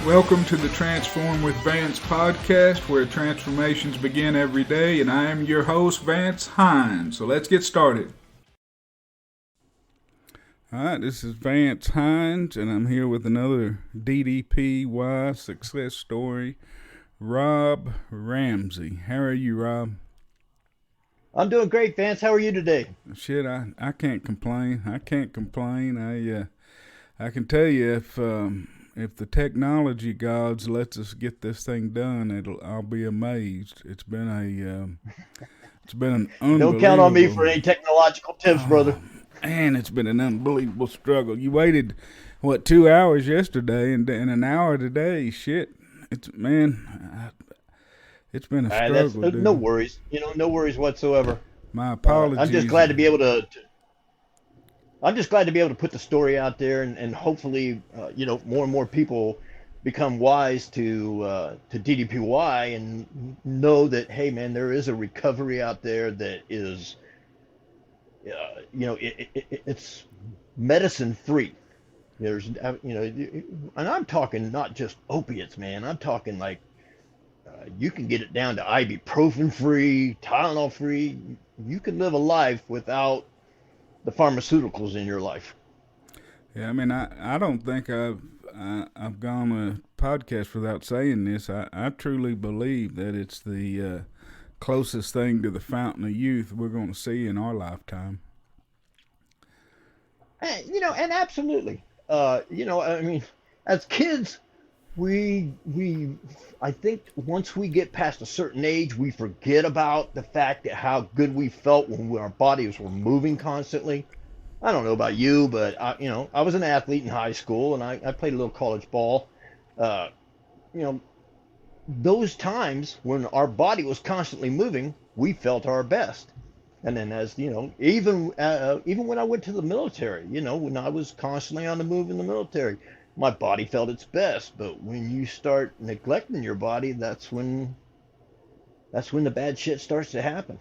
Welcome to the Transform with Vance podcast, where transformations begin every day, and I am your host, Vance Hines. So let's get started. All right, this is Vance Hines, and I'm here with another DDPY success story, Rob Ramsey. How are you, Rob? I'm doing great, Vance. How are you today? Shit, I can't complain. I can tell you if the technology gods lets us get this thing done, I'll be amazed. It's been an Don't count on me unbelievable. for any technological tips, brother. Man, it's been an unbelievable struggle. You waited 2 hours yesterday and an hour today. Shit, it's been a That's struggle, no dude. worries. No worries whatsoever. My I'm just apologies. glad to be able to. I'm just glad to be able to put the story out there, and hopefully, more and more people become wise to DDPY and know that, hey, man, there is a recovery out there that is, it's medicine free. There's, and I'm talking not just opiates, man. I'm talking like you can get it down to ibuprofen free, Tylenol free. You can live a life without the pharmaceuticals in your life. Yeah, I mean, I don't think I've gone a podcast without saying this. I truly believe that it's the closest thing to the fountain of youth we're going to see in our lifetime. And absolutely, I mean, as kids, we I think once we get past a certain age, we forget about the fact that how good we felt when our bodies were moving constantly. I don't know about you, but I was an athlete in high school, and I played a little college ball. Uh, you know, those times when our body was constantly moving, we felt our best. And then, as you know, even when I went to the military, when I was constantly on the move in the military, my body felt its best. But when you start neglecting your body, that's when the bad shit starts to happen.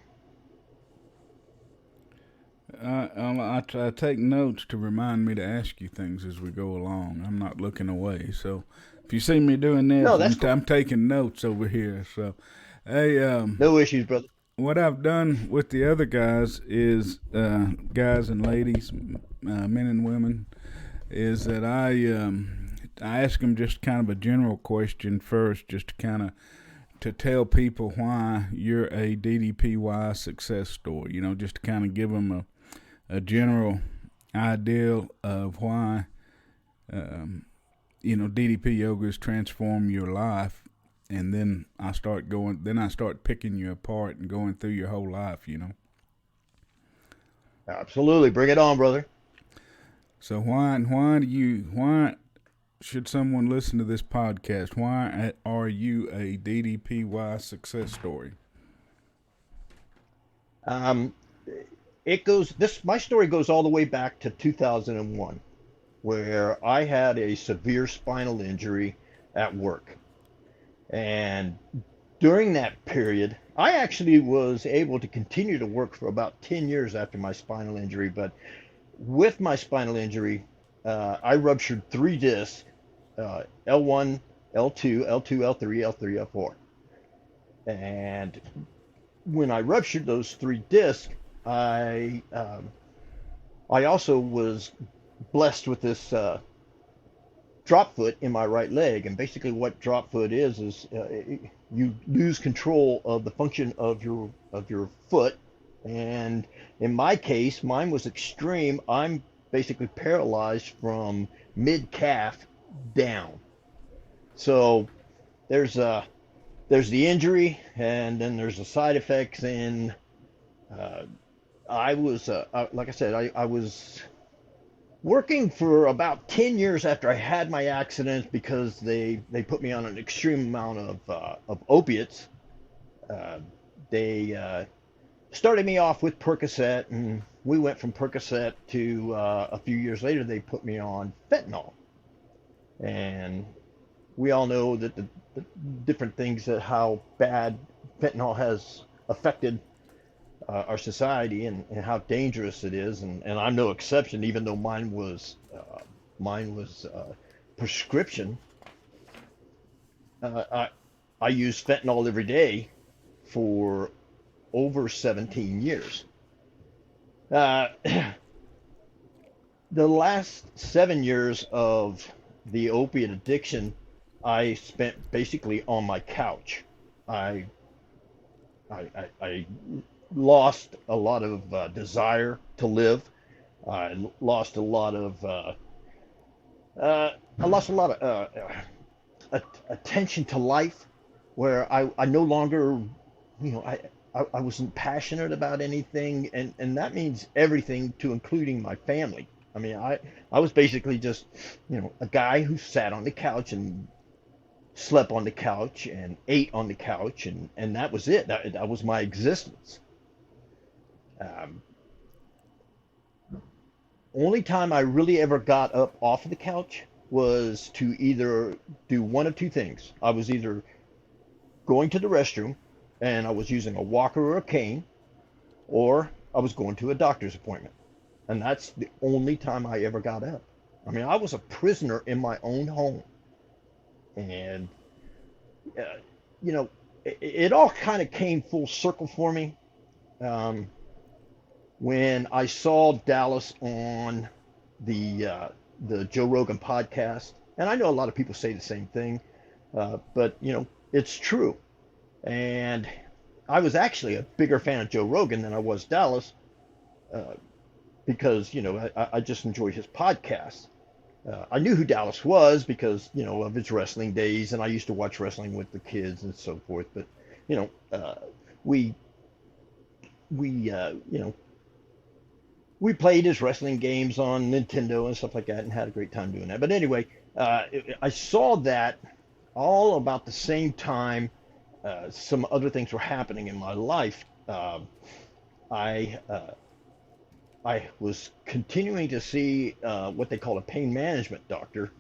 I take notes to remind me to ask you things as we go along. I'm not looking away. So if you see me doing No, this, that's cool. I'm taking notes over here. So, hey, No issues, brother. what I've done with the other guys is, guys and ladies, men and women, is that I ask them just kind of a general question first, just to kind of to tell people why you're a DDPY success story. Just to kind of give them a general idea of why DDP yoga has transformed your life, and then I start picking you apart and going through your whole life. Absolutely, bring it on, brother. So why should someone listen to this podcast? Why are you a DDPY success story? Um, it goes this My story goes all the way back to 2001, where I had a severe spinal injury at work. And during that period, I actually was able to continue to work for about 10 years after my spinal injury. But with my spinal injury, I ruptured three discs, L1, L2, L2, L3, L3, L4. And when I ruptured those three discs, I I also was blessed with this drop foot in my right leg. And basically, what drop foot is you lose control of the function of your foot. And in my case, mine was extreme. I'm basically paralyzed from mid calf down. So there's there's the injury, and then there's the side effects. And uh, like I said, I was working for about 10 years after I had my accident because they put me on an extreme amount of opiates. Uh, they started me off with Percocet, and we went from Percocet to a few years later, they put me on fentanyl. And we all know that the different things that how bad fentanyl has affected our society, and how dangerous it is, and I'm no exception. Even though mine was prescription, I used fentanyl every day for over 17 years. Uh, the last 7 years of the opiate addiction, I spent basically on my couch. I I lost a lot of desire to live. I lost a lot of I lost a lot of attention to life, where I no longer, I wasn't passionate about anything, and that means everything to including my family. I mean, I was basically just, a guy who sat on the couch and slept on the couch and ate on the couch, and that was it. That was my existence. Um, Only time I really ever got up off of the couch was to either do one of two things. I was either going to the restroom and I was using a walker or a cane, or I was going to a doctor's appointment. And that's the only time I ever got up. I mean, I was a prisoner in my own home. And, uh, it all kind of came full circle for me um, when I saw Dallas on the Joe Rogan podcast. And I know a lot of people say the same thing, but, it's true. And I was actually a bigger fan of Joe Rogan than I was Dallas, uh, because I just enjoyed his podcast. I knew who Dallas was because of his wrestling days, and I used to watch wrestling with the kids and so forth. But you know, uh, we we we played his wrestling games on Nintendo and stuff like that, and had a great time doing that. But anyway, I saw that all about the same time. Some other things were happening in my life. I I was continuing to see what they call a pain management doctor.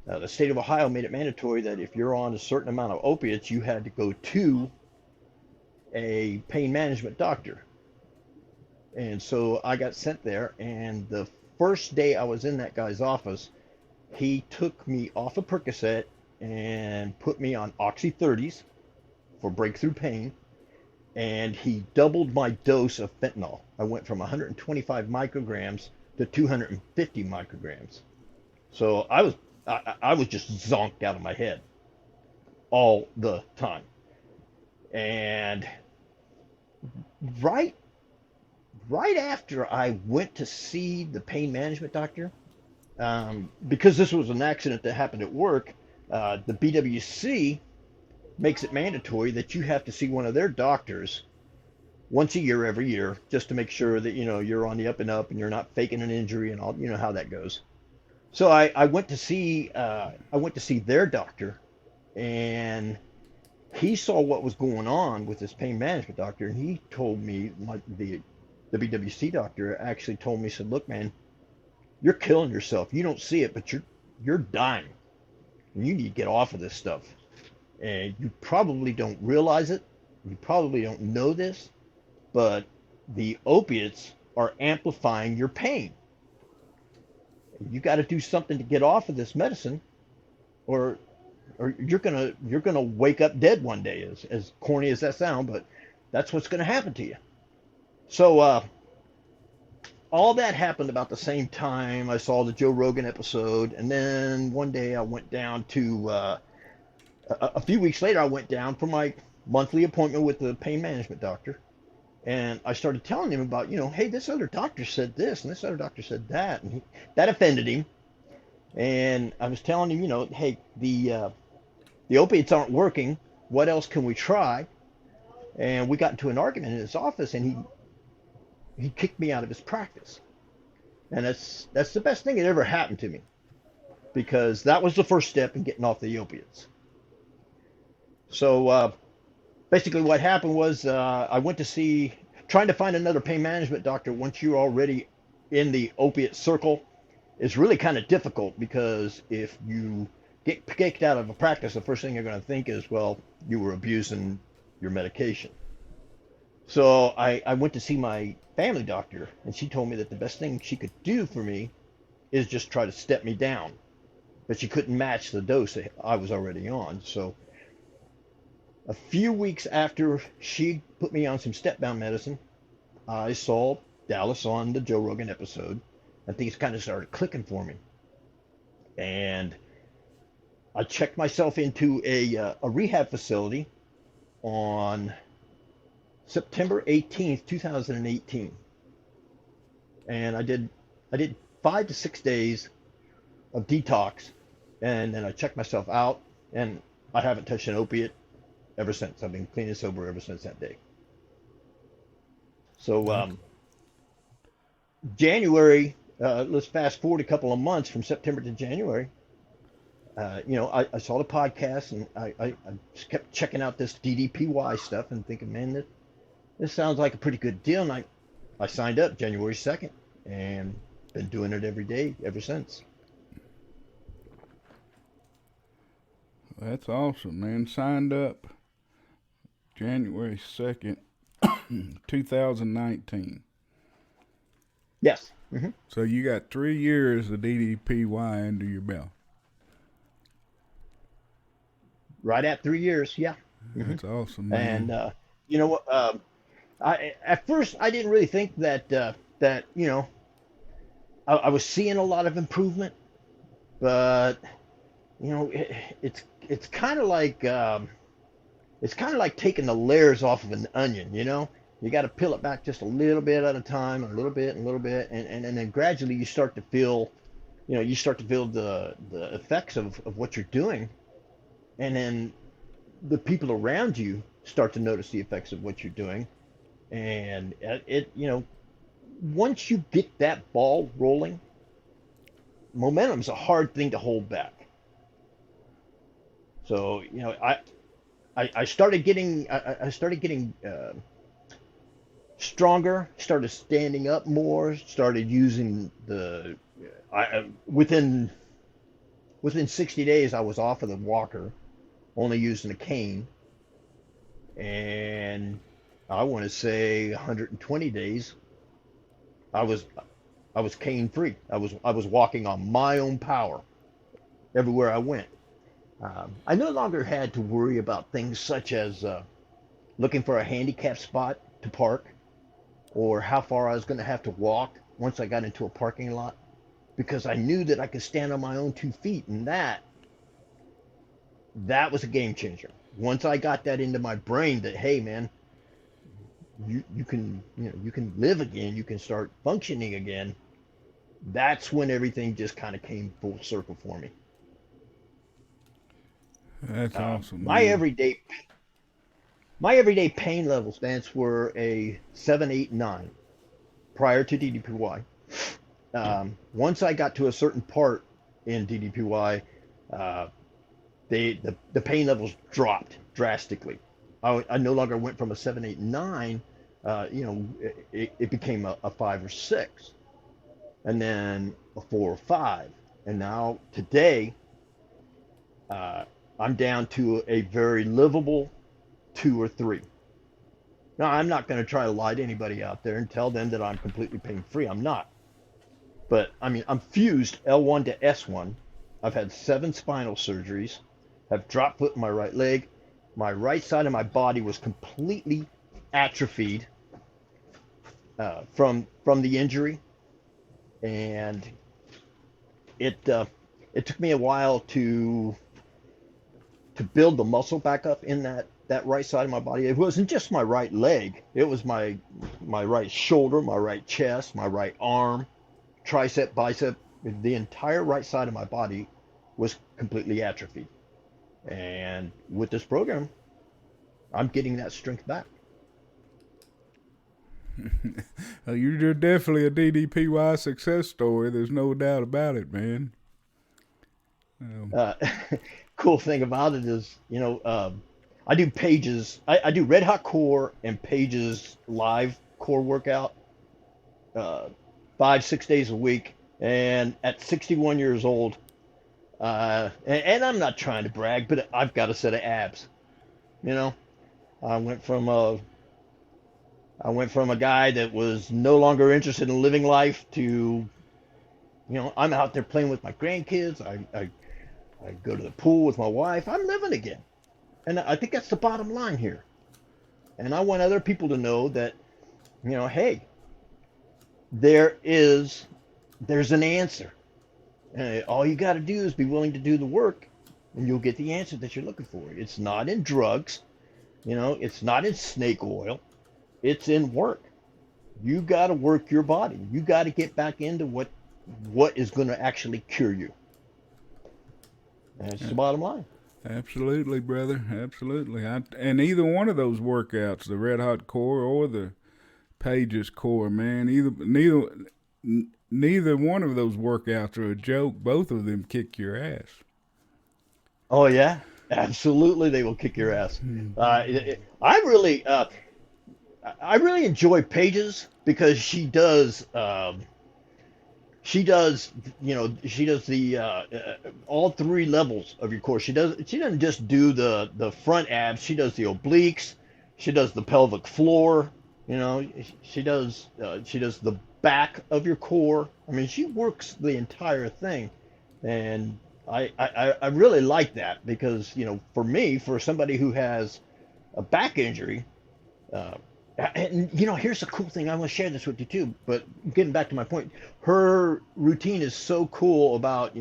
The state of Ohio made it mandatory that if you're on a certain amount of opiates, you had to go to a pain management doctor. And so I got sent there, and the first day I was in that guy's office, he took me off of Percocet and put me on Oxy 30s for breakthrough pain, and he doubled my dose of fentanyl. I went from 125 micrograms to 250 micrograms. So I was just zonked out of my head all the time. And right right after I went to see the pain management doctor, because this was an accident that happened at work, the BWC makes it mandatory that you have to see one of their doctors once a year, every year, just to make sure that you're on the up and up and you're not faking an injury and all. You know how that goes. So I went to see their doctor, and he saw what was going on with this pain management doctor, and he told me, like, the BWC doctor actually told me, said, "Look, man, you're killing yourself. You don't see it, but you're dying. And you need to get off of this stuff. And you probably don't realize it. You probably don't know this, but the opiates are amplifying your pain. You got to do something to get off of this medicine, or you're gonna wake up dead one day." As corny as that sounds, but that's what's going to happen to you. So all that happened about the same time I saw the Joe Rogan episode, and then one day I went down to a few weeks later I went down for my monthly appointment with the pain management doctor, and I started telling him about, hey, this other doctor said this and this other doctor said that, and that offended him. And I was telling him, hey, the opiates aren't working. What else can we try? And we got into an argument in his office, and he kicked me out of his practice. And that's the best thing that ever happened to me, because that was the first step in getting off the opiates. So basically what happened was, I went to see, trying to find another pain management doctor once you're already in the opiate circle is really kind of difficult, because if you get kicked out of a practice, the first thing you're going to think is, well, you were abusing your medication. So I went to see my family doctor, and she told me that the best thing she could do for me is just try to step me down, but she couldn't match the dose that I was already on. So A few weeks after she put me on some step-down medicine, I saw Dallas on the Joe Rogan episode, and things kind of started clicking for me. And I checked myself into a rehab facility on September 18th, 2018. And I did 5 to 6 days of detox, and then I checked myself out, and I haven't touched an opiate ever since. I've been clean and sober ever since that day. So That's January, let's fast forward a couple of months from September to January. I saw the podcast, and I just kept checking out this DDPY stuff and thinking, man, this sounds like a pretty good deal. And I signed up January 2nd and been doing it every day ever since. that's awesome, man. Signed up January 2nd, 2019. Yes. Hmm. So you got 3 years of DDPY under your belt. Right at 3 years. Yeah. Hmm. That's awesome, And man. you know what? I at first I didn't really think that I was seeing a lot of improvement, but it's kind of like taking the layers off of an onion. You got to peel it back just a little bit at a time, a little bit, and a little bit, and then gradually you start to feel, the effects of what you're doing, and then the people around you start to notice the effects of what you're doing, and once you get that ball rolling, momentum's a hard thing to hold back. So I started getting stronger, started standing up more, started using within 60 days I was off of the walker, only using a cane, and I want to say 120 days I was cane free. I was walking on my own power everywhere I went. I no longer had to worry about things such as looking for a handicap spot to park, or how far I was going to have to walk once I got into a parking lot, because I knew that I could stand on my own 2 feet, and that was a game changer. Once I got that into my brain that, hey man, you can live again, you can start functioning again. That's when everything just kind of came full circle for me. That's Um, awesome, my man. everyday my everyday pain level stance were a 7, 8, 9 prior to DDPY. Once I got to a certain part in DDPY, uh, the pain levels dropped drastically. I no longer went from a 7, 8, 9. It became a 5 or 6, and then a 4 or 5, and now today uh, I'm down to a very livable 2 or 3. Now I'm not going to try to lie to anybody out there and tell them that I'm completely pain free. I'm not. But I mean, I'm fused L1 to S1. I've had 7 spinal surgeries. Have drop foot in my right leg. My right side of my body was completely atrophied from the injury, and it took me a while to build the muscle back up in that right side of my body. It wasn't just my right leg. It was my right shoulder, my right chest, my right arm, tricep, bicep. The entire right side of my body was completely atrophied. And with this program, I'm getting that strength back. You're definitely a DDPY success story. There's no doubt about it, man. Um, Uh, cool thing about it is, I do Pages. I do Red Hot Core and Pages live core workout, uh, 5, 6 days a week. And at 61 years old, and I'm not trying to brag, but I've got a set of abs. You know, I went from a I went from a guy that was no longer interested in living life to, I'm out there playing with my grandkids. I go to the pool with my wife. I'm living again. And I think that's the bottom line here. And I want other people to know that, hey, there is there's an answer. And all you got to do is be willing to do the work, and you'll get the answer that you're looking for. It's not in drugs, it's not in snake oil. It's in work. You got to work your body. You got to get back into what is going to actually cure you. And that's the bottom line. Absolutely, brother. Absolutely. And either one of those workouts, the Red Hot Core or the Pages Core, man, neither one of those workouts are a joke. Both of them kick your ass. Oh yeah, absolutely. They will kick your ass. I really enjoy Pages because she does the all three levels of your core. She doesn't just do the front abs. She does the obliques. She does the pelvic floor. She does the back of your core. I mean, she works the entire thing, and I really like that because for me, for somebody who has a back injury. Uh, and here's the cool thing. I want to share this with you too. But getting back to my point, her routine is so cool about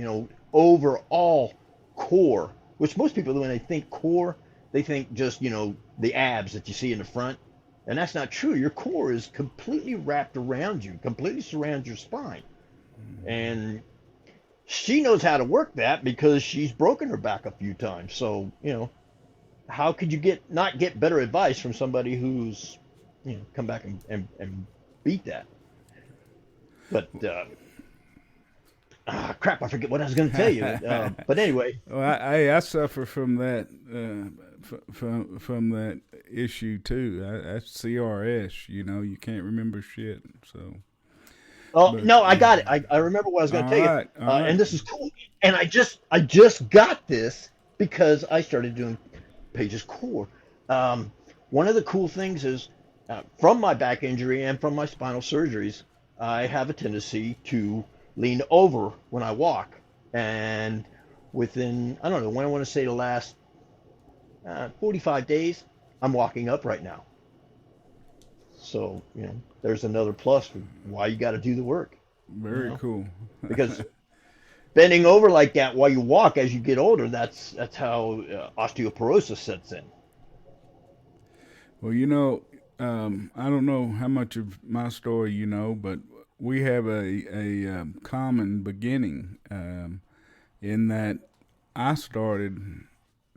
overall core, which most people when they think core, they think just the abs that you see in the front, and that's not true. Your core is completely wrapped around you, completely surrounds your spine, and she knows how to work that because she's broken her back a few times. So how could you not get better advice from somebody who's come back and beat that? But crap, I forget what I was going to tell you. But anyway, Well, I suffer from that from that issue too. That's CRS. You can't remember shit. So, oh but no, I got it. I remember what I was going to all tell you. right, all right. And this is cool. And I just got this because I started doing Page's Core. One of the cool things is from my back injury and from my spinal surgeries, I have a tendency to lean over when I walk. And within, I don't know, when I want to say the last 45 days, I'm walking upright now. So, there's another plus for why you got to do the work, you Very know, cool. because bending over like that while you walk as you get older, that's how osteoporosis sets in. Well, I don't know how much of my story but we have a common beginning in that I started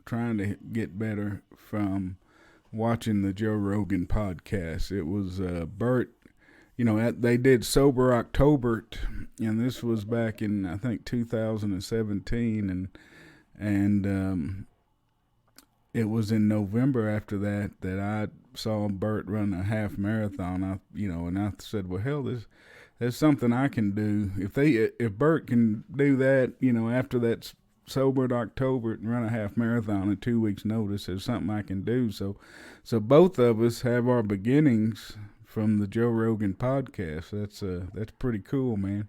trying to get better from watching the Joe Rogan podcast. It was Bert. They did Sober October, and this was back in I think 2017, and it was in November after that I saw Bert run a half marathon. And I said, well, hell, there's something I can do. If Bert can do that, after that sobered October and run a half marathon in 2 weeks' notice, there's something I can do. So both of us have our beginnings from the Joe Rogan podcast. That's pretty cool, man.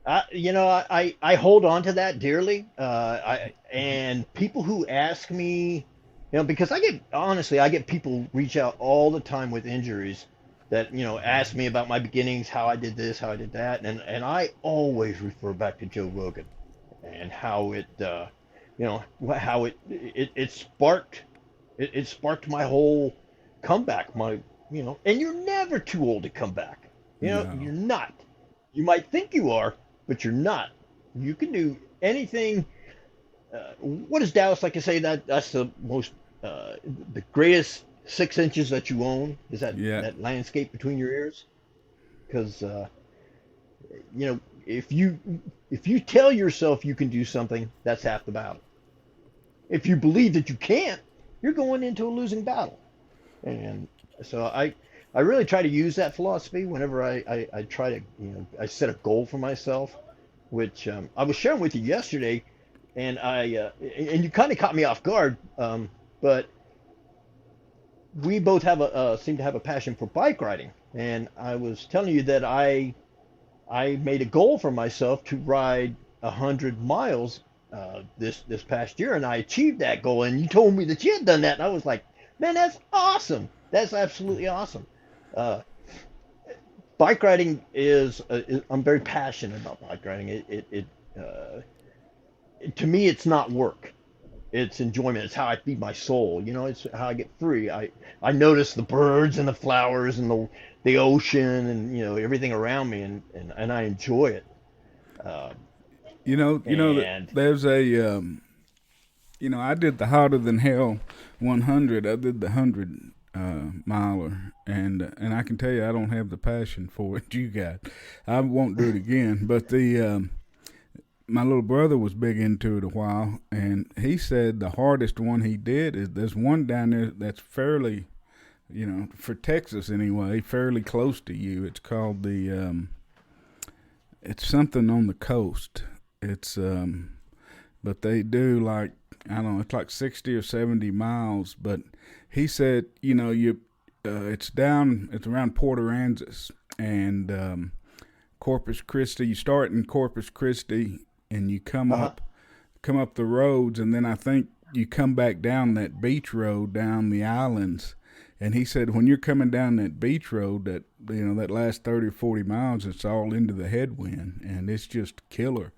I hold on to that dearly. And people who ask me, because I get people reach out all the time with injuries that ask me about my beginnings, how I did this, how I did that, and I always refer back to Joe Rogan and how how it sparked it sparked my whole comeback. And you're never too old to come back. No. You're not. You might think you are, but you're not. You can do anything. What does Dallas like to say? That's the greatest 6 inches that you own is Yeah. that landscape between your ears. Because if you tell yourself you can do something, that's half the battle. If you believe that you can't, you're going into a losing battle. And so I really try to use that philosophy whenever I try to, I set a goal for myself, which I was sharing with you yesterday, and and you kind of caught me off guard, but we both seem to have a passion for bike riding, and I was telling you that I made a goal for myself to ride 100 miles this past year, and I achieved that goal. And you told me that you had done that, and I was like, man, that's awesome. That's absolutely awesome. Uh, Bike riding I'm very passionate about bike riding. Uh, to me, it's not work. It's enjoyment. It's how I feed my soul. You know, it's how I get free. I notice the birds and the flowers and the ocean and everything around me, and I enjoy it. Uh, and there's a I did the Hotter Than Hell 100. I did the 100 miler, and I can tell you I don't have the passion for it you got. I won't do it again. But the my little brother was big into it a while, and he said the hardest one he did is there's one down there that's fairly, for Texas anyway, fairly close to you. It's called it's something on the coast. It's but they do like, I don't know, it's like 60 or 70 miles. But he said, it's around Port Aransas and Corpus Christi. You start in Corpus Christi and you come uh-huh. up the roads, and then I think you come back down that beach road down the islands. And he said when you're coming down that beach road, that that last 30 or 40 miles, it's all into the headwind, and it's just killer.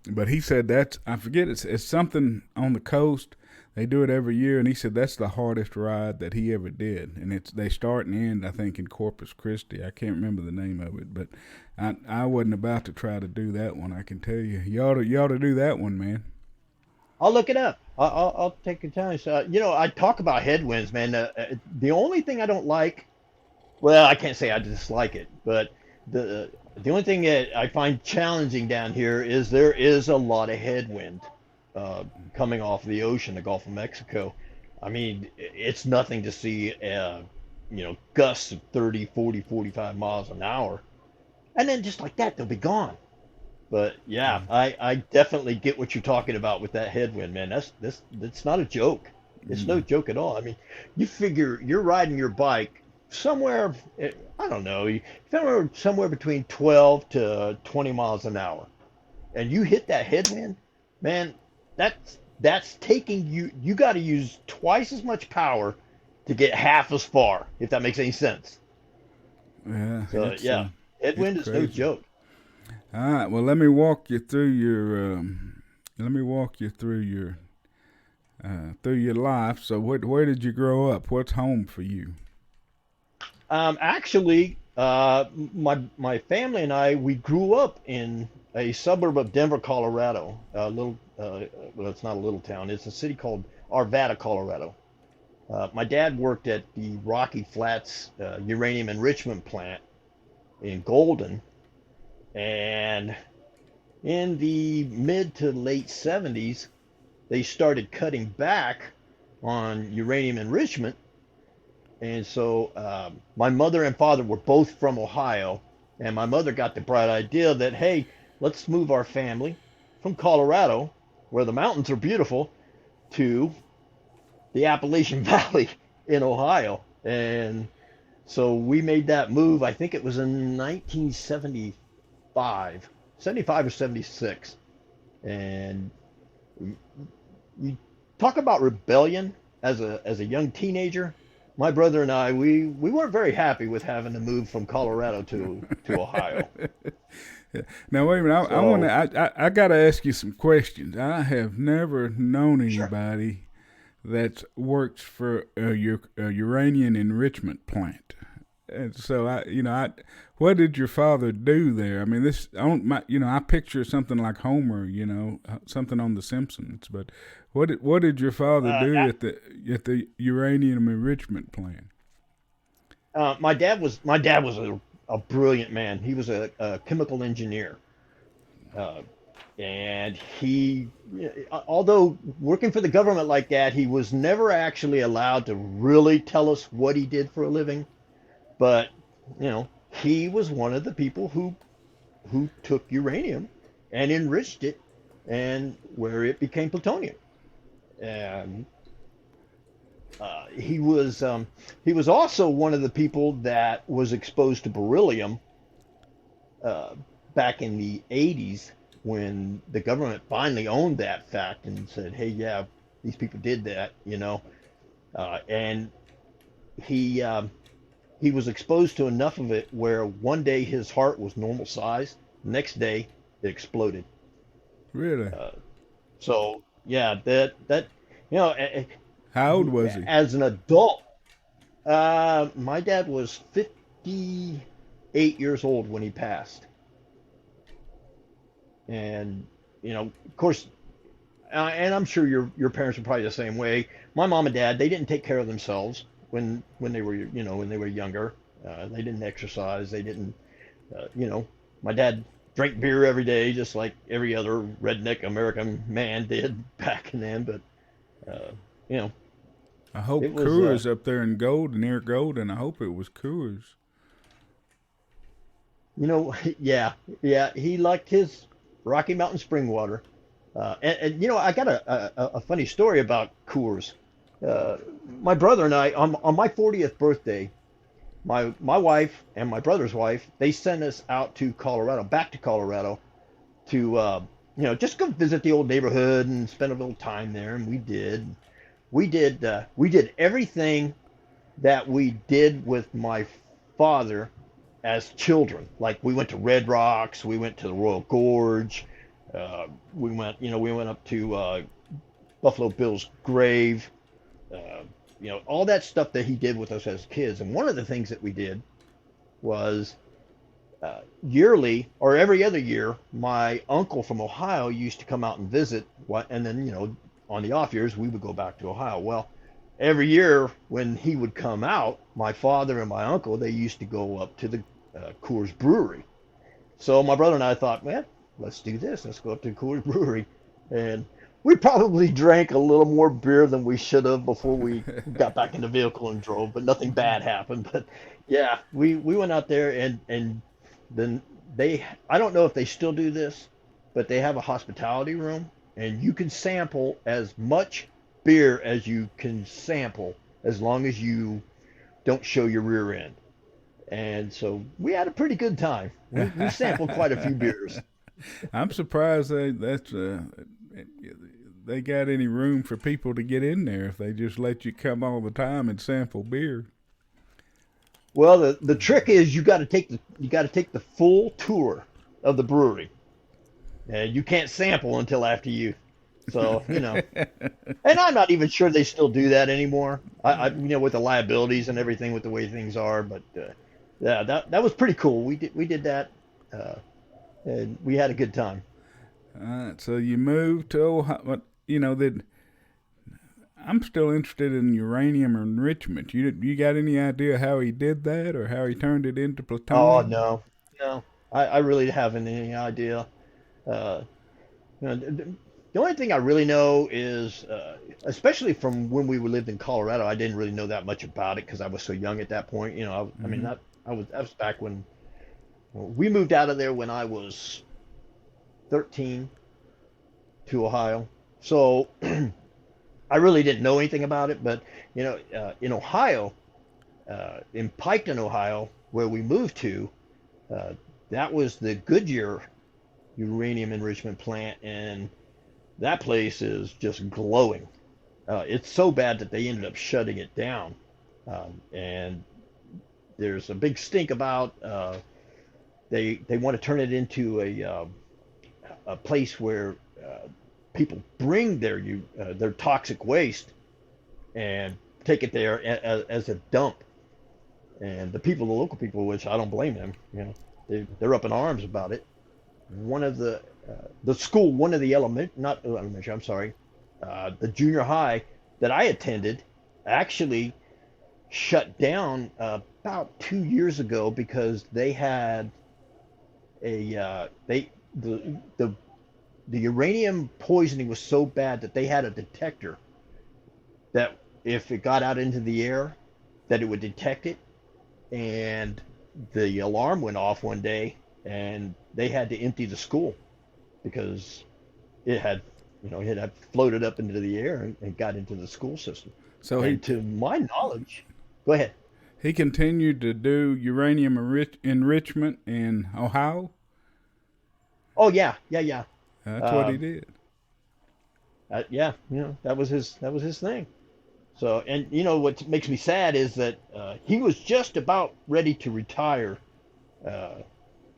But he said I forget, it's something on the coast. They do it every year, and he said that's the hardest ride that he ever did. And they start and end, I think, in Corpus Christi. I can't remember the name of it, but I wasn't about to try to do that one. I can tell you, you ought to do that one, man. I'll look it up. I'll take your time. So, I talk about headwinds, man. The only thing I don't like, well, I can't say I dislike it, but the only thing that I find challenging down here is there is a lot of headwind coming off the ocean, the Gulf of Mexico. I mean, it's nothing to see, gusts of 30, 40, 45 miles an hour. And then just like that, they'll be gone. But yeah, I definitely get what you're talking about with that headwind, man. That's not a joke. It's no joke at all. I mean, you figure you're riding your bike somewhere, I don't know, somewhere between 12 to 20 miles an hour, and you hit that headwind, man. That's taking you. You got to use twice as much power to get half as far, if that makes any sense. Yeah. So yeah, headwind is no joke. All right. Well, let me walk you through your through your life. So, where did you grow up? What's home for you? Actually, my family and we grew up in a suburb of Denver, Colorado. A little, well, it's not a little town. It's a city called Arvada, Colorado. My dad worked at the Rocky Flats uranium enrichment plant in Golden, and in the mid to late 70s, they started cutting back on uranium enrichment. And so my mother and father were both from Ohio, and my mother got the bright idea that, hey, let's move our family from Colorado, where the mountains are beautiful, to the Appalachian Valley in Ohio. And so we made that move. I think it was in 1975, 75 or 76. And you talk about rebellion as a young teenager. My brother and I, we weren't very happy with having to move from Colorado to Ohio. Now wait a minute. I So, want to. I got to ask you some questions. I have never known sure. anybody that works for a uranium enrichment plant. And so what did your father do there? I mean, I picture something like Homer, something on The Simpsons. But what did your father Uh, do a- at the uranium enrichment plant? my dad was a brilliant man. He was a chemical engineer, uh, and although working for the government like that, he was never actually allowed to really tell us what he did for a living. But he was one of the people who took uranium and enriched it, and where it became plutonium. And he was also one of the people that was exposed to beryllium uh, back in the 80s when the government finally owned that fact and said, "Hey, yeah, these people did that," and he he was exposed to enough of it where one day his heart was normal size, the next day it exploded. Really? Uh, so yeah, that you know, How old was he? as an adult, my dad was 58 years old when he passed, and of course, and I'm sure your parents were probably the same way. My mom and dad, they didn't take care of themselves when they were when they were younger. They didn't exercise. They didn't my dad drank beer every day, just like every other redneck American man did back then. But uh, you know, I hope it was Coors up there in near Golden. I hope it was Coors. yeah, yeah. He liked his Rocky Mountain spring water. And I got a funny story about Coors. Uh, my brother and I, on my 40th birthday, my wife and my brother's wife, they sent us out to Colorado, back to Colorado, to just go visit the old neighborhood and spend a little time there. And we did. We did everything that we did with my father as children. Like we went to Red Rocks, we went to the Royal Gorge, we went up to Buffalo Bill's grave, all that stuff that he did with us as kids. And one of the things that we did was yearly or every other year, my uncle from Ohio used to come out and visit. And then on the off years we would go back to Ohio. Well, every year when he would come out, my father and my uncle, they used to go up to the Coors Brewery. So my brother and I thought, man, let's do this. Let's go up to Coors Brewery. And we probably drank a little more beer than we should have before we got back in the vehicle and drove, but nothing bad happened. But yeah, we went out there and then I don't know if they still do this, but they have a hospitality room and you can sample as much beer as you can sample as long as you don't show your rear end. And so we had a pretty good time. We sampled quite a few beers. I'm surprised they got any room for people to get in there if they just let you come all the time and sample beer. Well, the trick is you got to take the full tour of the brewery, and you can't sample until after you. So and I'm not even sure they still do that anymore. With the liabilities and everything, with the way things are. But yeah, that was pretty cool. We did that, and we had a good time. All right, so you moved to Ohio. That I'm still interested in uranium enrichment. You got any idea how he did that or how he turned it into Oh plutonium? no, no, I really haven't any idea. Uh, the only thing I really know is, especially from when we lived in Colorado, I didn't really know that much about it because I was so young at that point. I mean, Hmm. that was back when we moved out of there when I was 13 to Ohio. So I really didn't know anything about it. But in Ohio, in Piketon, Ohio, where we moved to, uh, that was the Goodyear uranium enrichment plant, and that place is just glowing. It's so bad that they ended up shutting it down, and there's a big stink about they want to turn it into a place where people bring their toxic waste and take it there as a dump. And the local people, which I don't blame them, they're up in arms about it. One of the school, one of the not elementary, I'm sorry, the junior high that I attended actually shut down about 2 years ago because they had they the uranium poisoning was so bad that they had a detector that if it got out into the air, that it would detect it, and the alarm went off one day, and they had to empty the school because it had it had floated up into the air and got into the school system. So And to my knowledge, go ahead. he continued to do uranium enrichment in Ohio. Oh yeah, yeah, yeah. That's what he Um, did. yeah, that was his thing. So, and what makes me sad is that he was just about ready to retire uh,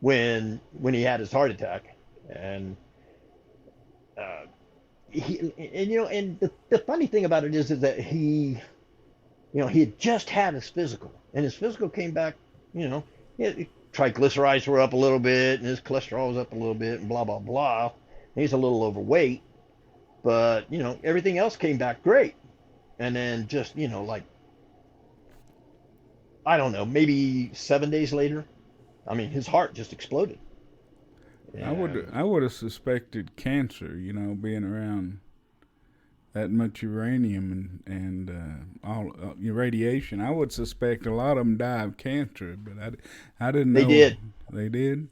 when he had his heart attack, and uh, and the funny thing about it is that he had just had his physical, and his physical came back. His triglycerides were up a little bit, and his cholesterol was up a little bit, and blah blah blah. He's a little overweight, but everything else came back great. And then just like I don't know, maybe 7 days later, I mean, his heart just exploded. And I would have suspected cancer. Being around that much uranium and all radiation. I would suspect a lot of them die of cancer, but I didn't they know did, they did.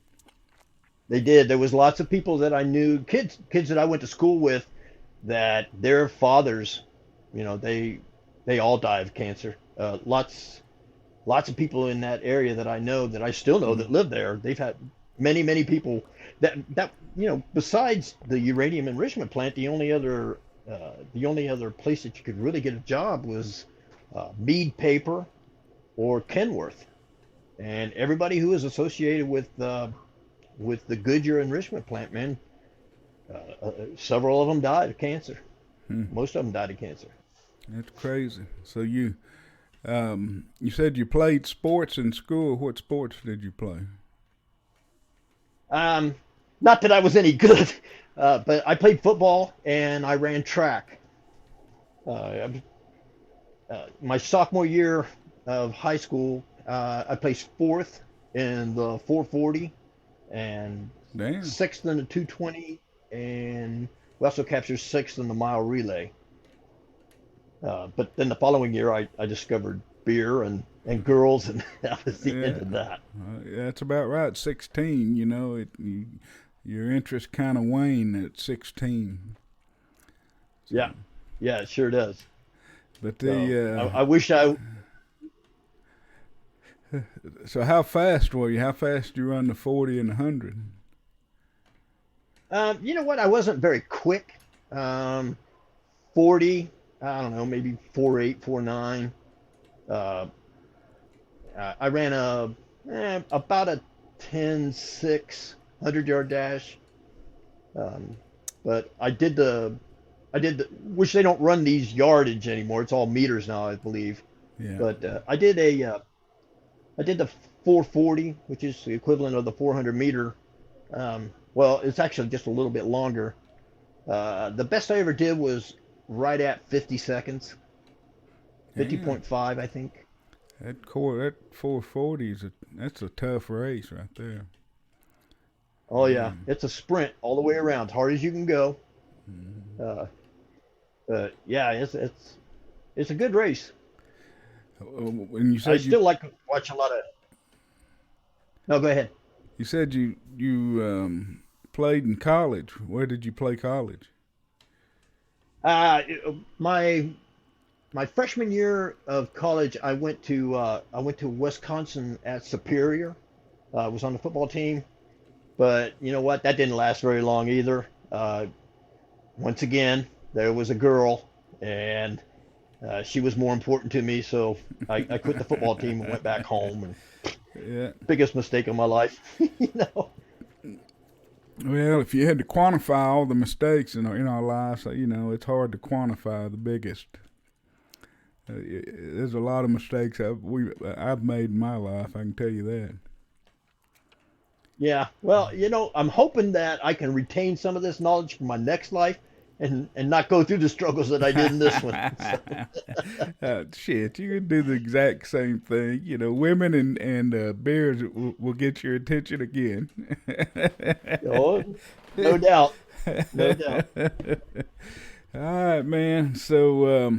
they did. There was lots of people that I knew, kids that I went to school with, that their fathers, they all die of cancer. Lots of people in that area that I know, that I still know, that live there. They've had many people that besides the uranium enrichment plant, the only other place that you could really get a job was Mead Paper or Kenworth, and everybody who is associated with the Goodyear enrichment plant, man, several of them died of cancer. Hmm. Most of them died of cancer. That's crazy. So you said you played sports in school. What sports did you play? Um, Not that I was any good, but I played football and I ran track. My sophomore year of high school, I placed fourth in the 440 and Damn. sixth in the 220, and we also captured sixth in the mile relay. But then the following year, I discovered beer and girls, and that was the end Yeah, of that. that's about right. 16. Your interest kind of waned at 16. So, Yeah, yeah, it sure does. but So I, the I wish I, so how fast were you? How fast did you run the 40 and the 100? you know what? I wasn't very quick. 40, I don't know, maybe 4.8, 4.9. Uh, I ran about a 10.6 100-yard dash. Um, but which they don't run these yardage anymore. It's all meters now, I believe. Yeah. But I did the 440, which is the equivalent of the 400 meter. Well, it's actually just a little bit longer. The best I ever did was right at 50 seconds, Damn. 50.5, I think. That 440 that's a tough race right there. Oh yeah, Man. it's a sprint all the way around, as hard as you can go. Uh, but yeah, it's a good race. And I still like to watch a lot of. No, go ahead. you said you played in college. Where did you play college? Uh, my my freshman year of college, I went to Wisconsin at Superior. I was on the football team, but you know what? That didn't last very long either. Once again, there was a girl, and she was more important to me, so I quit the football team and went back home. And Yeah. biggest mistake of my life, you know. Well, if you had to quantify all the mistakes in our lives, it's hard to quantify the biggest. There's a lot of mistakes I've made in my life. I can tell you that. Yeah, well, I'm hoping that I can retain some of this knowledge for my next life, and not go through the struggles that I did in this one. So, Shit, you can do the exact same thing. Women and beers will get your attention again. oh, no doubt, no doubt. All right, man. So,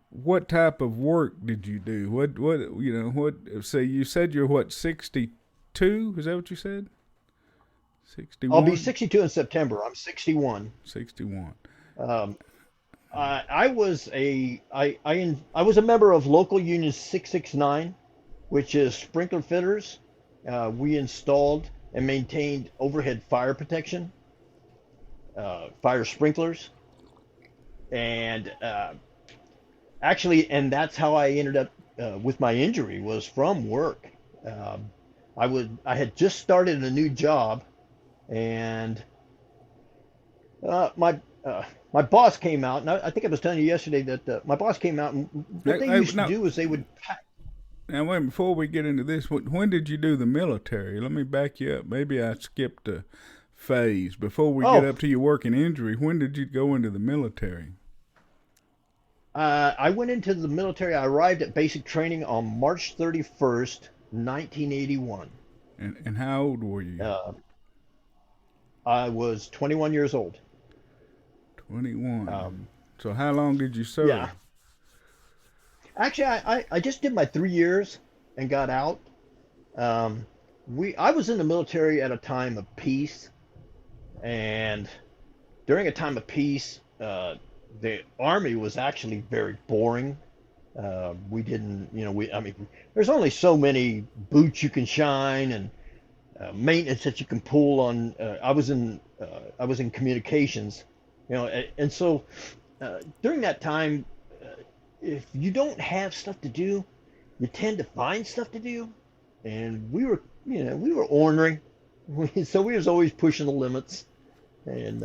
what type of work did you do? What? So you said you're what, 62? Is that what you said? I'll be 61? 62 in September. I'm 61. 61. Um, I was a member of local union 669, which is sprinkler fitters. We installed and maintained overhead fire protection, fire sprinklers, and actually, and that's how I ended up with my injury was from work. Um, I had just started a new job, and uh, my uh, my boss came out, and I think I was telling you yesterday that my boss came out, and what they used to Now, do is they would pack. wait, before we get into this, when did you do the military? Let me back you up. Maybe I skipped a phase. Before we get Oh, up to your working injury, when did you go into the military? I went into the military. I arrived at basic training on March 31st, 1981. And how old were you? Uh, I was 21 years old. 21. Um, So how long did you serve? yeah, actually, I just did my 3 years and got out. Um, I was in the military at a time of peace, and during a time of peace, the army was actually very boring. We didn't, I mean, there's only so many boots you can shine and maintenance that you can pull on. I was in communications, and so during that time, if you don't have stuff to do, you tend to find stuff to do, and we were ornery, so we was always pushing the limits, and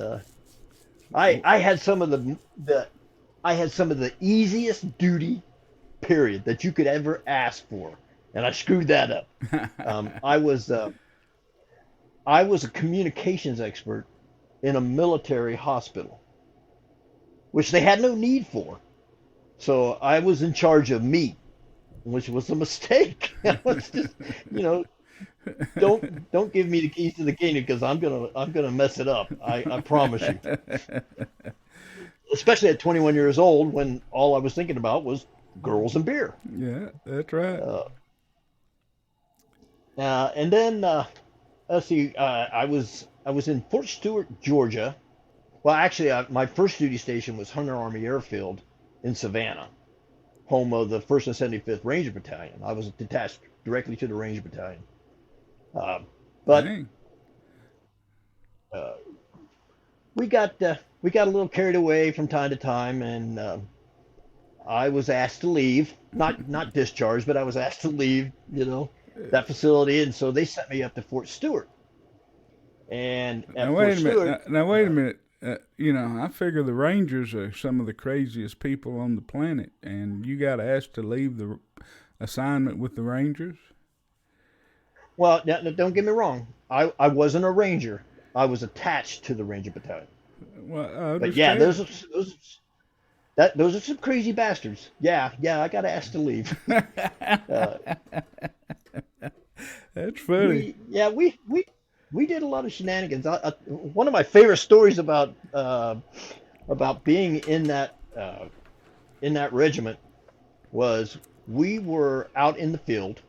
I had some of the I had some of the easiest duty period that you could ever ask for, and I screwed that up. Um, I was uh, I was a communications expert in a military hospital, which they had no need for. So I was in charge of meat, which was a mistake. It's just, you know, don't give me the keys to the kingdom because I'm gonna mess it up. I promise you. Especially at 21 years old, when all I was thinking about was girls and beer. Yeah, that's right. Uh, and then let's see, I was in Fort Stewart, Georgia. Well, actually, my first duty station was Hunter Army Airfield in Savannah, home of the First and 75th Ranger Battalion. I was detached directly to the Ranger Battalion. Uh, but Dang. uh, we got a little carried away from time to time, and I was asked to leave, not discharged, but I was asked to leave, that facility, and so they sent me up to Fort Stewart. And Now at wait Fort a minute. Stewart, Now wait a minute. I figure the Rangers are some of the craziest people on the planet, and you got asked to leave the assignment with the Rangers. well, now, don't get me wrong, I wasn't a ranger. I was attached to the Ranger Battalion. Well, I But yeah, understand. those are some crazy bastards. Yeah, yeah, I got asked to leave. uh, That's funny. we did a lot of shenanigans. One of my favorite stories about being in that regiment was we were out in the field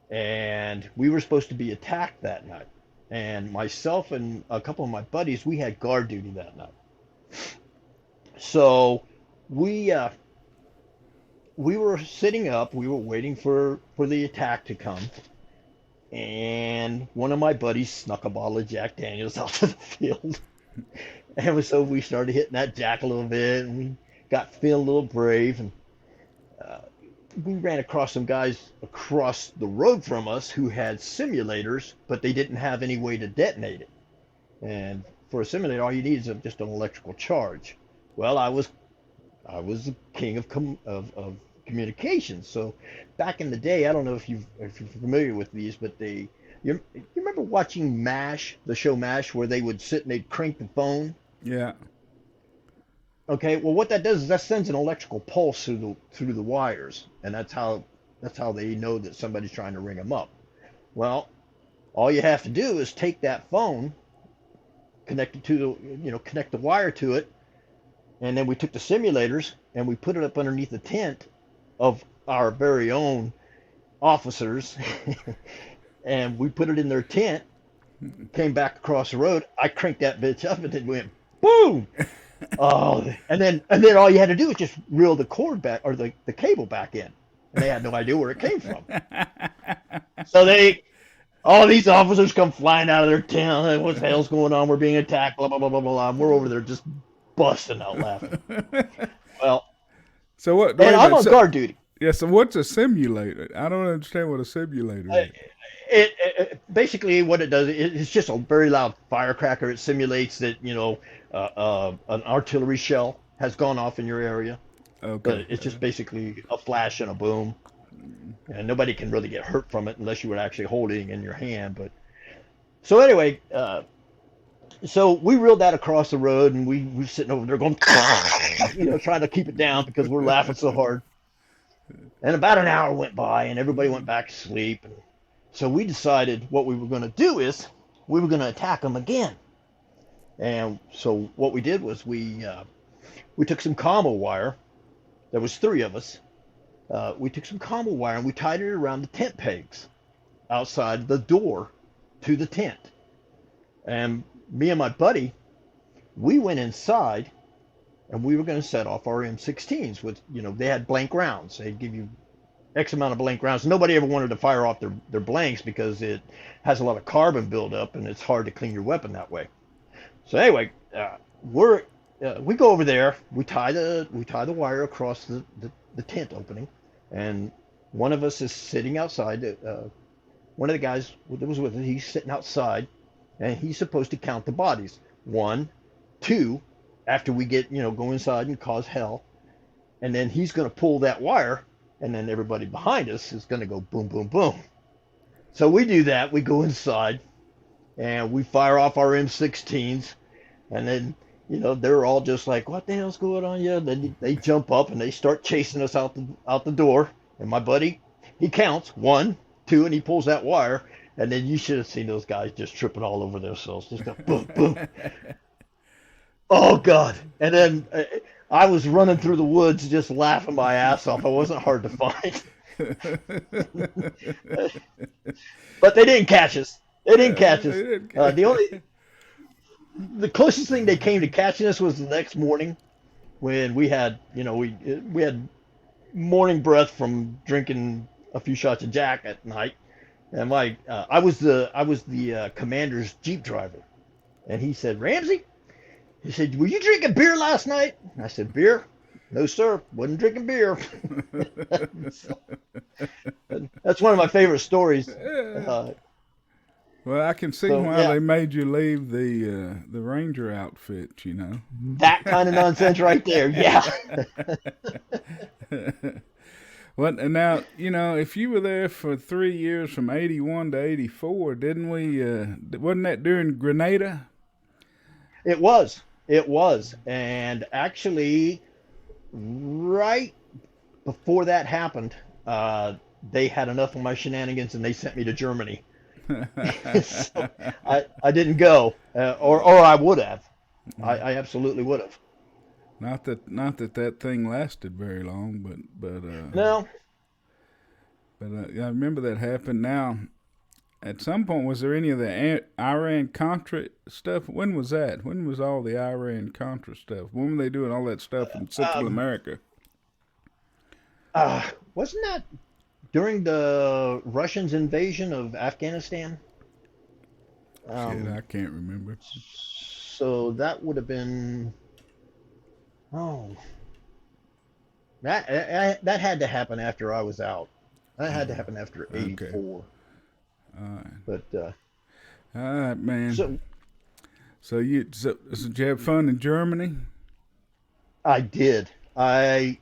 and we were supposed to be attacked that night. And myself and a couple of my buddies, we had guard duty that night. So we uh, we were sitting up, we were waiting for the attack to come, and one of my buddies snuck a bottle of Jack Daniels out to the field. And so we started hitting that Jack a little bit, and we got feeling a little brave, and uh, we ran across some guys across the road from us who had simulators, but they didn't have any way to detonate it. And for a simulator, all you need is just an electrical charge. Well, I was the king of communications. So back in the day, I don't know if you're familiar with these, but you remember watching MASH, the show MASH, where they would sit and they'd crank the phone. Yeah. Okay, well, what that does is that sends an electrical pulse through the wires, and that's how they know that somebody's trying to ring them up. Well, all you have to do is take that phone, connect it to connect the wire to it, and then we took the simulators and we put it up underneath the tent of our very own officers, and we put it in their tent. Came back across the road. I cranked that bitch up, and it went boom. Oh, and then all you had to do was just reel the cord back or the cable back in, and they had no idea where it came from. So All these officers come flying out of their tent. Like, what the hell's going on? We're being attacked. Blah blah blah blah blah. Blah. And we're over there just busting out laughing. Well, So what? and Wait a I'm minute. on So guard duty. yeah. So what's a simulator? I don't understand what a simulator Uh, is. Basically, what it does, it's just a very loud firecracker. It simulates that an artillery shell has gone off in your area, but Okay. it's just basically a flash and a boom, and nobody can really get hurt from it unless you were actually holding it in your hand. But so anyway, so we reeled that across the road, and we were sitting over there going, trying to keep it down because we're laughing so hard. And about an hour went by, and everybody went back to sleep. And so we decided what we were going to do is we were going to attack them again. And so what we did was we took some combo wire. There was three of us. We took some combo wire and we tied it around the tent pegs outside the door to the tent. And me and my buddy, we went inside and we were going to set off our M16s with, they had blank rounds. They'd give you X amount of blank rounds. Nobody ever wanted to fire off their blanks because it has a lot of carbon buildup and it's hard to clean your weapon that way. So anyway, we go over there. We tie the wire across the tent opening, and one of us is sitting outside. One of the guys that was with us, he's sitting outside, and he's supposed to count the bodies. 1, 2, after we get go inside and cause hell, and then he's going to pull that wire, and then everybody behind us is going to go boom, boom, boom. So we do that. We go inside, and we fire off our M16s, and then they're all just like, "What the hell's going on?" Yeah, then they jump up and they start chasing us out the door. And my buddy, he counts 1, 2, and he pulls that wire, and then you should have seen those guys just tripping all over themselves, just go boom, boom. Oh God! And then I was running through the woods just laughing my ass off. I wasn't hard to find, but they didn't catch us. They didn't catch us. The closest thing they came to catching us was the next morning when we had we had morning breath from drinking a few shots of Jack at night, and I was the commander's Jeep driver, and he said, "Ramsey," he said, "were you drinking beer last night?" And I said, "Beer? No, sir, wasn't drinking beer." So, that's one of my favorite stories. Well, I can see So why yeah, they made you leave the ranger outfit. that kind of nonsense right there. Yeah. Well, now if you were there for 3 years from '81 to '84, didn't we? Wasn't that during Grenada? It was. It was. And actually, right before that happened, they had enough of my shenanigans and they sent me to Germany. So I didn't go, or I would have. I absolutely would have. Not that thing lasted very long, No, I remember that happened. Now, at some point, was there any of the Iran Contra stuff? When was that? When was all the Iran Contra stuff? When were they doing all that stuff in Central um, America? wasn't that during the Russians' invasion of Afghanistan? Shit, Um, I can't remember. so that would have been. Oh, that had to happen after I was out. That had to happen after Okay. '84. All right. But All right, man. so So did you have fun in Germany? I did. I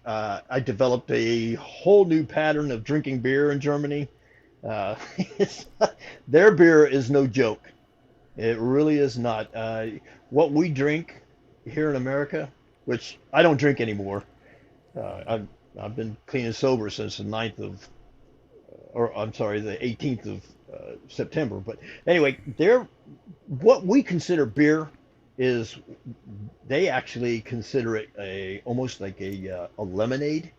developed a whole new pattern of drinking beer in Germany. Uh, it's, their beer is no joke. It really is not. What we drink here in America, which I don't drink anymore. I've been clean and sober since the 9th of, or I'm sorry, the 18th of September. But anyway, what we consider beer is they actually consider it a almost like a lemonade,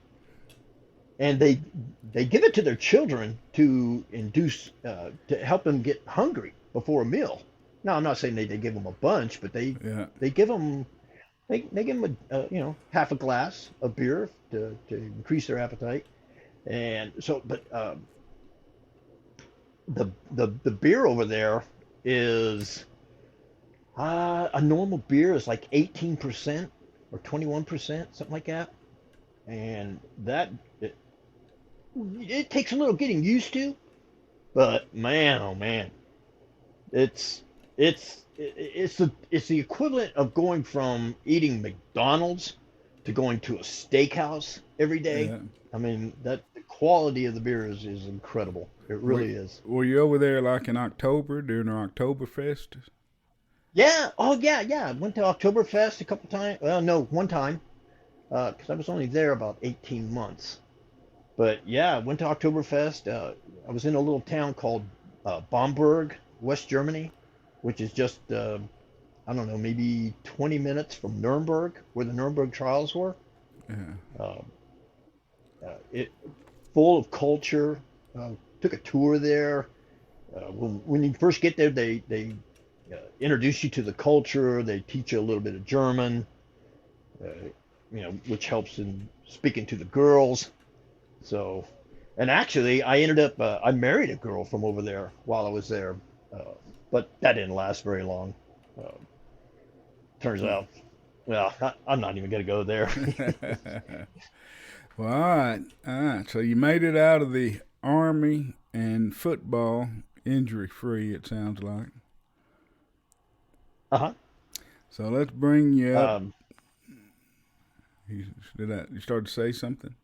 and they give it to their children to induce to help them get hungry before a meal. Now, I'm not saying they give them a bunch, but Yeah. they give them they give them half a glass of beer to increase their appetite. And so, but the beer over there is a normal beer is like 18% or 21%, something like that. And that it takes a little getting used to, but man, oh man, it's it's the equivalent of going from eating McDonald's to going to a steakhouse every day. Yeah. I mean, that the quality of the beer is incredible. It Were, really is. were you over there like in October during our Oktoberfest? Yeah. Oh yeah, yeah. Went to Oktoberfest a couple times. Well, no, one time, because I was only there about 18 months. But yeah, I went to Oktoberfest. I was in a little town called Bamberg, West Germany, which is just I don't know, maybe 20 minutes from Nuremberg, where the Nuremberg trials were. Yeah. Uh, it full of culture. Took a tour there. When you first get there, they introduce you to the culture. They teach you a little bit of German, uh, which helps in speaking to the girls. So, and actually, I ended up I married a girl from over there while I was there, uh, but that didn't last very long. Uh, turns out, well, I'm not even going to go there. Well, all right, all right. So you made it out of the army and football injury free. It sounds like. Uh-huh. So let's bring you up. Um, You started to say something?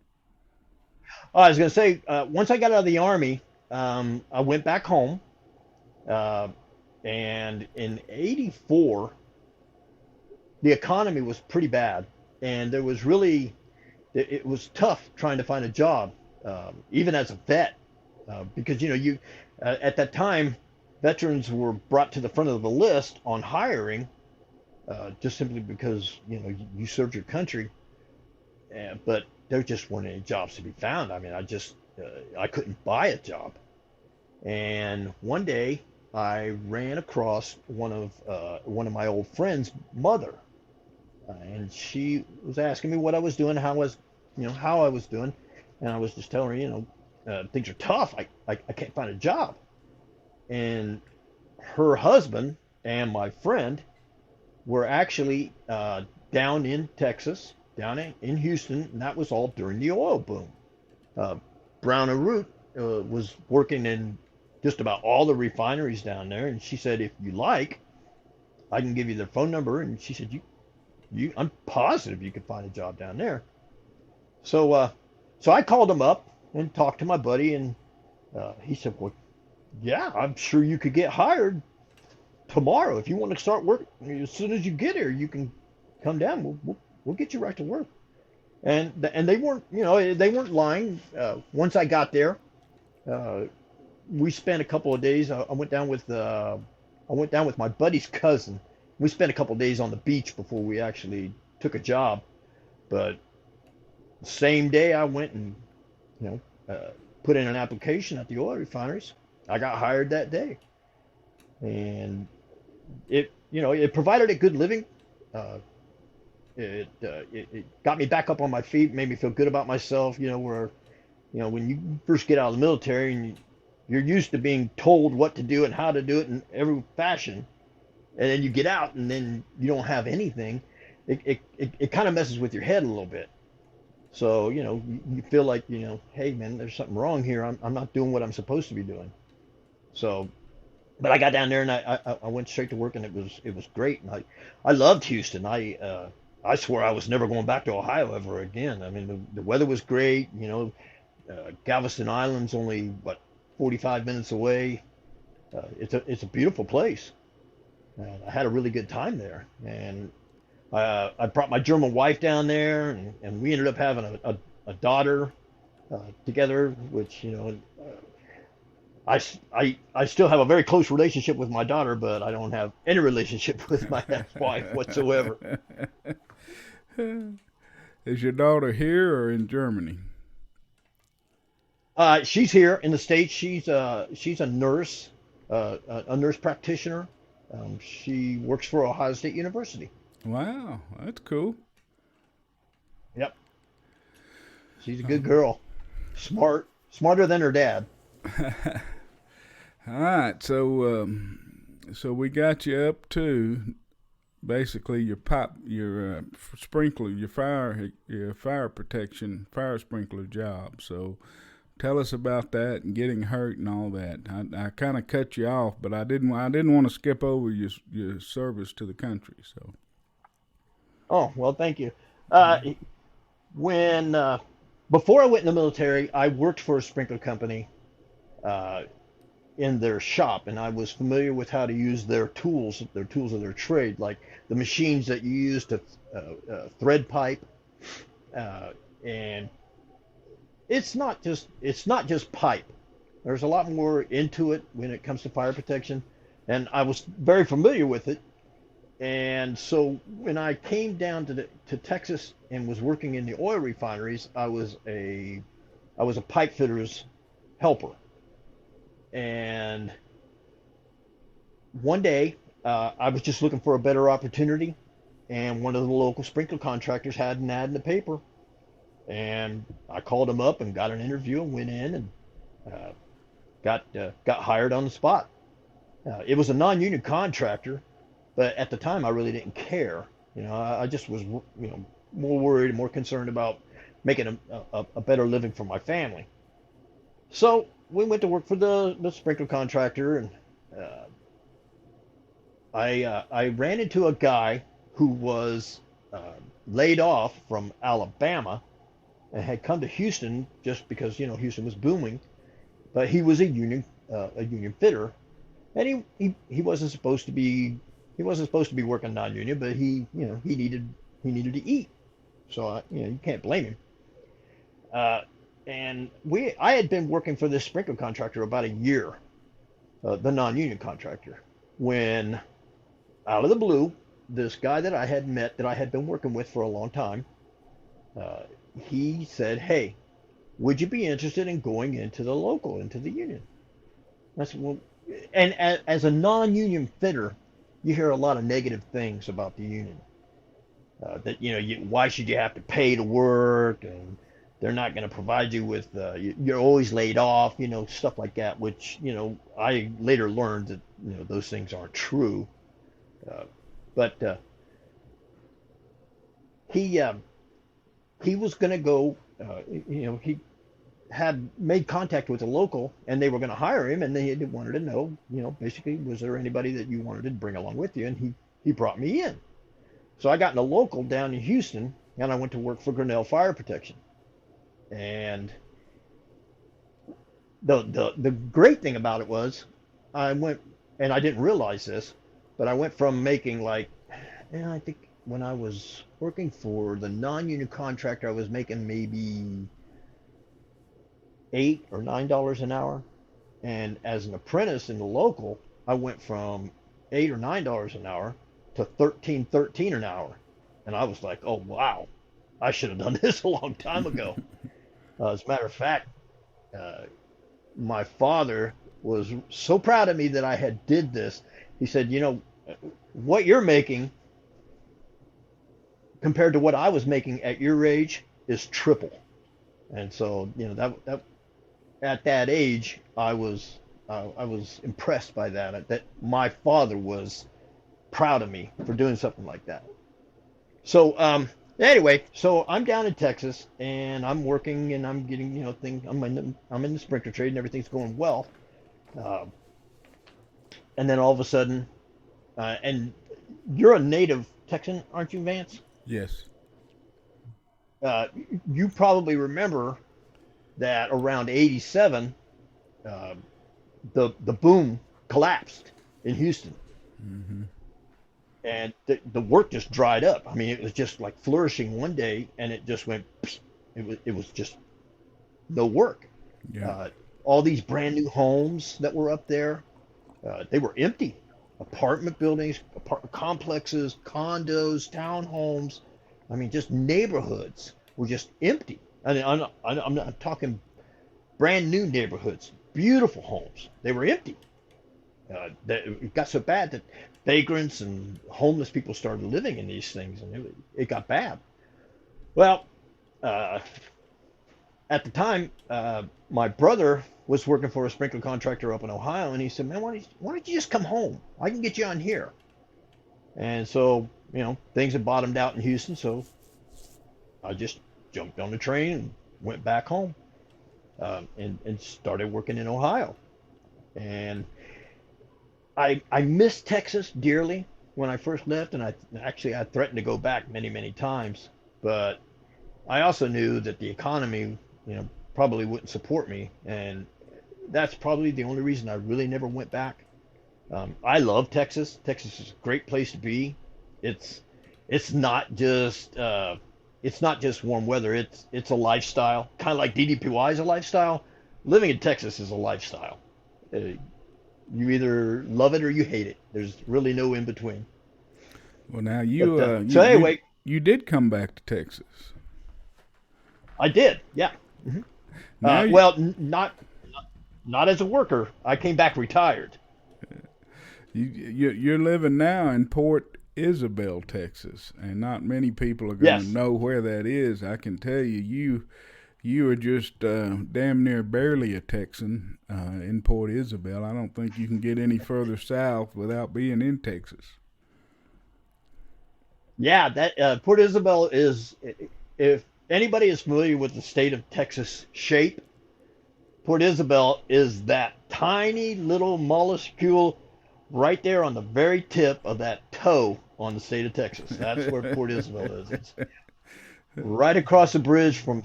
I was going to say, once I got out of the army, I went back home, uh, and in '84, the economy was pretty bad, and there was really it was tough trying to find a job, even as a vet, because you at that time veterans were brought to the front of the list on hiring, just simply because you served your country, but there just weren't any jobs to be found. I mean, I couldn't buy a job, and one day I ran across one of my old friends' mother, and she was asking me what I was doing, how I was doing, and I was just telling her, things are tough. I can't find a job. And her husband and my friend were actually down in Texas, down in Houston, and that was all during the oil boom. Uh, Brown and Root was working in just about all the refineries down there, and she said, if you like, I can give you their phone number. And she said, I'm positive you could find a job down there. So, so I called him up and talked to my buddy, and he said, "Well, yeah, I'm sure you could get hired tomorrow if you want to start work as soon as you get here. You can come down. We'll get you right to work." And they weren't lying. Once I got there, uh, we spent a couple of days. I went down with my buddy's cousin. We spent a couple of days on the beach before we actually took a job. But the same day I went and you know put in an application at the oil refineries. I got hired that day, and it provided a good living. Uh, it got me back up on my feet, made me feel good about myself. Where when you first get out of the military and you're used to being told what to do and how to do it in every fashion, and then you get out and then you don't have anything. It kind of messes with your head a little bit. So you feel like hey man, there's something wrong here. I'm not doing what I'm supposed to be doing. So, but I got down there and I went straight to work, and it was great. And I loved Houston. I swore I was never going back to Ohio ever again. I mean, the weather was great. Galveston Island's only what 45 minutes away. It's a beautiful place. And I had a really good time there, and I brought my German wife down there, and we ended up having a daughter together, which I still have a very close relationship with my daughter, but I don't have any relationship with my ex-wife whatsoever. Is your daughter here or in Germany? She's here in the States. She's a nurse, a nurse practitioner. She works for Ohio State University. Wow, that's cool. Yep, she's a good girl, smart, smarter than her dad. All right, so we got you up to basically your pop, your sprinkler, your fire protection, fire sprinkler job. So tell us about that and getting hurt and all that. I kind of cut you off, but I didn't want to skip over your service to the country. So Oh, well, thank you. Uh, when Before I went in the military, I worked for a sprinkler company uh, in their shop, and I was familiar with how to use their tools of their trade, like the machines that you use to thread pipe, uh, and it's not just pipe. There's a lot more into it when it comes to fire protection, and I was very familiar with it. And so when I came down to Texas and was working in the oil refineries, I was a pipe fitter's helper. And one day, I was just looking for a better opportunity, and one of the local sprinkler contractors had an ad in the paper, and I called him up and got an interview and went in and uh, got hired on the spot. It was a non-union contractor, but at the time I really didn't care. I just was more worried and more concerned about making a better living for my family. So we went to work for the sprinkler contractor, and uh, I ran into a guy who was uh, laid off from Alabama and had come to Houston just because Houston was booming, but he was a union fitter, and he wasn't supposed to be working non-union, but he needed to eat, so you can't blame him. Uh, and I had been working for this sprinkler contractor about a year, the non-union contractor, when out of the blue, this guy that I had met that I had been working with for a long time, uh, he said, "Hey, would you be interested in going into the union?" I said, "Well," and as a non-union fitter, you hear a lot of negative things about the union. That why should you have to pay to work, and they're not going to provide you with you're always laid off, stuff like that. Which I later learned that those things aren't true. Uh, but he he was going to go. He had made contact with a local, and they were going to hire him, and they wanted to know, basically, was there anybody that you wanted to bring along with you? And he brought me in. So I got in a local down in Houston, and I went to work for Grinnell Fire Protection. And the great thing about it was, I went, and I didn't realize this, but I went from making like, I think when I was working for the non-union contractor, I was making maybe $8 or $9 an hour, and as an apprentice in the local, I went from $8 or $9 an hour to 13 an hour, and I was like, oh wow, I should have done this a long time ago. As a matter of fact, uh, my father was so proud of me that I had did this. He said, what you're making compared to what I was making at your age is triple. And so, that at that age, I was impressed by that my father was proud of me for doing something like that. So anyway, so I'm down in Texas, and I'm working, and I'm getting thing. I'm in the sprinkler trade, and everything's going well. Uh, and then all of a sudden, and you're a native Texan, aren't you, Vance? yes, Uh, you probably remember that around '87, uh, the boom collapsed in Houston, and the work just dried up. I mean, it was just like flourishing one day, and it just went. It was just no work. yeah, Uh, all these brand new homes that were up there, they were empty. Apartment buildings, apartment complexes, condos, townhomes. I mean, just neighborhoods were just empty. I mean, I'm not talking brand new neighborhoods, beautiful homes. They were empty. It got so bad that vagrants and homeless people started living in these things, and it got bad. Well, uh, at the time, my brother was working for a sprinkler contractor up in Ohio, and he said, "Man, why don't you just come home? I can get you on here." And so, things had bottomed out in Houston, so I just jumped on the train and went back home, and started working in Ohio. And I missed Texas dearly when I first left, and I threatened to go back many, many times, but I also knew that the economy, probably wouldn't support me, and that's probably the only reason I really never went back. I love Texas. Texas is a great place to be. It's it's not just uh, it's not just warm weather. It's a lifestyle, kind of like DDPY is a lifestyle. Living in Texas is a lifestyle. Uh, you either love it or you hate it. There's really no in between. Well, now But you so anyway, you did come back to Texas. I did. Yeah. Hmm. Now you, Well, not as a worker. I came back retired. you're living now in Port Isabel, Texas, and not many people are going to Yes. know where that is. I can tell you are just damn near barely a Texan in Port Isabel. I don't think you can get any further south without being in Texas. Yeah, that Port Isabel is. If anybody is familiar with the state of Texas shape, Port Isabel is that tiny little minuscule right there on the very tip of that toe on the state of Texas. That's where Port Isabel is. It's right across the bridge from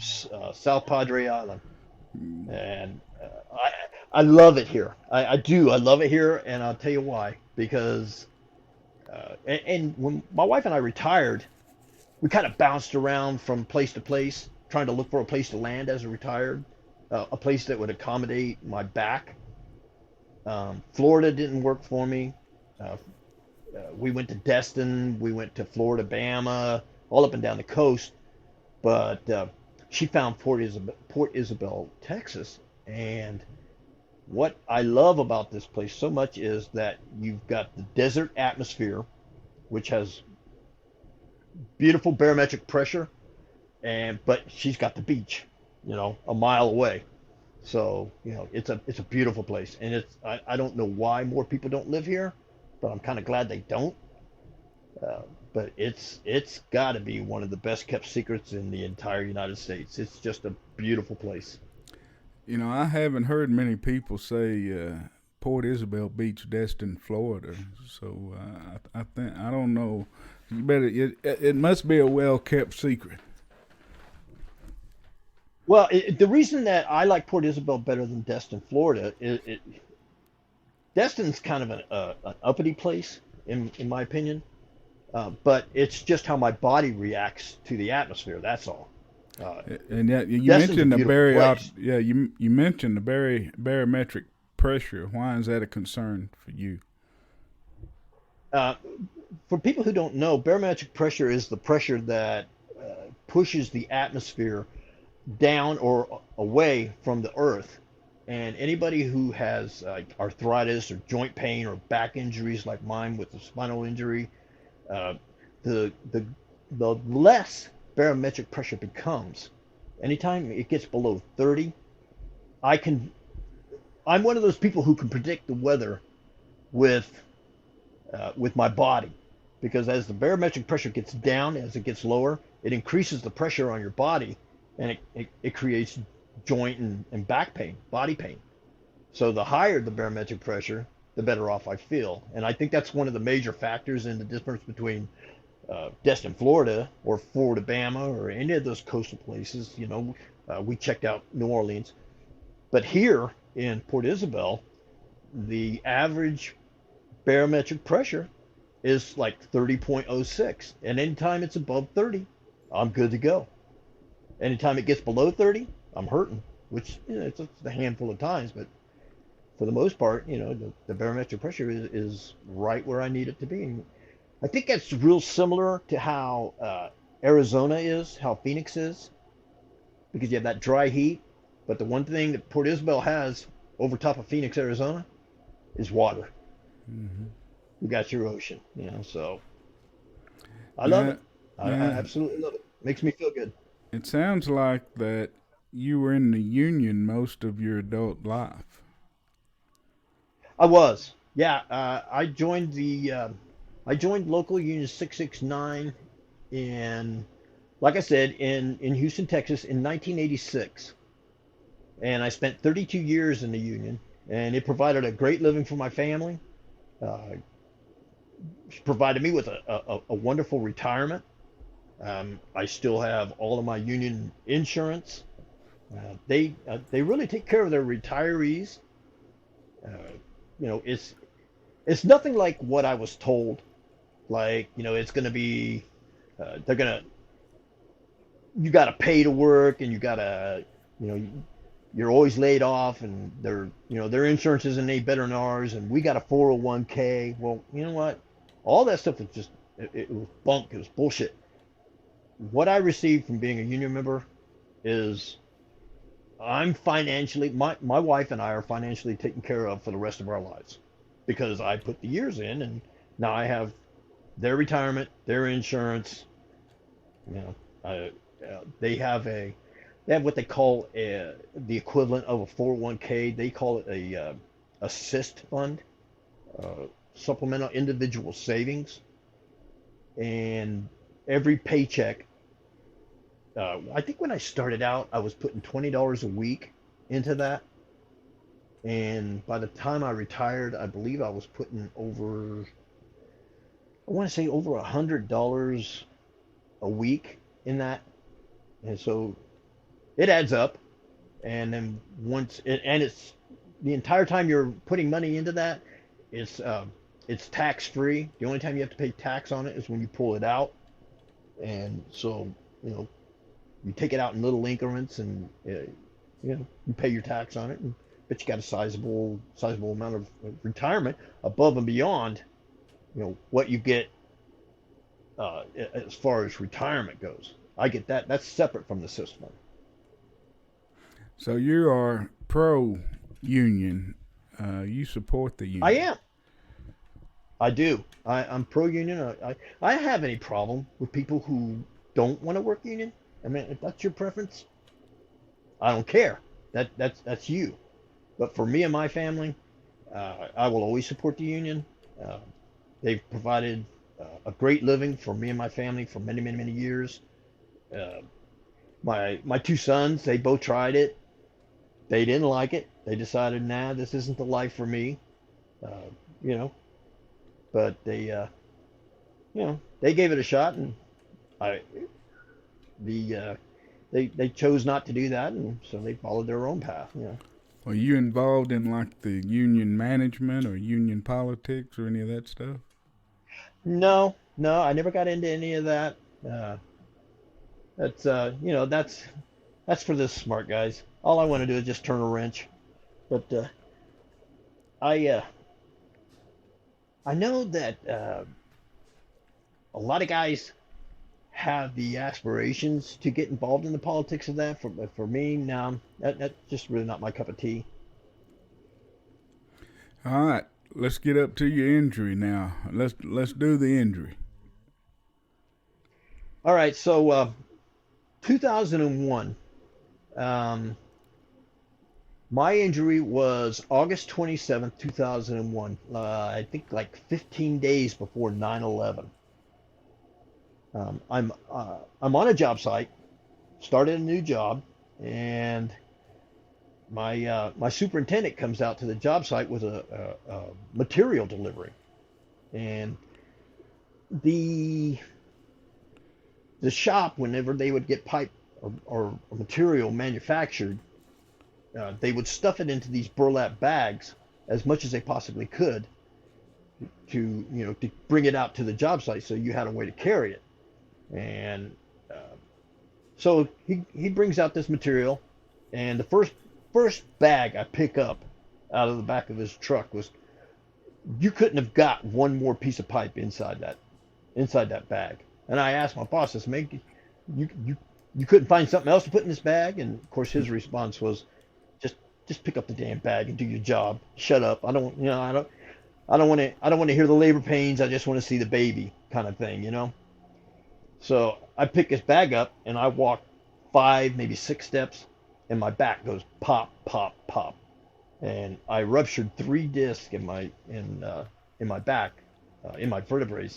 South Padre Island, and I love it here. I do. I love it here, and I'll tell you why. Because and when my wife and I retired, we kind of bounced around from place to place, trying to look for a place to land as a retired, a place that would accommodate my back. Florida didn't work for me. Uh, we went to Destin, we went to Florida, Bama, all up and down the coast. But she found Port Isabel, Texas, and what I love about this place so much is that you've got the desert atmosphere, which has beautiful barometric pressure, and but she's got the beach, a mile away. So, it's a beautiful place, and I don't know why more people don't live here, but I'm kind of glad they don't. Uh, but it's got to be one of the best kept secrets in the entire United States. It's just a beautiful place. I haven't heard many people say Port Isabel Beach, Destin, Florida. So I think I don't know. You better. It must be a well kept secret. Well, the reason that I like Port Isabel better than Destin, Florida, Destin's kind of an uppity place, in my opinion. But it's just how my body reacts to the atmosphere. That's all. Uh, And yet you Destin's a mentioned the beautiful place. yeah, you mentioned the barometric pressure. Why is that a concern for you? Uh, for people who don't know, barometric pressure is the pressure that pushes the atmosphere down or away from the earth. And anybody who has arthritis or joint pain or back injuries like mine with the spinal injury, uh, the the the less barometric pressure becomes. Anytime it gets below 30, I can I'm one of those people who can predict the weather with with my body, because as the barometric pressure gets down, as it gets lower, it increases the pressure on your body, and it creates joint and back pain, body pain. So the higher the barometric pressure, the better off I feel. And I think that's one of the major factors in the difference between Destin, Florida, or Florida, Bama, or any of those coastal places. We checked out New Orleans, but here in Port Isabel, the average barometric pressure is like 30.06. And anytime it's above 30, I'm good to go. Anytime it gets below 30, I'm hurting, which it's a handful of times, but for the most part, the barometric pressure is right where I need it to be. And I think that's real similar to how Arizona is, how Phoenix is, because you have that dry heat. But the one thing that Port Isabel has over top of Phoenix, Arizona, is water. Hmm. You got your ocean, so I love Now, it. I now, absolutely love it. Makes me feel good. it sounds like that you were in the union most of your adult life. I was. Yeah, I joined local union 669 in, like I said, in Houston, Texas in 1986. And I spent 32 years in the union, and it provided a great living for my family. Uh, Provided me with a wonderful retirement. I still have all of my union insurance. They really take care of their retirees. Uh, it's nothing like what I was told. Like, it's going to be, they're going to, you got to pay to work, and you know, you're always laid off, and their insurance isn't any better than ours, and we got a 401k. Well, you know what? All that stuff was just, it was bunk. It was bullshit. What I received from being a union member is I'm financially, my wife and I are financially taken care of for the rest of our lives because I put the years in, and now I have their retirement, their insurance. You know, they have what they call the equivalent of a 401k. They call it a assist fund, supplemental individual savings, and every paycheck. I think when I started out, I was putting $20 a week into that, and by the time I retired, I believe I was putting over, I want to say over $100 a week in that, and so it adds up. And then it's the entire time you're putting money into that, it's tax free. The only time you have to pay tax on it is when you pull it out, and so you know you take it out in little increments, and you pay your tax on it, but you got a sizable amount of retirement above and beyond what you get as far as retirement goes. I get that. That's separate from the system. So you are pro union. You support the I union. am. I do. I'm pro union. I have any problem with people who don't want to work union. I mean, if that's your preference, I don't care. That's you. But for me and my family, I will always support the union. Uh, they've provided a great living for me and my family for many, many, many years. Uh, my two sons, they both tried it. They didn't like it. They decided, nah, this isn't the life for me. Uh, you know, but they gave it a shot, and I the they chose not to do that, and so they followed their own path. Are you involved in like the union management or union politics or any of that stuff? No, no, I never got into any of that. Uh, that's that's for the smart guys. All I want to do is just turn a wrench. But I I know that a lot of guys have the aspirations to get involved in the politics of that. For me, no, that's just really not my cup of tea. All right, let's get up to your injury now. Let's do the injury. All right, so 2001. Um, my injury was August 27th, 2001. I think like 15 days before 9/11. I'm on a job site, started a new job, and my superintendent comes out to the job site with a material delivery, and the the shop, whenever they would get pipe or material manufactured, they would stuff it into these burlap bags as much as they possibly could to bring it out to the job site, so you had a way to carry it. And so he brings out this material, and the first bag I pick up out of the back of his truck was, you couldn't have got one more piece of pipe inside that bag. And I asked my boss, I said, "Make you couldn't find something else to put in this bag?" And of course his response was, just pick up the damn bag and do your job. Shut up. I don't want to hear the labor pains. I just want to see the baby, kind of thing. So I pick his bag up, and I walk 5, maybe 6 steps, and my back goes pop, pop, pop, and I ruptured 3 discs in my back, in my vertebrae,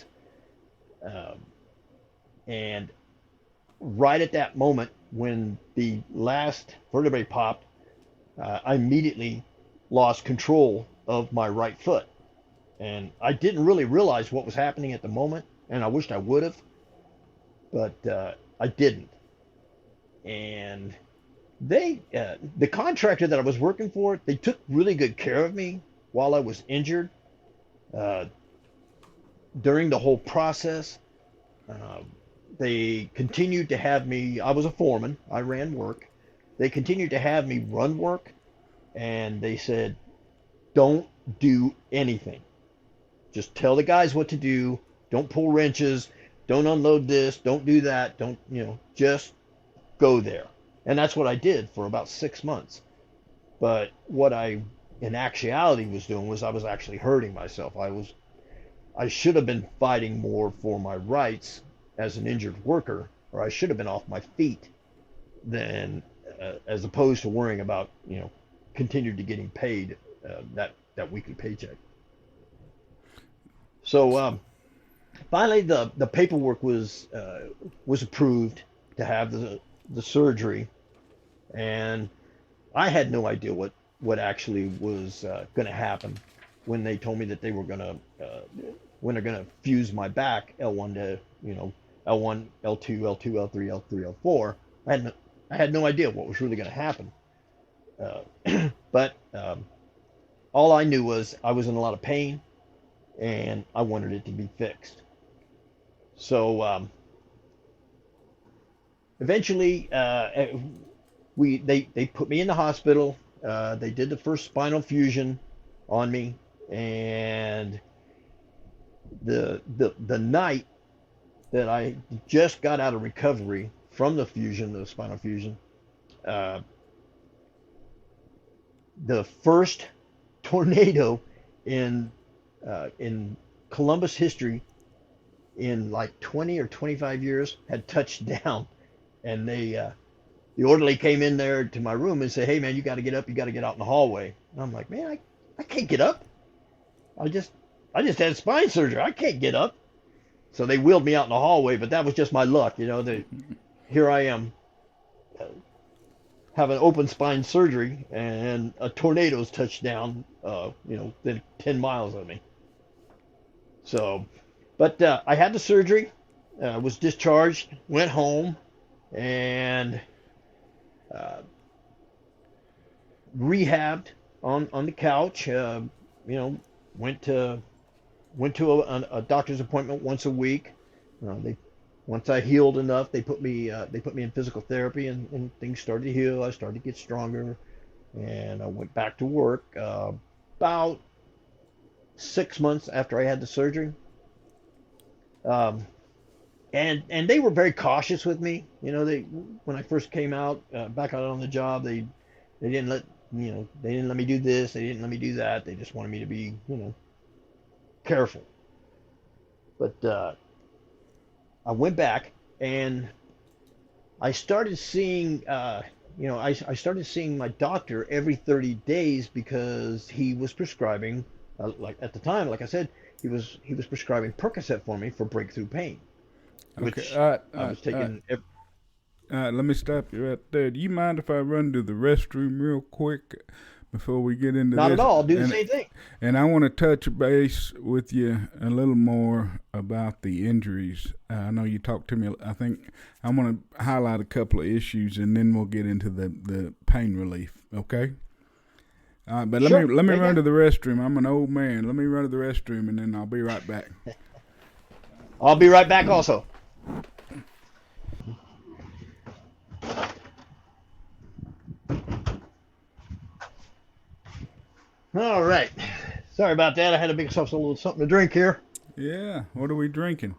um, and right at that moment when the last vertebrae popped, I immediately lost control of my right foot. And I didn't really realize what was happening at the moment, and I wished I would have, but I didn't. And the contractor that I was working for, they took really good care of me while I was injured uh, during the whole process. Uh, they continued to have me, I was a foreman, I ran work. They continued to have me run work, and they said, don't do anything. Just tell the guys what to do. Don't pull wrenches. Don't unload this. Don't do that. Don't, just go there. And that's what I did for about 6 months. But what I, in actuality, was doing was I was actually hurting myself. I should have been fighting more for my rights as an injured worker, or I should have been off my feet than as opposed to worrying about, continued to getting paid that weekly paycheck. So finally, the paperwork was approved to have the surgery, and I had no idea what actually was going to happen when they told me that they were going to when they're going to fuse my back L1 to L1, L2, L2, L3, L3, L4. I had no idea what was really going to happen, but all I knew was I was in a lot of pain and I wanted it to be fixed. So eventually, they put me in the hospital. They did the first spinal fusion on me, and the night that I just got out of recovery from the spinal fusion, uh, the first tornado in Columbus history in like 20 or 25 years had touched down, and the orderly came in there to my room and said, "Hey man, you got to get up. You got to get out in the hallway." And I'm like, "Man, I can't get up. I just had spine surgery. I can't get up." So they wheeled me out in the hallway, but that was just my luck, here I am having open spine surgery, and a tornado's touched down, within 10 miles of me. So, but I had the surgery, was discharged, went home, and uh, rehabbed on the couch. Went to a doctor's appointment once a week. They Once I healed enough, they put me in physical therapy, and things started to heal. I started to get stronger, and I went back to work about 6 months after I had the surgery. Um, and they were very cautious with me. When I first came out, back out on the job, they didn't they didn't let me do this, they didn't let me do that. They just wanted me to be careful. But I went back, and I started seeing I started seeing my doctor every 30 days because he was prescribing, like at the time, like I said, he was prescribing Percocet for me for breakthrough pain, Okay. which I was taking. Let me stop you right there. Do you mind if I run to the restroom real quick before we get into Not at this? all. I'll do the same thing. And I want to touch base with you a little more about the injuries. I know you talked to me. I think I want to highlight a couple of issues, and then we'll get into the pain relief. Okay. But Sure. let me Yeah, run yeah. to the restroom. I'm an old man. Let me run to the restroom, and then I'll be right back. I'll be right back also. All right. Sorry about that. I had to make myself a little something to drink here. Yeah. What are we drinking?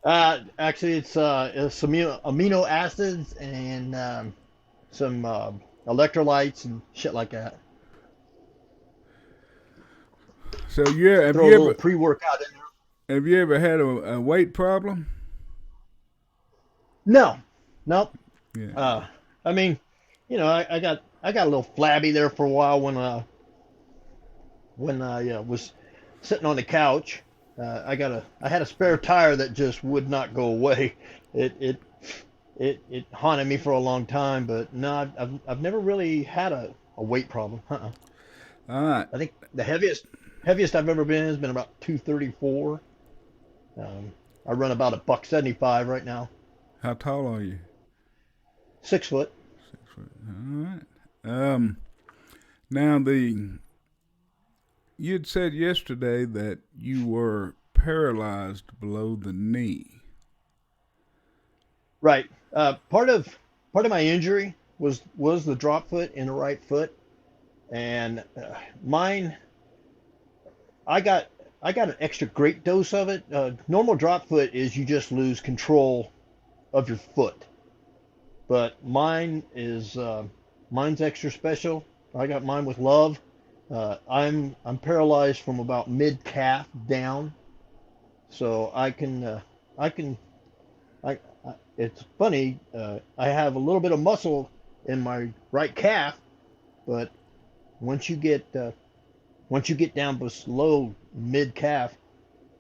Actually, it's some amino acids and some electrolytes and shit like that. So yeah, Throw a little pre-workout in there. have you ever had a weight problem? No, nope. Yeah. Uh, I mean, I got a little flabby there for a while when I was sitting on the couch. I had a spare tire that just would not go away. It it it haunted me for a long time, but no, I've never really had a weight problem. All right. I think the heaviest I've ever been has been about 234. Um, I run about a buck 75 right now. How tall are you? 6 foot. 6 foot. All right. Um, now you'd said yesterday that you were paralyzed below the knee. Right. Part of my injury was the drop foot in the right foot, and mine. I got I got an extra great dose of it. Normal drop foot is you just lose control of your foot, but mine's extra special. I got mine with love. I'm paralyzed from about mid calf down, so I can it's funny. I have a little bit of muscle in my right calf, but once you get uh, once you get down below mid calf,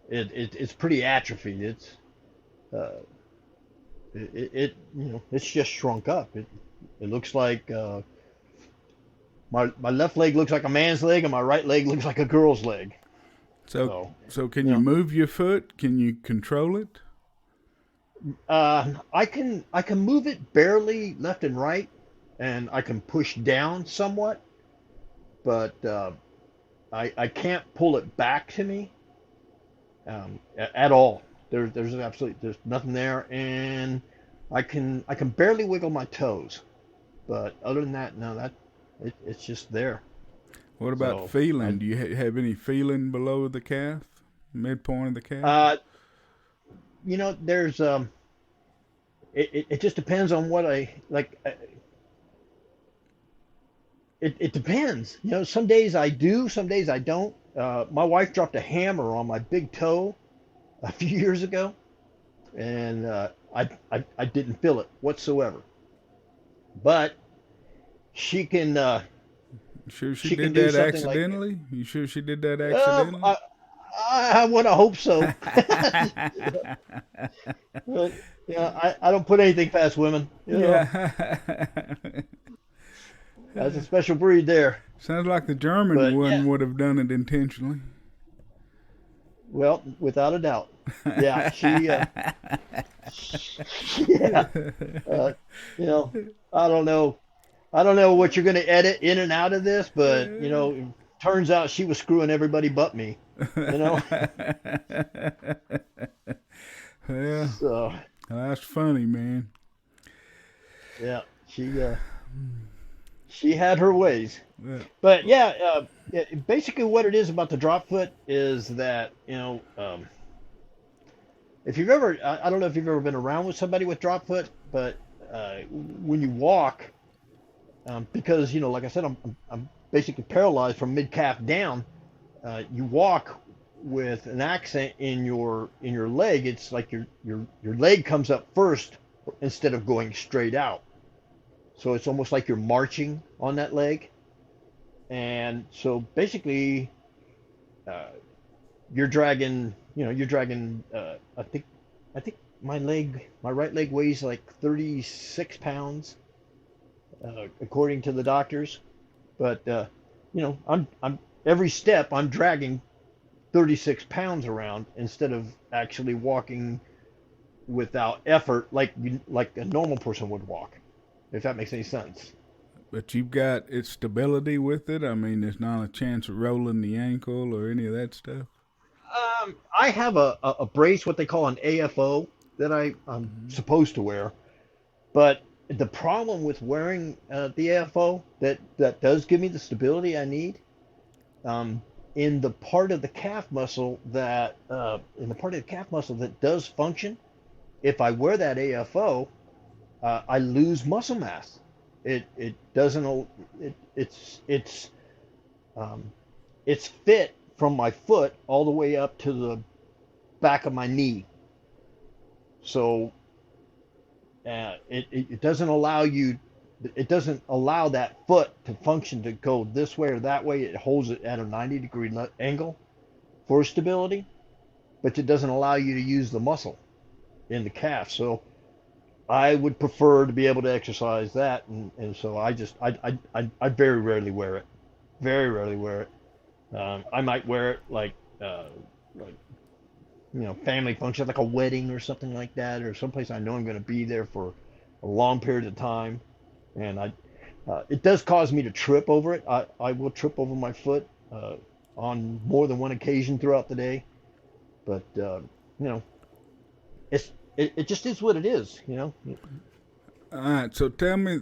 it's pretty atrophied. Uh, it's just shrunk up. It looks like my left leg looks like a man's leg, and my right leg looks like a girl's leg. So, So so can you you know, move your foot? Can you control it? I can move it barely left and right, and I can push down somewhat, but I can't pull it back to me at all. There's nothing there, and I can barely wiggle my toes. But other than that, no, it's just there. What about So feeling? I Do you have any feeling below the calf, midpoint of the calf? uh there's it just depends on what I like. It depends. Some days I do, some days I don't. My wife dropped a hammer on my big toe a few years ago, and I didn't feel it whatsoever. But she can uh, You sure she she can did do that something like, accidentally? You sure she did that um, accidentally? I I want to hope so. But, I don't put anything past women. Yeah. That's a special breed there. Sounds like the German But yeah, one would have done it intentionally. well, without a doubt. Yeah, yeah. Uh, you know, I don't know. I don't know what you're going to edit in and out of this, but turns out she was screwing everybody but me. You know, Yeah, so that's funny, man. yeah, she had her ways. Yeah. But yeah, basically what it is about the drop foot is that if you've ever, I don't know if you've ever been around with somebody with drop foot, but when you walk, because like I said, I'm basically paralyzed from mid calf down. You walk with an accent in your leg. It's like your leg comes up first instead of going straight out. So it's almost like you're marching on that leg. And so basically, uh, you're dragging. I think my right leg weighs like 36 pounds, according to the doctors. But I'm every step I'm dragging 36 pounds around instead of actually walking without effort like a normal person would walk, if that makes any sense. But you've got its stability with it. I mean, there's not a chance of rolling the ankle or any of that stuff. I have a brace, what they call an AFO, that I'm Hmm. supposed to wear. But the problem with wearing the AFO that does give me the stability I need, um, in the part of the calf muscle that does function, if I wear that AFO, I lose muscle mass. It doesn't. Um, it's fit from my foot all the way up to the back of my knee. So it doesn't allow you. it doesn't allow that foot to function to go this way or that way. It holds it at a 90-degree angle for stability, but it doesn't allow you to use the muscle in the calf. So I would prefer to be able to exercise that, and so I very rarely wear it. Very rarely wear it. I might wear it like family function, like a wedding or something like that, or someplace I know I'm going to be there for a long period of time. And it does cause me to trip over it. I will trip over my foot on more than one occasion throughout the day. But it just is what it is. All right, so tell me,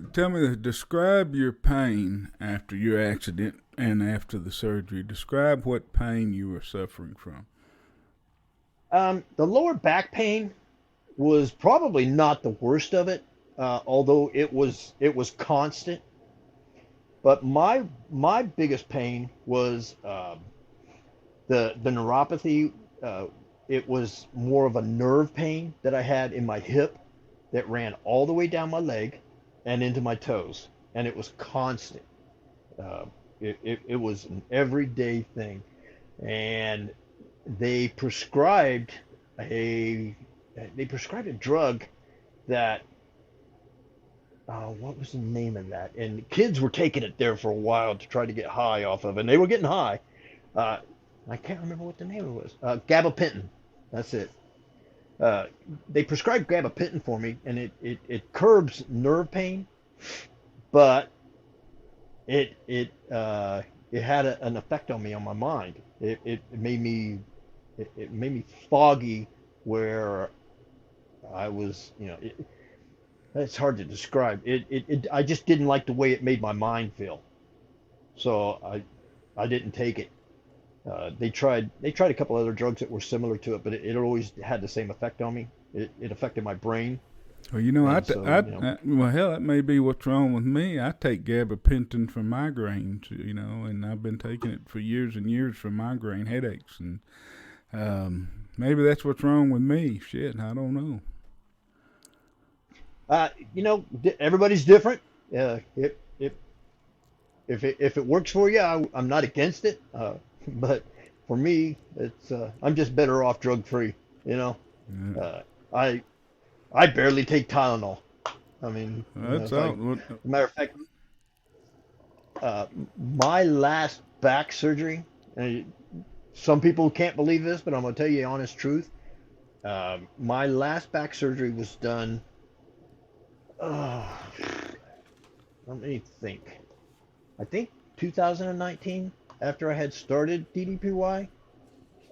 describe your pain after your accident and after the surgery. Describe what pain you were suffering from. The lower back pain was probably not the worst of it, although it was constant. But my biggest pain was the neuropathy. It was more of a nerve pain that I had in my hip that ran all the way down my leg and into my toes, and it was constant. Uh, it was an everyday thing, and they prescribed a they prescribed a drug that what was the name of that? And kids were taking it there for a while to try to get high off of it, and they were getting high. Uh, I can't remember what the name of it was. Gabapentin. That's it. Uh, they prescribed gabapentin for me, and it curbs nerve pain, but it had an effect on me on my mind. It made me it made me foggy where I was, it's hard to describe. I just didn't like the way it made my mind feel. So I didn't take it. They tried a couple other drugs that were similar to it, but it always had the same effect on me. It affected my brain, Well, and so well, hell, that may be what's wrong with me. I take gabapentin for migraines, and I've been taking it for years and years for migraine headaches, and maybe that's what's wrong with me. Shit, I don't know. everybody's different. It if it works for you, I'm not against it. But for me, I'm just better off drug free. You know, Yeah. uh, I I barely take Tylenol. I mean, That's if I, all. as a matter of fact, uh, my last back surgery. And some people can't believe this, but I'm gonna tell you the honest truth. My last back surgery was done. Uh, Let me think. I think 2019, after I had started DDPY.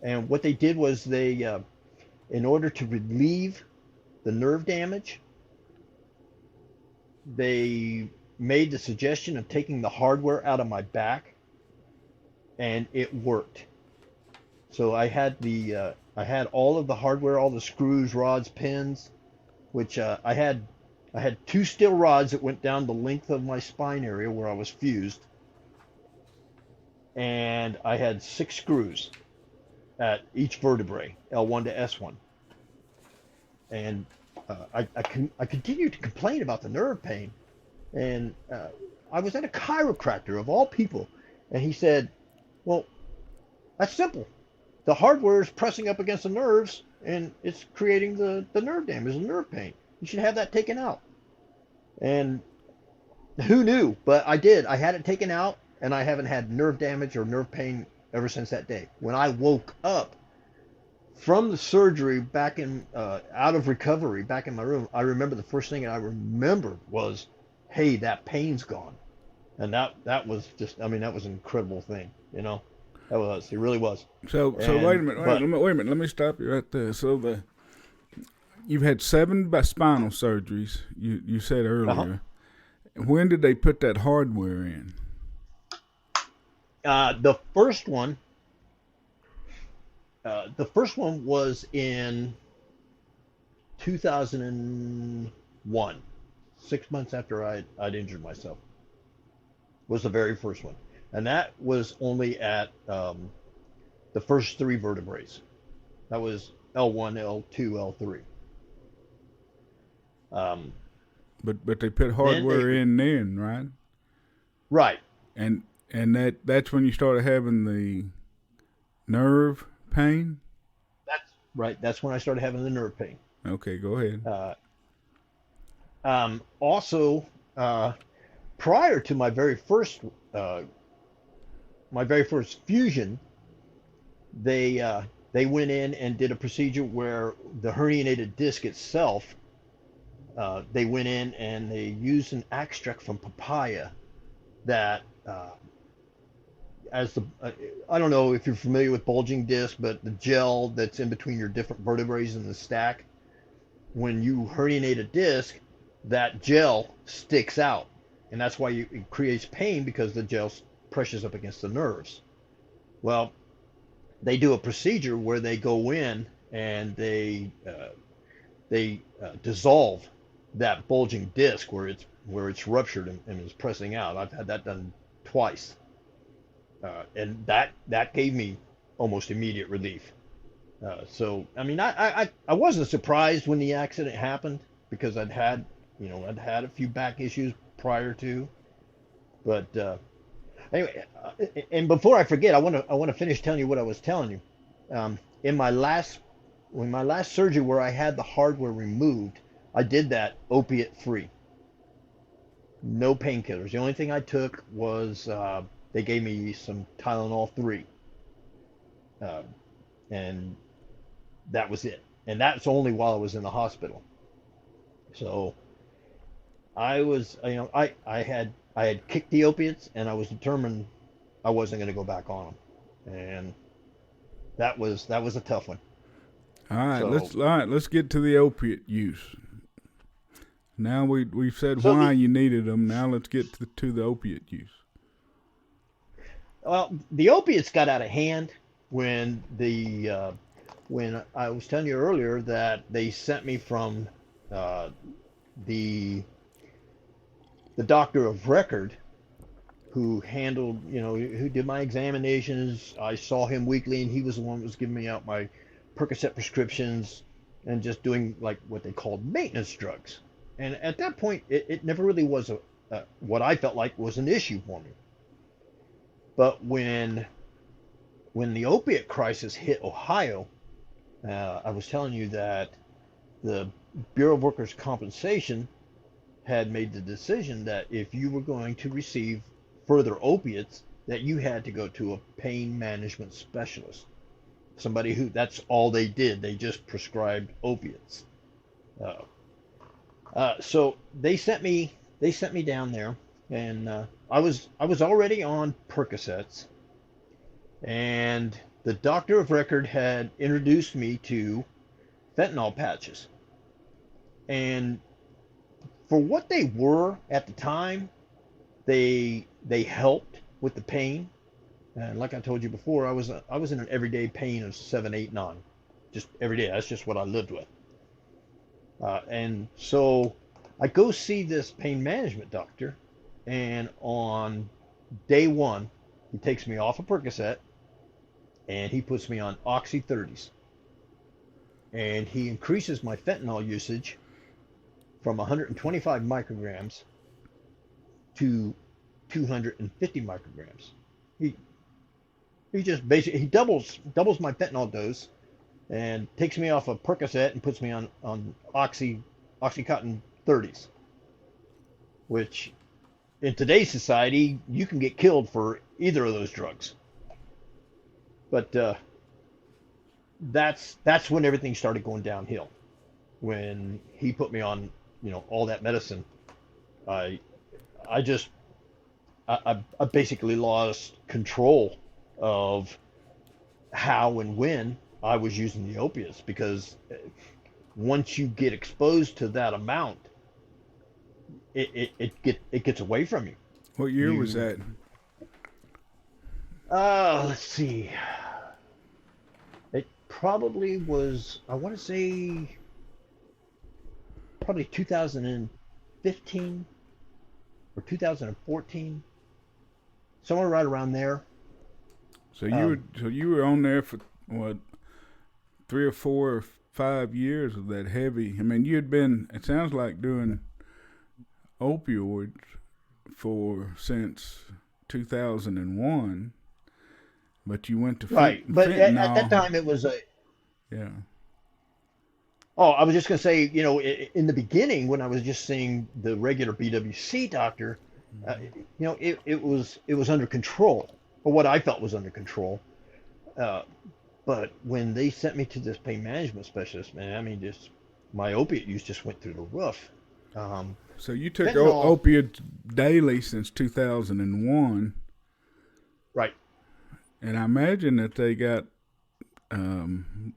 And what they did was in order to relieve the nerve damage, they made the suggestion of taking the hardware out of my back, and it worked. So I had all of the hardware, all the screws, rods, pins, which I had two steel rods that went down the length of my spine area where I was fused, and I had six screws at each vertebrae, L1 to S1. And I continued to complain about the nerve pain, and I was at a chiropractor of all people, and he said, "Well, that's simple. The hardware is pressing up against the nerves, and it's creating the nerve damage, the nerve pain. You should have that taken out." And who knew? But I did. I had it taken out, and I haven't had nerve damage or nerve pain ever since that day. When I woke up from the surgery back in out of recovery back in my room, I remember the first thing I remembered was, "Hey, that pain's gone." And that was just, I mean, that was an incredible thing, That was, it really was. So wait a And minute, but wait a minute. Let me stop you right there. So you've had seven spinal surgeries. You said uh-huh. earlier. When did they put that hardware in? The first one, was in 2001, 6 months after I'd injured myself. Was the very first one, and that was only at the first three vertebrae. That was L1, L2, L3. Um, But they put Then they, hardware in then, right? right, And that's when you started having the nerve pain. that's right. That's when I started having the nerve pain. Okay, go ahead. Uh, also, uh, prior to uh, my very first fusion, they went in and did a procedure where the herniated disc itself, they went in and they used an extract from papaya that as the I don't know if you're familiar with bulging disc, but the gel that's in between your different vertebrae in the stack, when you herniate a disc, that gel sticks out, and that's why it creates pain because the gel presses up against the nerves. Well, they do a procedure where they go in and they dissolve that bulging disc where it's ruptured and is pressing out. I've had that done twice, and that gave me almost immediate relief. So I mean, I wasn't surprised when the accident happened because I'd had a few back issues prior to, but anyway, and before I forget, I want to finish telling you what I was telling you. In my last surgery where I had the hardware removed, I did that opiate free, no painkillers. The only thing I took was they gave me some Tylenol 3, uh, and that was it. And that's only while I was in the hospital. So I had kicked the opiates, and I was determined I wasn't going to go back on them, and that was a tough one. So Let's get to the opiate use. Now we've said so why the you needed them. Now let's get to the opiate use. well the opiates got out of hand when I was telling you earlier that they sent me from uh, the the doctor of record who handled, who did my examinations. I saw him weekly, and he was the one who was giving me out my Percocet prescriptions and just doing like what they called maintenance drugs. And at that point, it never really was what I felt like was an issue for me. But when the opiate crisis hit Ohio, I was telling you that the Bureau of Workers' Compensation had made the decision that if you were going to receive further opiates, that you had to go to a pain management specialist, somebody who that's all they did. They just prescribed opiates. Uh, so they sent me down there, and I was already on Percocets, and the doctor of record had introduced me to fentanyl patches, and for what they were at the time, they helped with the pain. And like I told you before, I was in an everyday pain of 7, 8, 9, just every day. That's just what I lived with. And so I go see this pain management doctor, and on day one, he takes me off a Percocet and he puts me on Oxy 30s, and he increases my fentanyl usage from 125 micrograms to 250 micrograms. He he just basically he doubles my fentanyl dose and takes me off of Percocet and puts me on Oxycontin 30s, which in today's society you can get killed for either of those drugs. But that's when everything started going downhill. When he put me on, all that medicine, I I just I basically lost control of how and when I was using the opiates, because once you get exposed to that amount, it gets away from you. What year was You that? let's see. It probably was, I want to say, probably 2015 or 2014, somewhere right around there. Um, So you were on there for what, 3 or 4 or 5 years of that heavy. I mean, you had been. It sounds like doing opioids since 2001, but you went to Right. But at that fentanyl. time it was a. Yeah. Oh, I was just going to say, in the beginning when I was just seeing the regular BWC doctor, it was under control, or what I felt was under control. Uh, but when they sent me to this pain management specialist, man, I mean, just my opiate use just went through the roof. Um, So you took Fentanyl, opiates daily since 2001, right? and I imagine that they got um,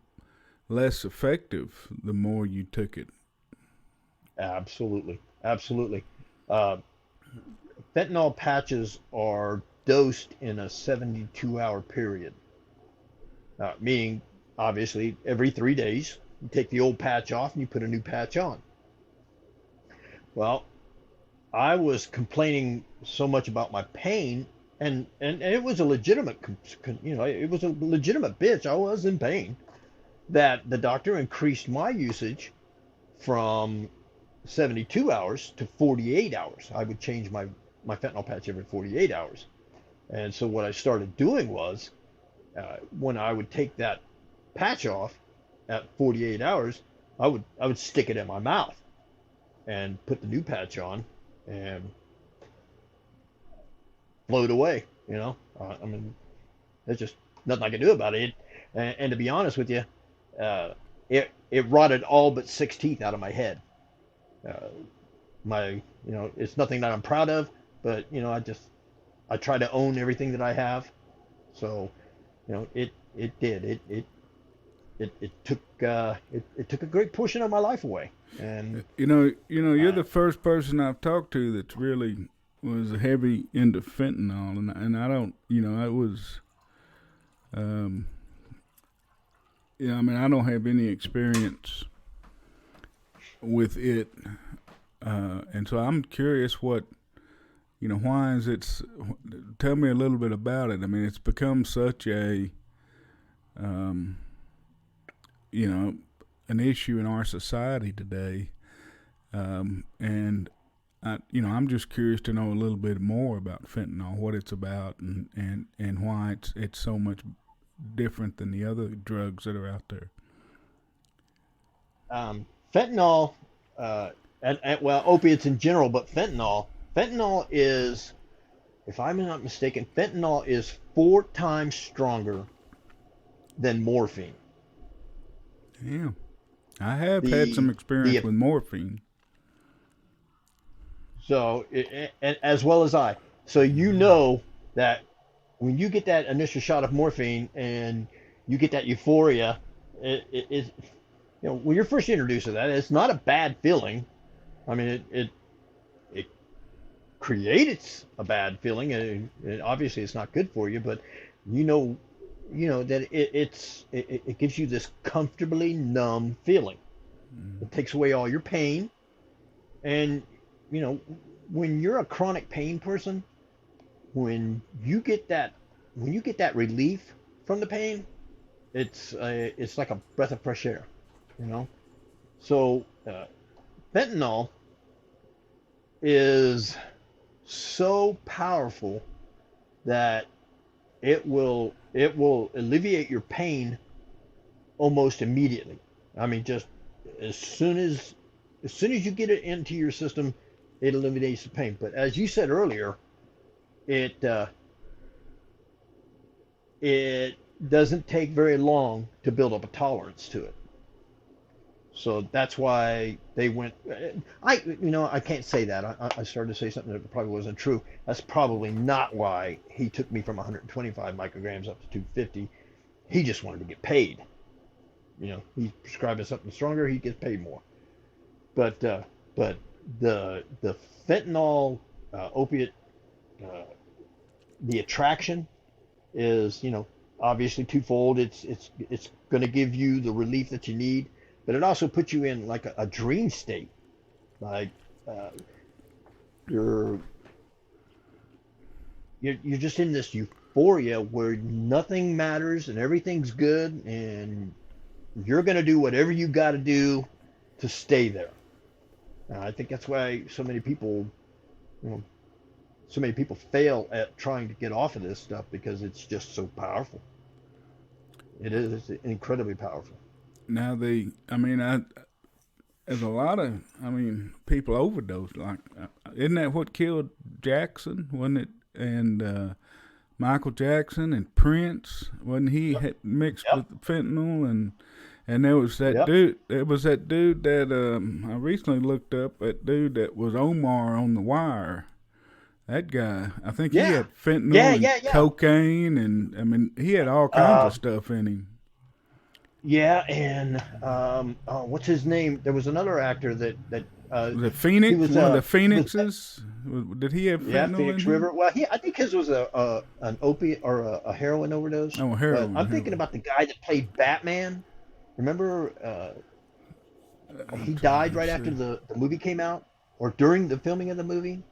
less effective the more you took it. Absolutely, absolutely. Uh, Fentanyl patches are dosed in a 72-hour period, meaning obviously every 3 days you take the old patch off and you put a new patch on. Well, I was complaining so much about my pain, and it was a legitimate, it was a legitimate bitch. I was in pain that the doctor increased my usage from 72 hours to 48 hours. I would change my fentanyl patch every 48 hours. And so what I started doing was, when I would take that patch off at 48 hours, I would stick it in my mouth and put the new patch on and blow it away. I mean, there's just nothing I can do about it. And to be honest with you, it rotted all but 6 teeth out of my head. Uh, it's nothing that I'm proud of, but I try to own everything that I have. So, it did. It took a great portion of my life away. And You're uh, the first person I've talked to that's really was heavy into fentanyl, and I don't, it was, um, I mean, I don't have any experience with it, and so I'm curious why is it? Tell me a little bit about it. I mean, it's become such um, you know, an issue in our society today, and I'm just curious to know a little bit more about fentanyl, what it's about, and why it's so much different than the other drugs that are out there. Fentanyl, and well, opiates in general, but fentanyl is, if I'm not mistaken, fentanyl is 4 times stronger than morphine. Yeah, I have had some The experience the with morphine. so and as well as I. So that when you get that initial shot of morphine and you get that euphoria, it when you're first introduced to that, it's not a bad feeling. I mean, it creates a bad feeling, and obviously it's not good for you. But you know, that it gives you this comfortably numb feeling. It takes away all your pain, and you know, when you're a chronic pain person, when you get that when you get that relief from the pain, it's like a breath of fresh air, you know. So fentanyl is so powerful that it will alleviate your pain almost immediately. I mean, just as soon as as soon as you get it into your system, it eliminates the pain. But as you said earlier, it it doesn't take very long to build up a tolerance to it. So that's why they went. I can't say that. I started to say something that probably wasn't true. That's probably not why he took me from 125 micrograms up to 250. He just wanted to get paid. He's prescribing something stronger. He gets paid more. But but the fentanyl opiate, uh, the attraction is obviously twofold. It's going to give you the relief that you need, but it also puts you in like a dream state. Like uh, you're you're just in this euphoria where nothing matters and everything's good, and you're going to do whatever you got to do to stay there. I think that's why you know, so many people fail at trying to get off of this stuff because it's just so powerful. It is incredibly powerful. Now I mean, there's a lot of, I mean, people overdose. Like, isn't that what killed Jackson? Wasn't it? And Michael Jackson and Prince, wasn't he Yep. had mixed Yep. with fentanyl and there was that Yep. dude. It was that dude that I recently looked up. That dude that was Omar on The Wire. That guy, I think he Yeah. had Yeah. fentanyl and Yeah. Yeah. cocaine, and I mean, he had all kinds Uh, of stuff in him. yeah. And oh, what's his name? There was another actor that Was it he Phoenix? was One of the he was Phoenixes? Did he have yeah, fentanyl in Phoenix him? River. Well, I think his was a an opiate or a heroin overdose. Oh, But heroin, I'm thinking heroin. about the guy that played Batman. Remember, I'm he trying died to right after see. the movie came out, or during the filming of the movie.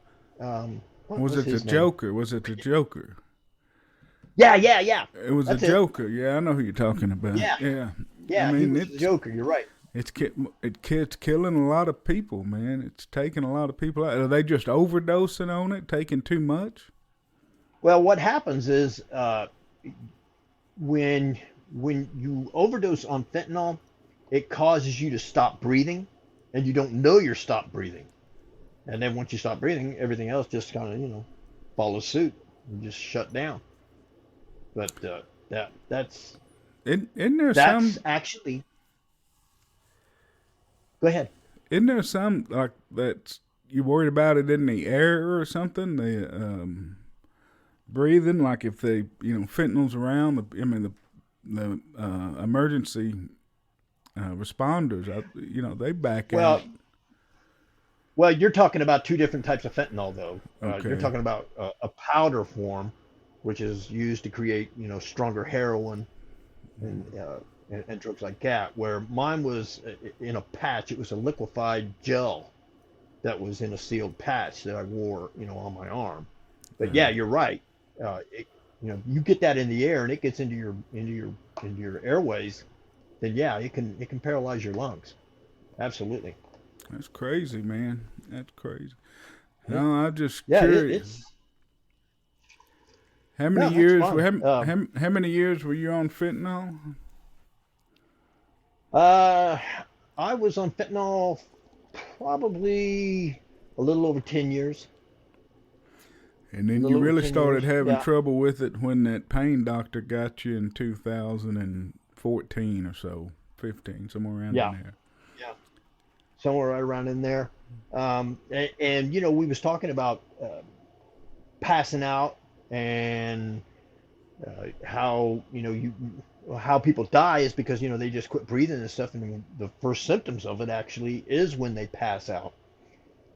What Was was it the his name? Joker? Was it the Joker? Yeah, yeah, yeah. It was the That's it. Joker. Yeah, I know who you're talking about. Yeah, Yeah, I yeah. He mean was the Joker. You're right. it's killing a lot of people, man. It's taking a lot of people out. Are they just overdosing on it, taking too much? Well, what happens is when when you overdose on fentanyl, it causes you to stop breathing, and you don't know you're stopped breathing. And then once you stop breathing, everything else just kind of follows suit and just shut down. But Isn't there that's some? actually go ahead. Isn't there some like that you worried about it in the air or something? The breathing, like if they, fentanyl's around. I mean the emergency responders. They back out. Well, well, you're talking about two different types of fentanyl, though. You're Okay. talking about a powder form, which is used to create, stronger heroin and drugs like that. Where mine was in a patch. It was a liquefied gel that was in a sealed patch that I wore, on my arm. But yeah, Uh, you're right. You get that in the air and it gets into your airways, then yeah, it can paralyze your lungs. Absolutely. that's crazy, man. That's crazy. Yeah, No, I'm just yeah. curious. It's How many no, that's years? fun. How many years were you on fentanyl? Uh, I was on fentanyl probably a little over 10 years. And A then you little over really 10 started years. having Yeah. trouble with it when that pain doctor got you in 2014 or so, 15, somewhere around in Yeah. there. Yeah. Somewhere right around in there. And we was talking about passing out and how, how people die is because, they just quit breathing and stuff. And the first symptoms of it actually is when they pass out.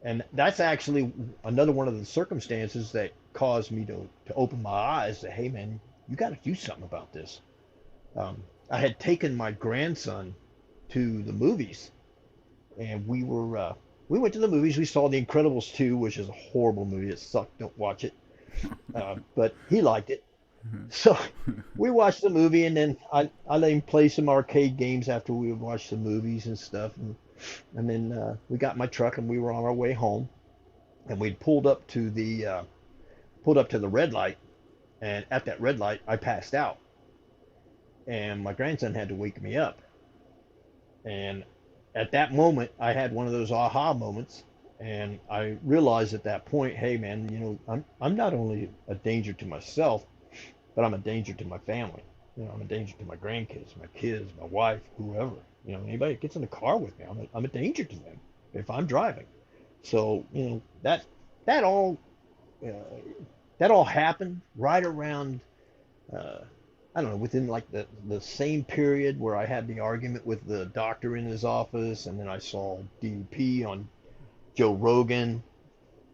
And that's actually another one of the circumstances that caused me to open my eyes that, hey, man, you got to do something about this. I had taken my grandson to the movies, and we went to the movies. We saw The Incredibles 2, which is a horrible movie. It sucked. Don't watch it. But he liked it. So we watched the movie, and then I let him play some arcade games after we would watch the movies and stuff. And then we got in my truck, and we were on our way home. And we'd pulled up to the red light, and at that red light, I passed out, and my grandson had to wake me up. And at that moment, I had one of those aha moments, and I realized at that point, hey man, I'm not only a danger to myself, but I'm a danger to my family. I'm a danger to my grandkids, my kids, my wife, whoever. Anybody that gets in the car with me, I'm a danger to them if I'm driving. So that all uh, that all happened right around uh, I don't know, within like the same period where I had the argument with the doctor in his office, and then I saw DDP on Joe Rogan,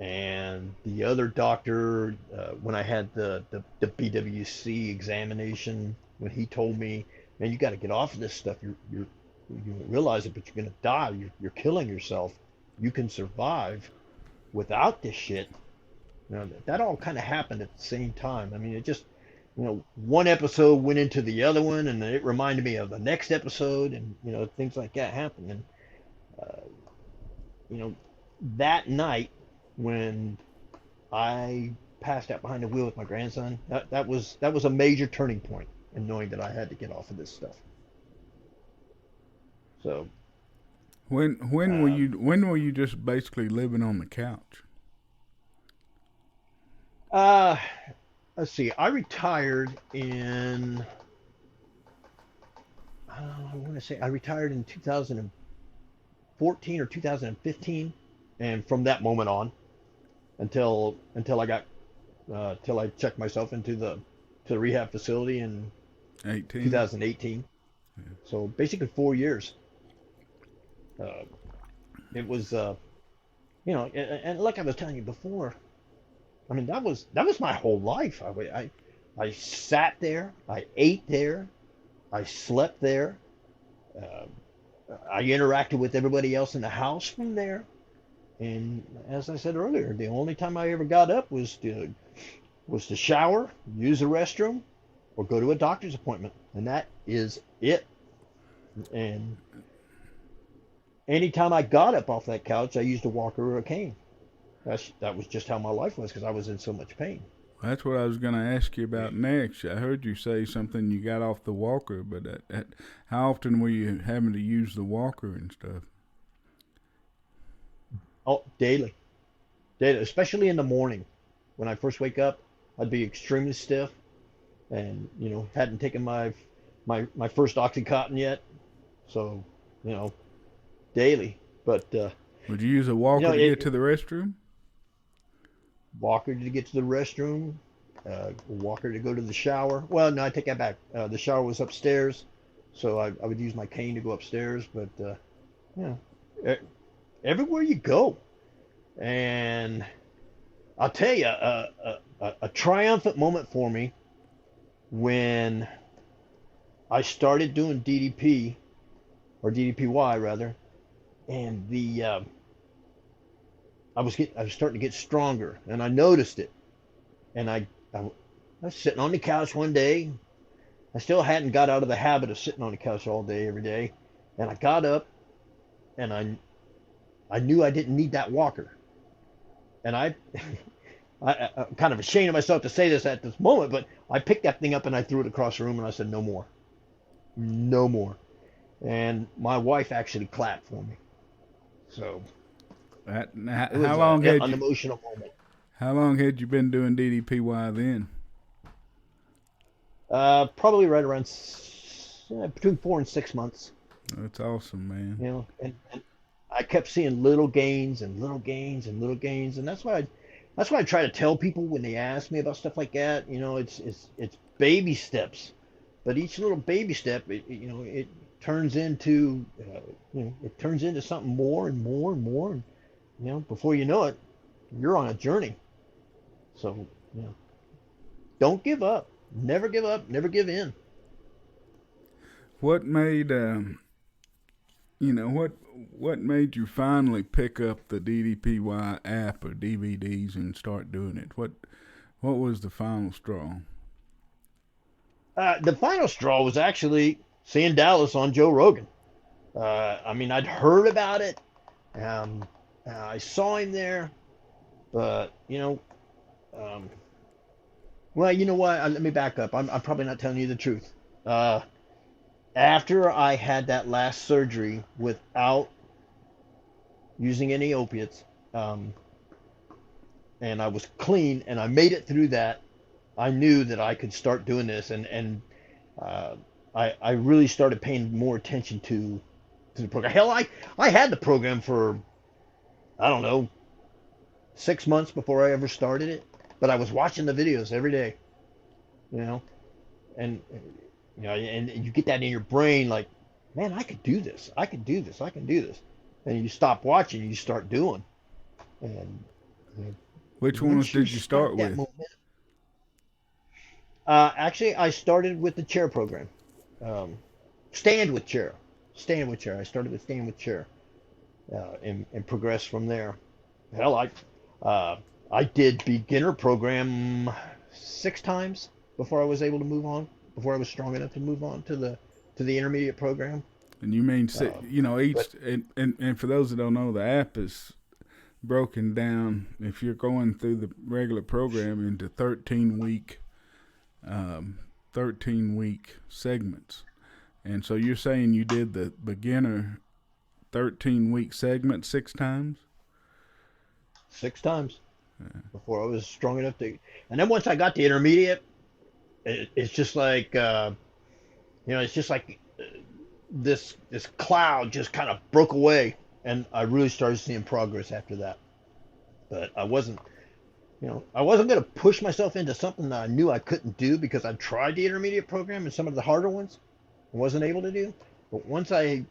and the other doctor when I had the BWC examination, when he told me, man, you got to get off of this stuff. You don't realize it, but you're gonna die. You're killing yourself. You can survive without this shit. That all kind of happened at the same time. I mean, it just, one episode went into the other one, and it reminded me of the next episode, and things like that happened. And uh, you know, that night when I passed out behind the wheel with my grandson, that was a major turning point in knowing that I had to get off of this stuff. So, um, when were you just basically living on the couch? uh, let's see. I retired in I want to say I retired in 2014 or 2015, and from that moment on until I got till I checked myself into the rehab facility in 18. 2018. So basically 4 years. Uh, it was and like I was telling you before, I mean that was my whole life. I sat there, I ate there, I slept there. Uh, I interacted with everybody else in the house from there. And as I said earlier, the only time I ever got up was to shower, use the restroom, or go to a doctor's appointment, and that is it. And anytime I got up off that couch, I used a walker or a cane. That was just how my life was because I was in so much pain. That's what I was going to ask you about next. I heard you say something you got off the walker, but how often were you having to use the walker and stuff? Oh, daily, daily, especially in the morning when I first wake up, I'd be extremely stiff, and hadn't taken my first oxycontin yet, so you know daily. But Would you use a walker to get it to the restroom? walker to get to the restroom, walker to go to the shower. Well, no, I take that back. The shower was upstairs, so I would use my cane to go upstairs. But yeah, e- everywhere you go, and I'll tell you a triumphant moment for me when I started doing DDP or DDPY rather, and I was starting to get stronger, and I noticed it. And I was sitting on the couch one day. I still hadn't got out of the habit of sitting on the couch all day every day, and I got up, and I knew I didn't need that walker, and I'm kind of ashamed of myself to say this at this moment, but I picked that thing up and I threw it across the room and I said, no more, no more. And my wife actually clapped for me. So it How was long had an you emotional moment. how long had you been doing DDPY then? Probably right around between 4 and 6 months. That's awesome, man. And I kept seeing little gains and little gains and little gains, and that's why I try to tell people when they ask me about stuff like that. It's baby steps, but each little baby step, it turns into it turns into something more and more and more, and before you know it, you're on a journey. So don't give up, never give in. What made what made you finally pick up the DDPY app or DVDs and start doing it? What was the final straw? The final straw was actually seeing Dallas on Joe Rogan. I mean, I'd heard about it. Um, I saw him there, but um, well, you know what? Let me back up. I'm probably not telling you the truth. Uh, After I had that last surgery without using any opiates, um, and I was clean, and I made it through that, I knew that I could start doing this, and uh, I really started paying more attention to the program. Hell, I had the program for I don't know 6 months before I ever started it, but I was watching the videos every day, you know, and and you get that in your brain like, man, I could do this, I could do this, I can do this, and you stop watching, you start doing, and you know, Which ones once you did you start start that with? momentum. Actually, I started with the chair program, um, stand with chair, stand with chair. I started with stand with chair, and progressed from there. Hell, uh, I did beginner program 6 times before I was able to move on. Before I was strong enough to move on to the intermediate program. And you mean Um, each but and for those that don't know, the app is broken down, if you're going through the regular program, into um, 13 week segments. And so you're saying you did the beginner 13-week segment 6 times? 6 times before I was strong enough to. And then once I got to intermediate, it's just like it's just like this cloud just kind of broke away, and I really started seeing progress after that. But I wasn't going to push myself into something that I knew I couldn't do because I tried the intermediate program and some of the harder ones I wasn't able to do. But once I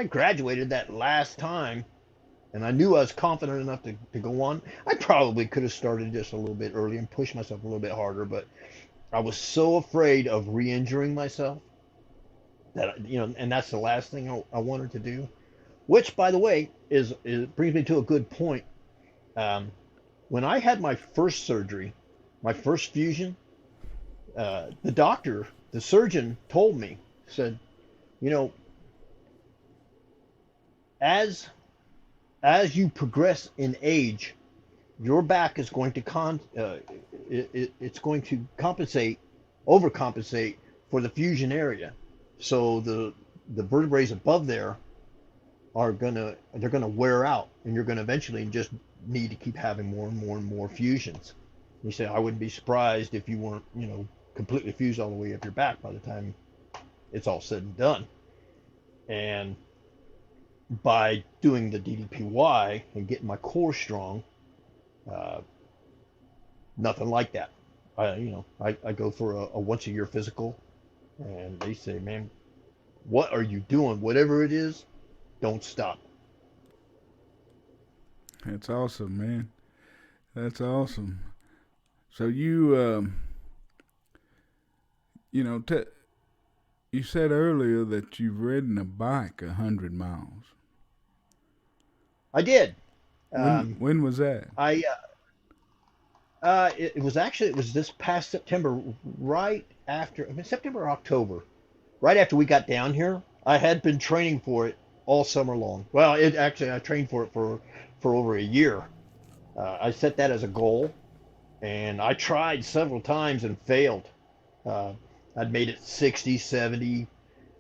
graduated that last time, and I knew I was confident enough to go on, I probably could have started just a little bit early and pushed myself a little bit harder. But I was so afraid of re-injuring myself that and that's the last thing I wanted to do. Which, by the way, is brings me to a good point. Um, when I had my first surgery, my first fusion, the surgeon told me, said, you know, as you progress in age, your back is going to it's going to overcompensate for the fusion area. So the vertebrae above there they're gonna wear out, and you're gonna eventually just need to keep having more and more and more fusions. He said, I wouldn't be surprised if you weren't, completely fused all the way up your back by the time it's all said and done. And by doing the DDPY and getting my core strong, uh, nothing like that. I go for a once a year physical, and they say, man, what are you doing? Whatever it is, don't stop. That's awesome, man. That's awesome. So you said earlier that you've ridden a bike 100 miles. I did. When Um, when was that? I it was this past September, right after, I mean, September or October, right after we got down here. I had been training for it all summer long. Well, it actually I trained for it for over a year. I set that as a goal, and I tried several times and failed. Uh, I'd made it 60, 70,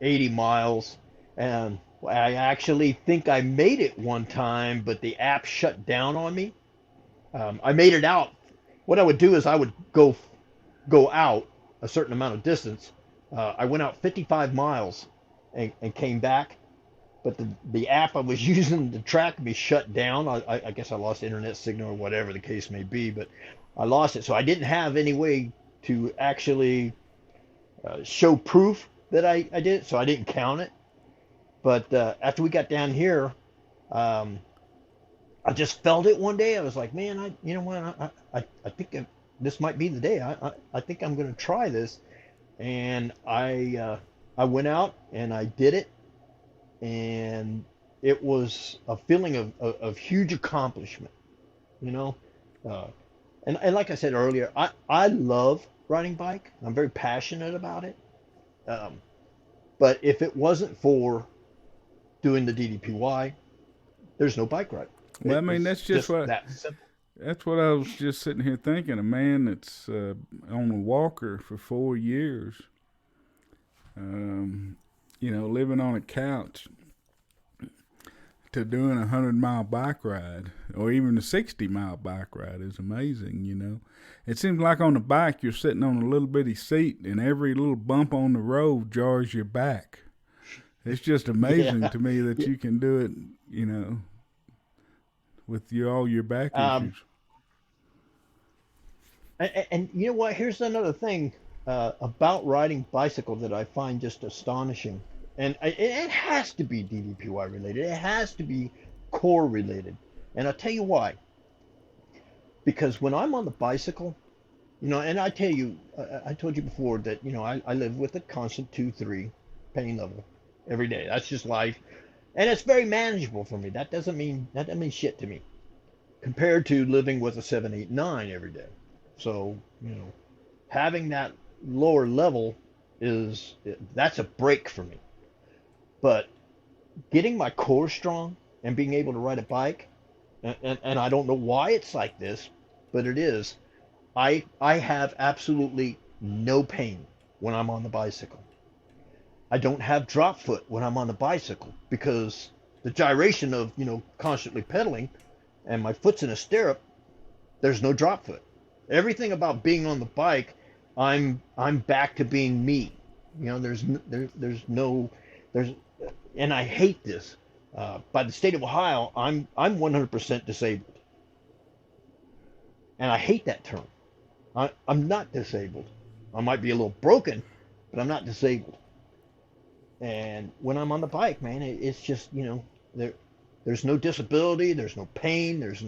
80 miles, and I actually think I made it one time, but the app shut down on me. I made it out. What I would do is I would go out a certain amount of distance. I went out 55 miles and came back, but the app I was using to track me shut down. I guess I lost internet signal or whatever the case may be, but I lost it. So I didn't have any way to actually show proof that I did it, so I didn't count it. But after we got down here, um, I just felt it one day. I was like, man, you know what? I think this might be the day. I think I'm going to try this. And I went out and I did it, and it was a feeling of huge accomplishment, you know. Uh, and like I said earlier, I love riding bike. I'm very passionate about it. Um, but if it wasn't for doing the DDPY, there's no bike ride. Well, I mean, It's just that simple. that's what I was just sitting here thinking. A man that's on a walker for 4 years, um, living on a couch, to doing 100-mile bike ride, or even a 60-mile bike ride, is amazing. It seems like on the bike you're sitting on a little bitty seat, and every little bump on the road jars your back. It's just amazing Yeah. to me that Yeah. you can do it, with all your back Um, issues. and you know what? Here's another thing about riding bicycle that I find just astonishing. And it has to be DDPY related. It has to be core related. And I'll tell you why. Because when I'm on the bicycle, and I tell you, I told you before that, I live with a constant 2-3 pain level every day. That's just life. And it's very manageable for me. That doesn't mean shit to me compared to living with a 7-8-9 every day. So, having that lower level that's a break for me. But getting my core strong and being able to ride a bike, and I don't know why it's like this, but it is. I have absolutely no pain when I'm on the bicycle. I don't have drop foot when I'm on the bicycle because the gyration of, constantly pedaling and my foot's in a stirrup, there's no drop foot. Everything about being on the bike, I'm back to being me. There's no there's and I hate this. By the state of Ohio, I'm 100% disabled, and I hate that term. I'm not disabled. I might be a little broken, but I'm not disabled. And when I'm on the bike, man, it's just there's no disability, there's no pain, there's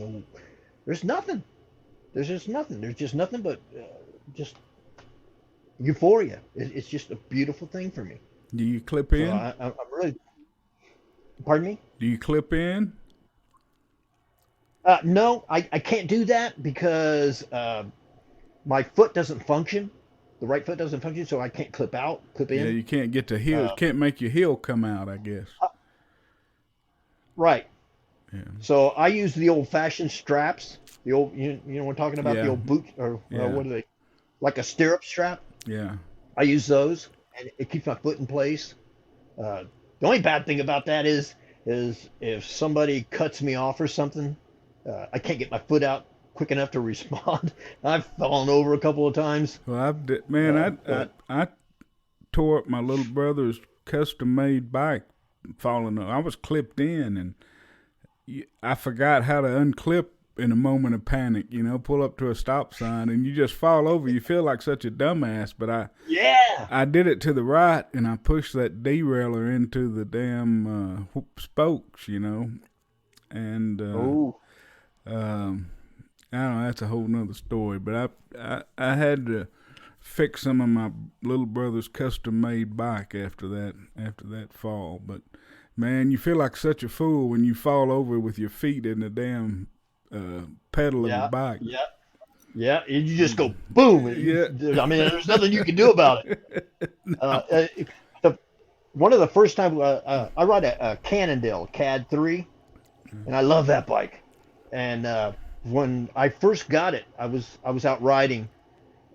nothing. There's just nothing. There's just nothing but just euphoria. It's just a beautiful thing for me. Do you clip So in? I'm really, pardon me? Do you clip in? No, I can't do that because my foot doesn't function. The right foot doesn't function, so I can't clip Yeah, in. you can't get the heel. Uh, Can't make your heel come out, I guess. uh, right. Yeah, So I use the old-fashioned straps. The old, we're talking about the yeah, old boot, or yeah, what are they? Like a stirrup strap. yeah. I use those, and it keeps my foot in place. The only bad thing about that is if somebody cuts me off or something, I can't get my foot out quick enough to respond. I've fallen over a couple of times. Well, man, But I tore up my little brother's custom-made bike falling. I was clipped in, and I forgot how to unclip in a moment of panic. Pull up to a stop sign, and you just fall over. You feel like such a dumbass, but yeah. I did it to the right, and I pushed that derailer into the damn spokes, and Oh, um, I don't know. That's a whole nother story. But I had to fix some of my little brother's custom made bike after that fall. But man, you feel like such a fool when you fall over with your feet in the damn pedal of the yeah, bike. yeah, yeah. And you just go boom. Yeah. I mean, there's nothing you can do about it. Uh, No. uh, the, One of the first time I ride a Cannondale CAD 3, and I love that bike. And when I first got it, I was out riding,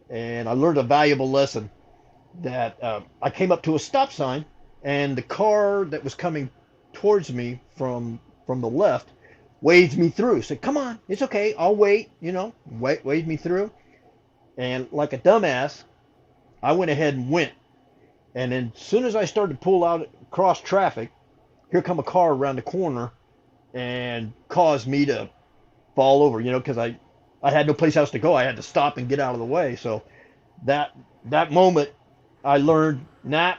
and I learned a valuable lesson that I came up to a stop sign, and the car that was coming towards me from the left waved me through. Said, "Come on, it's okay, I'll wait." Waved me through, and like a dumbass, I went ahead and went. And then as soon as I started to pull out across traffic, here come a car around the corner and caused me to fall over, because I had no place else to go. I had to stop and get out of the way. So that moment, I learned, nah,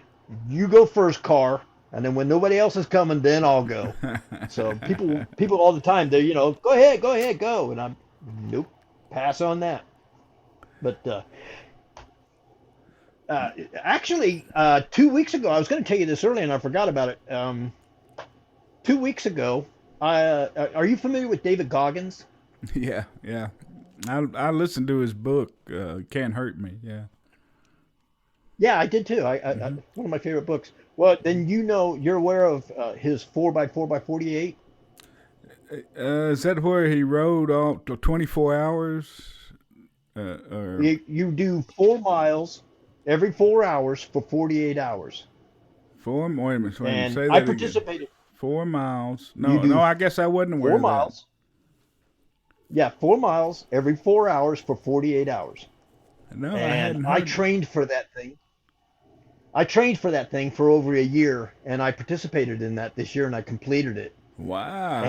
you go first, car, and then when nobody else is coming, then I'll go. So people all the time, they go ahead, go, and I'm nope, pass on that. But actually, 2 weeks ago, I was going to tell you this earlier, and I forgot about it. 2 weeks ago, are you familiar with David Goggins? Yeah, yeah. I listened to his book, Can't Hurt Me. Yeah. Yeah, I did too. Hmm. One of my favorite books. Well, then you're aware of his 4x4x48. Is that where he rode all to 24 hours? Or You do 4 miles every 4 hours for 48 hours. four? Wait a minute. And Say I that again. participated. 4 miles. You No, no. do I guess I wasn't aware four of that. miles. Yeah, 4 miles every 4 hours for 48 hours. No, I And hadn't I heard. trained for that thing. I trained for that thing for over a year, and I participated in that this year, and I completed it. And Wow.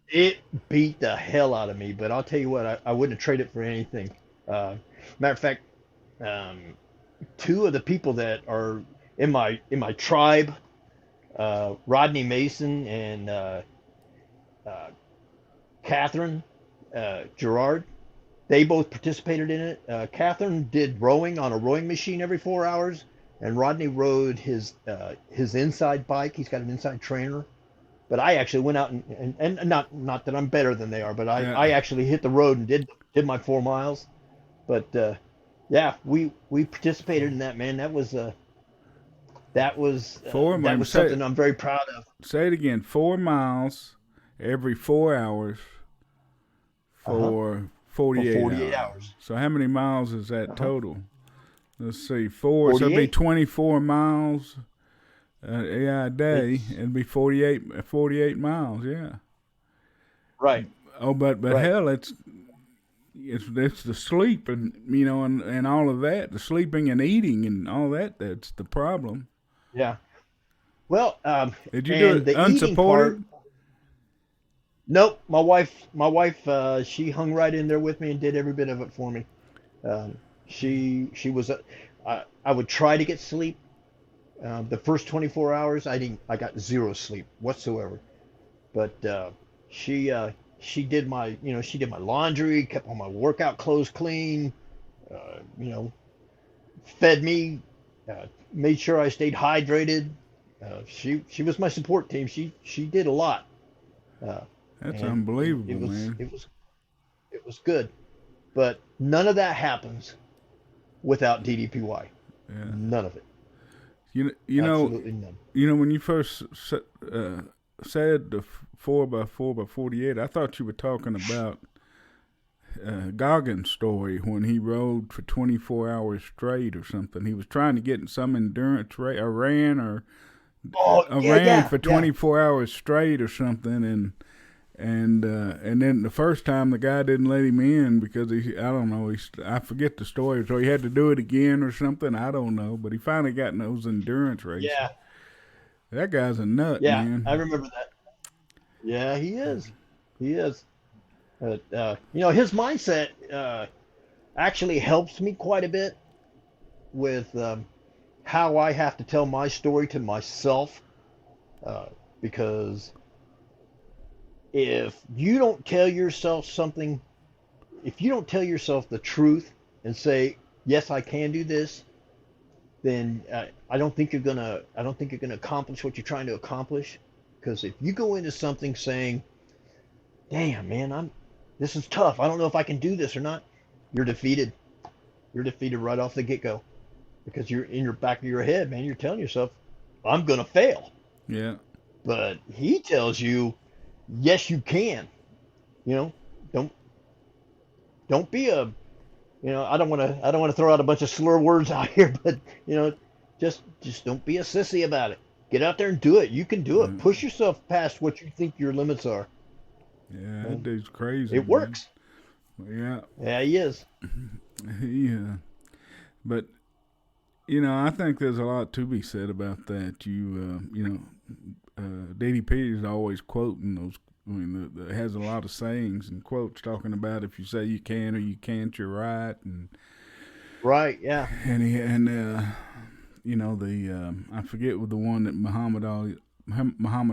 it beat the hell out of me. But I'll tell you what, I wouldn't trade it for anything. Uh, Matter of fact, um, two of the people that are in my tribe, Rodney Mason and uh, Catherine Gerard, they both participated in it. Catherine did rowing on a rowing machine every 4 hours, and Rodney rode his inside bike. He's got an inside trainer. But I actually went out and not that I'm better than they are, but Yeah. I actually hit the road and did my 4 miles. But yeah, we participated in that, man. Four. That Wait, was something I'm very proud of. say it again. 4 miles every 4 hours Uh-huh. for For 48 48 hours. hours. So how many miles is that Uh-huh. total? Let's see, four. So it'd be 48. 24 miles a day. It's It'd be 48 miles. Yeah. right. Oh, but Right. hell, it's the sleep and and all of that, the sleeping and eating and all that. That's the problem. Yeah. Well, Did you do and it the eating part. unsupported? Nope. My wife, she hung right in there with me and did every bit of it for me. She was. I would try to get sleep. The first 24 hours, I got zero sleep whatsoever. But she, she did she did my laundry, kept all my workout clothes clean. Uh, you know, fed me, made sure I stayed hydrated. She was my support team. She did a lot, uh, That's and unbelievable, man. it was good. But none of that happens without DDPY. Yeah. None of it. You know, Absolutely none. when you first said the 4x4x48, I thought you were talking about Goggins' story when he rode for 24 hours straight or something. He was trying to get in some endurance race, or Oh yeah, ran yeah, for yeah, 24 hours straight or something, and then the first time the guy didn't let him in because I don't know, I forget the story, so he had to do it again or something. I don't know, but he finally got in those endurance races. yeah, That guy's a nut, yeah. I man. remember that. Yeah, he is. He is. His mindset actually helps me quite a bit with how I have to tell my story to myself. Uh, because if you don't tell yourself something, if you don't tell yourself the truth and say, "Yes, I can do this," then I don't think you're gonna accomplish what you're trying to accomplish. Because if you go into something saying, "Damn, man, this is tough. I don't know if I can do this or not," you're defeated. You're defeated right off the get-go because you're in your back of your head, man. You're telling yourself, "I'm gonna fail," Yeah. but he tells you, "Yes, you can." You know, don't don't be a I don't want to throw out a bunch of slur words out here, but just don't be a sissy about it. Get out there and do it. You can do it. Uh, Push yourself past what you think your limits are. yeah, that And dude's crazy, it man. works. Yeah, Yeah, he is. yeah. But I think there's a lot to be said about that. DDP is always quoting those. I mean, has a lot of sayings and quotes talking about if you say you can or you can't, you're right, Right. Yeah. and he and the I forget what the one that Muhammad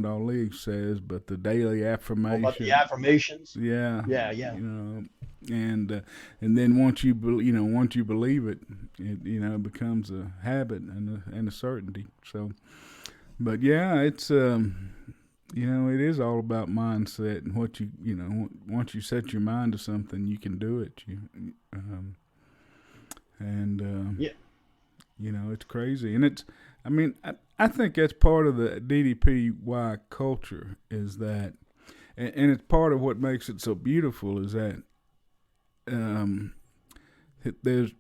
Ali says, but the daily All about the affirmation. affirmations. Yeah, Yeah. Yeah. you know, and then once you believe it, it becomes a habit and a certainty. So, but yeah, it's it is all about mindset and what once you set your mind to something, you can do it. And Yeah. it's crazy, and I mean, I think that's part of the DDPY culture is that, and it's part of what makes it so beautiful is that um, there's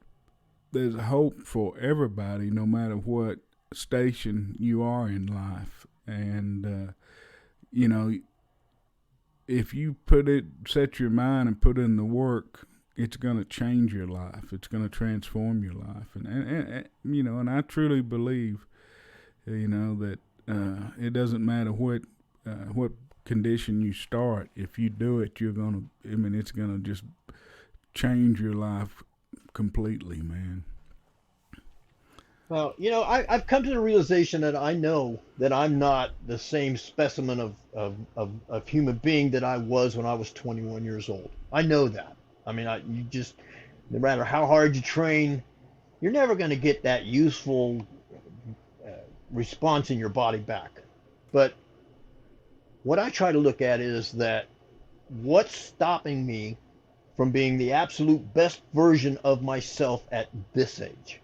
hope for everybody, no matter what station you are in life, and you know, if you set your mind and put in the work, it's going to change your life. It's going to transform your life, and I truly believe, that it doesn't matter what condition you start. If you do it, you're gonna. I mean, it's gonna just change your life completely, man. Well, I've come to the realization that I know that I'm not the same specimen of human being that I was when I was 21 years old. I know that. I mean, no matter how hard you train, you're never going to get that useful uh, response in your body back. But what I try to look at is that what's stopping me from being the absolute best version of myself at this age?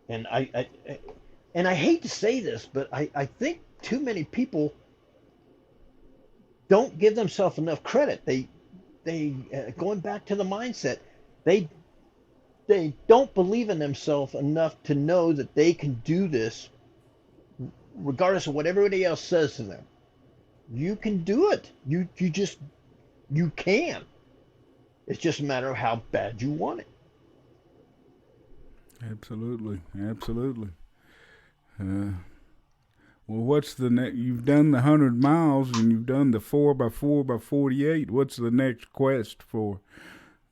And I hate to say this, but I think too many people don't give themselves enough credit. They going back to the mindset, they they don't believe in themselves enough to know that they can do this regardless of what everybody else says to them. You can do it. You just you can. It's just a matter of how bad you want it. Absolutely, absolutely. Uh, well, what's the next? You've done the 100 miles and you've done the 4x4x48. What's the next quest for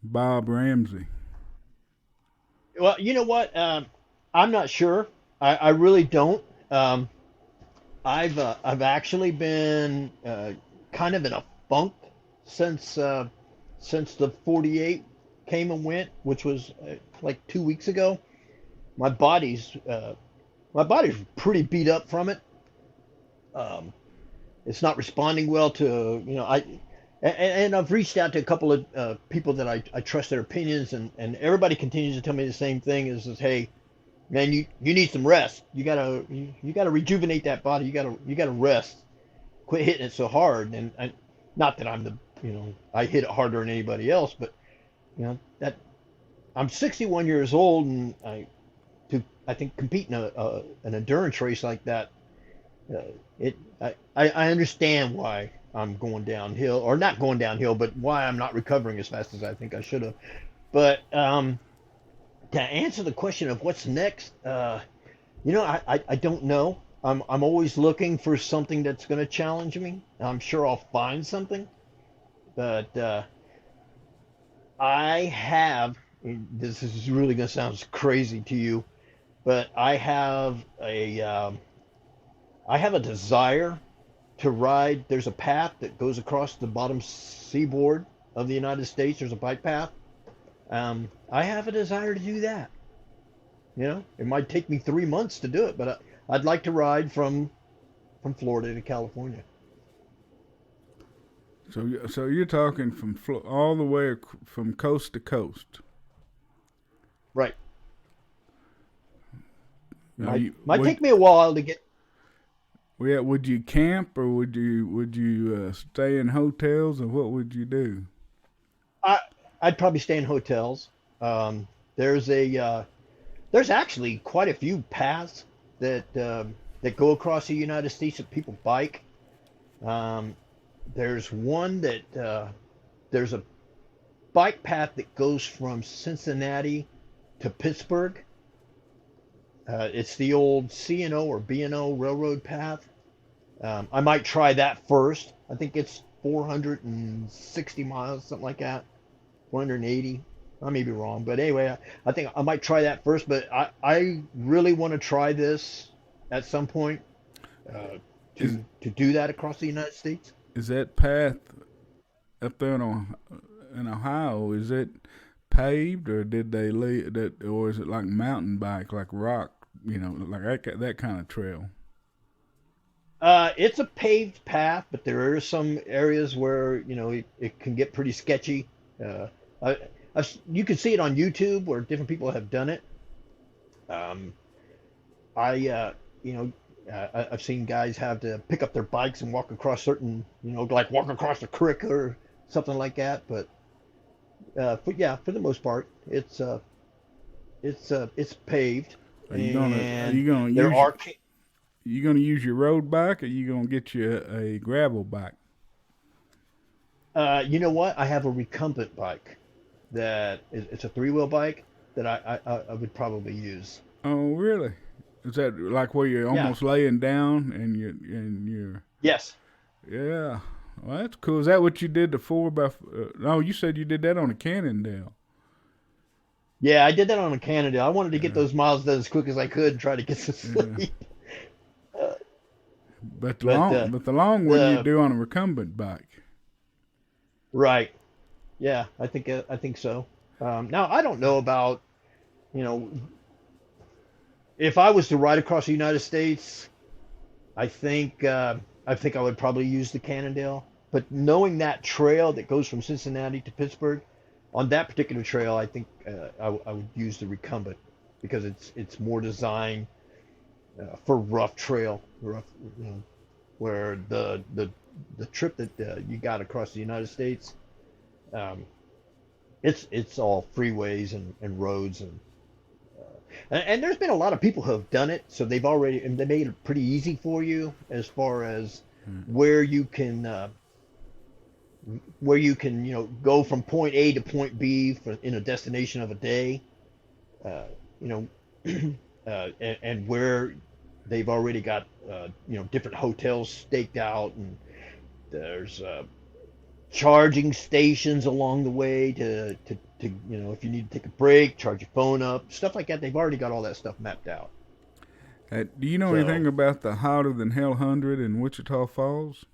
Bob Ramsey? Well, you know what? I'm not sure. I really don't. Um, I've actually been kind of in a funk since since the 48 came and went, which was like 2 weeks ago. My body's my body's pretty beat up from it. Um, it's not responding well to and I've reached out to a couple of people that I trust their opinions, and everybody continues to tell me the same thing is hey man, you need some rest. You gotta rejuvenate that body. You gotta rest. Quit hitting it so hard. And not that I'm the I hit it harder than anybody else, but that I'm 61 years old, and I think competing an endurance race like that, uh, I understand why I'm going downhill, or not going downhill, but why I'm not recovering as fast as I think I should have. But to answer the question of what's next, I don't know. I'm always looking for something that's going to challenge me. I'm sure I'll find something, but I have. This is really going to sound crazy to you, but I have a desire to ride. There's a path that goes across the bottom seaboard of the United States. There's a bike path. I have a desire to do that. It might take me 3 months to do it, but I'd like to ride from Florida to California. So you're talking from all the way from coast to coast. Right. Now, Might take me a while to get. yeah, would you camp or would you stay in hotels, or what would you do? I I'd probably stay in hotels. There's there's actually quite a few paths that go across the United States that people bike. Um, there's one that there's a bike path that goes from Cincinnati to Pittsburgh. It's the old C&O or B&O railroad path. I might try that first. I think it's 460 miles, something like that. 480. I may be wrong, but anyway, I think I might try that first. But I really want to try this at some point uh, Is to do that across the United States. is that path up there in Ohio? Is it paved, or did they leave that, or is it like mountain bike, like rock? Like that kind of trail. It's a paved path, but there are some areas where it can get pretty sketchy. Uh, I, you can see it on YouTube where different people have done it. Um, I you know I've seen guys have to pick up their bikes and walk across certain like walk across a creek or something like that. But yeah, for the most part, it's paved, Are and you gonna there use are. you gonna use your road bike, or you gonna get you a gravel bike? You know what? I have a recumbent bike it's a three-wheel bike that I would probably use. Oh, really? Is that like where you're Yeah. almost laying down and you're Yes. yeah? Well, that's cool. Is that what you did the four by? No, you said you did that on a Cannondale. Yeah, I did that on a Canada. I wanted to get Yeah, those miles done as quick as I could and try to get some yeah. sleep. Uh, But the but long, but the long one you the do on a recumbent bike. right. Yeah, I think so. Now I don't know about you know if I was to ride across the United States, I think I think I would probably use the Cannondale. But knowing that trail that goes from Cincinnati to Pittsburgh, on that particular trail, I think I would use the recumbent because it's more designed for rough trail, rough, where the trip that you got across the United States, um, it's all freeways and roads and there's been a lot of people who have done it, so they made it pretty easy for you as far as Mm. where you can uh, where you can go from point A to point B in a destination of a day, uh, you know, and where they've already got different hotels staked out, and there's charging stations along the way to if you need to take a break, charge your phone up, stuff like that. They've already got all that stuff mapped out. Do you know So anything about the Hotter Than Hell 100 in Wichita Falls?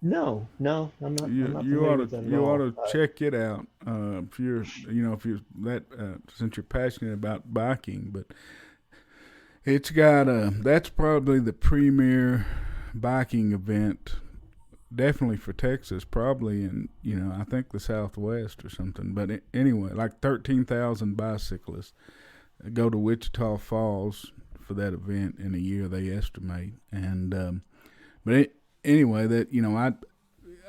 no, no, I'm not You ought familiar to with that at you ought all. to check it out if you're if you're that since you're passionate about biking. But it's got that's probably the premier biking event, definitely for Texas, probably in I think the Southwest or something. But anyway, like 13,000 bicyclists go to Wichita Falls for that event in a year, they estimate. And but anyway, that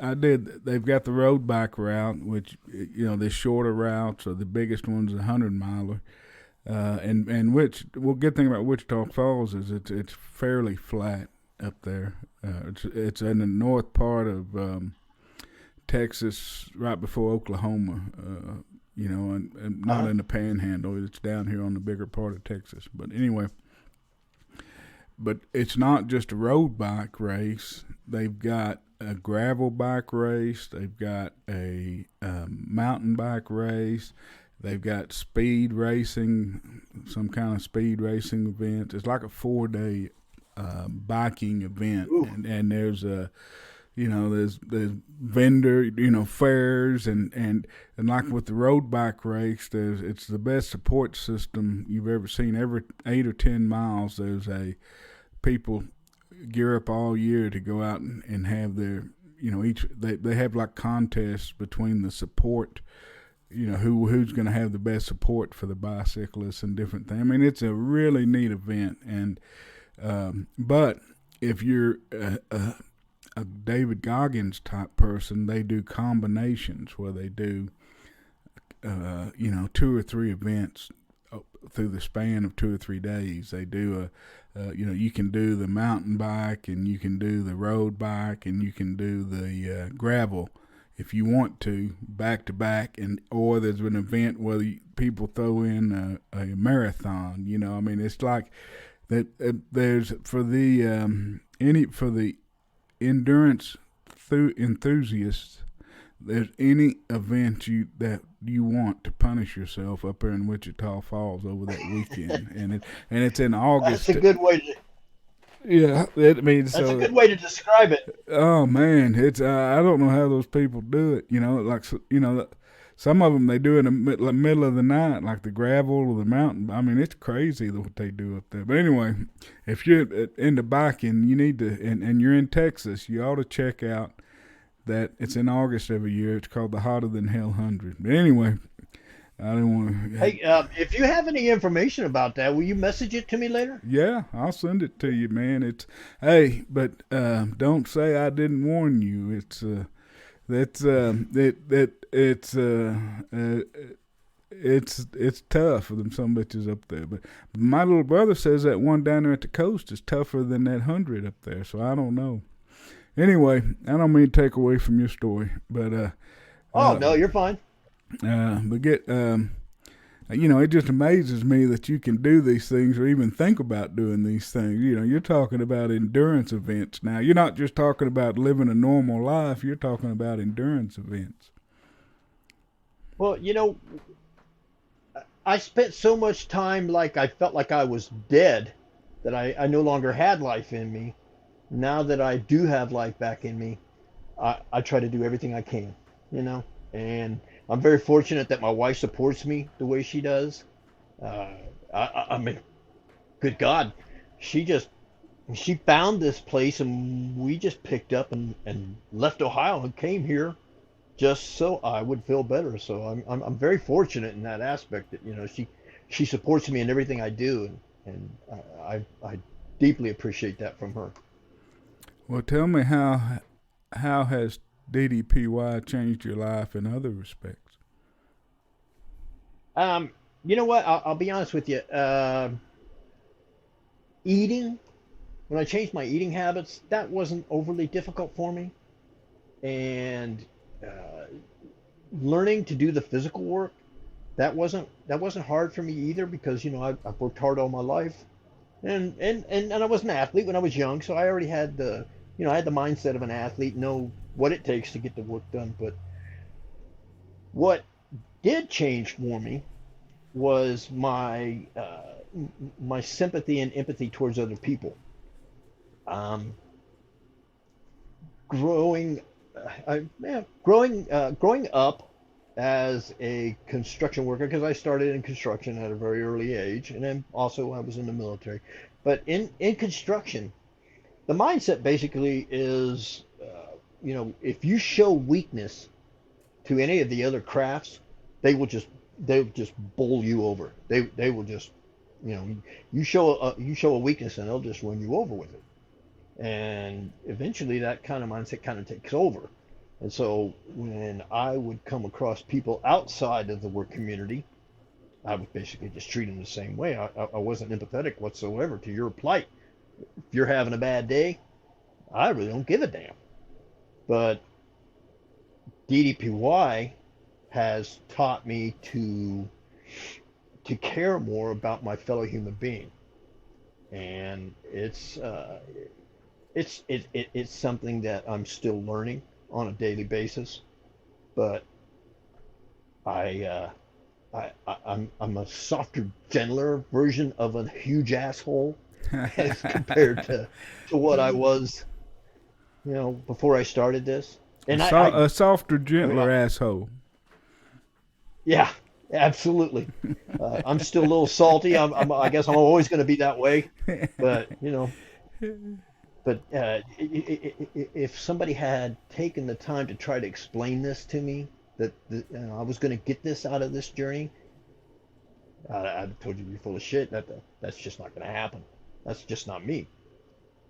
I did. They've got the road bike route, which the shorter routes are the biggest ones, 100 miler. And which well, good thing about Wichita Falls is it's fairly flat up there. It's in the north part of Texas, right before Oklahoma. And not Uh-huh. in the Panhandle. It's down here on the bigger part of Texas. But anyway, but it's not just a road bike race. They've got a gravel bike race. They've got a mountain bike race. They've got speed racing, some kind of speed racing event. It's like a 4 day biking event, Ooh. and there's a there's vendor fairs and like with the road bike race, it's the best support system you've ever seen. Every 8 or 10 miles, there's a people gear up all year to go out and have their each they have like contests between the support, who's going to have the best support for the bicyclists and different things. I mean, it's a really neat event. And but if you're a David Goggins type person, they do combinations where they do 2 or 3 events through the span of 2 or 3 days. They do you can do the mountain bike, and you can do the road bike, and you can do the gravel if you want to, back to back. And or there's an event where people throw in a marathon. I mean, it's like that. There's for the for the endurance enthusiasts. There's any event that you want to punish yourself up there in Wichita Falls over that weekend, and it's in That's August. a good way to Yeah, I mean, that's a so good way to describe it. oh man, it's I don't know how those people do it. Like some of them they do it in the middle of the night, like the gravel or the mountain. I mean, it's crazy what they do up there. But anyway, if you're into biking, you need to, and you're in Texas, you ought to check out that it's in August every year. It's called the Hotter Than Hell 100. But anyway, I didn't want to. Hey, if you have any information about that, will you message it to me later? Yeah, I'll send it to you, man. It's hey, but don't say I didn't warn you. It's that's it's tough for them some bitches up there. But my little brother says that one down there at the coast is tougher than that 100 up there. So I don't know. Anyway, I don't mean to take away from your story, but Oh no, you're fine. but it just amazes me that you can do these things or even think about doing these things. You're talking about endurance events now. You're not just talking about living a normal life. You're talking about endurance events. Well, I spent so much time like I felt like I was dead, that I no longer had life in me. Now that I do have life back in me, I try to do everything I can, and I'm very fortunate that my wife supports me the way she does. Uh, I mean, good God, she just she found this place, and we just picked up and left Ohio and came here just so I would feel better. So I'm very fortunate in that aspect that she supports me in everything I do, and I deeply appreciate that from her. Well, tell me how has DDPY changed your life in other respects? Um, you know what? I'll be honest with you. Eating, when I changed my eating habits, that wasn't overly difficult for me. And uh, learning to do the physical work, that wasn't hard for me either because I've worked hard all my life, and I was an athlete when I was young, so I already had I had the mindset of an athlete, know what it takes to get the work done. But what did change for me was my sympathy and empathy towards other people. Um, growing, growing up as a construction worker, because I started in construction at a very early age, and then also I was in the military. But in construction, the mindset basically is, if you show weakness to any of the other crafts, they will just they will just bowl you over. They will just, you know, you show a weakness and they'll just run you over with it. And eventually that kind of mindset kind of takes over. And so when I would come across people outside of the work community, I would basically just treat them the same way. I wasn't empathetic whatsoever to your plight. If you're having a bad day, I really don't give a damn. But DDPY has taught me to care more about my fellow human being, and it's something that I'm still learning on a daily basis. But I, I'm a softer, gentler version of a huge asshole as compared to what I was, before I started this. A, And a softer, I mean, gentler asshole. yeah, absolutely. I'm still a little salty. I guess I'm always going to be that way. But if somebody had taken the time to try to explain this to me, that I was going to get this out of this journey, I'd told you you're full of shit. That's just not going to happen. That's just not me.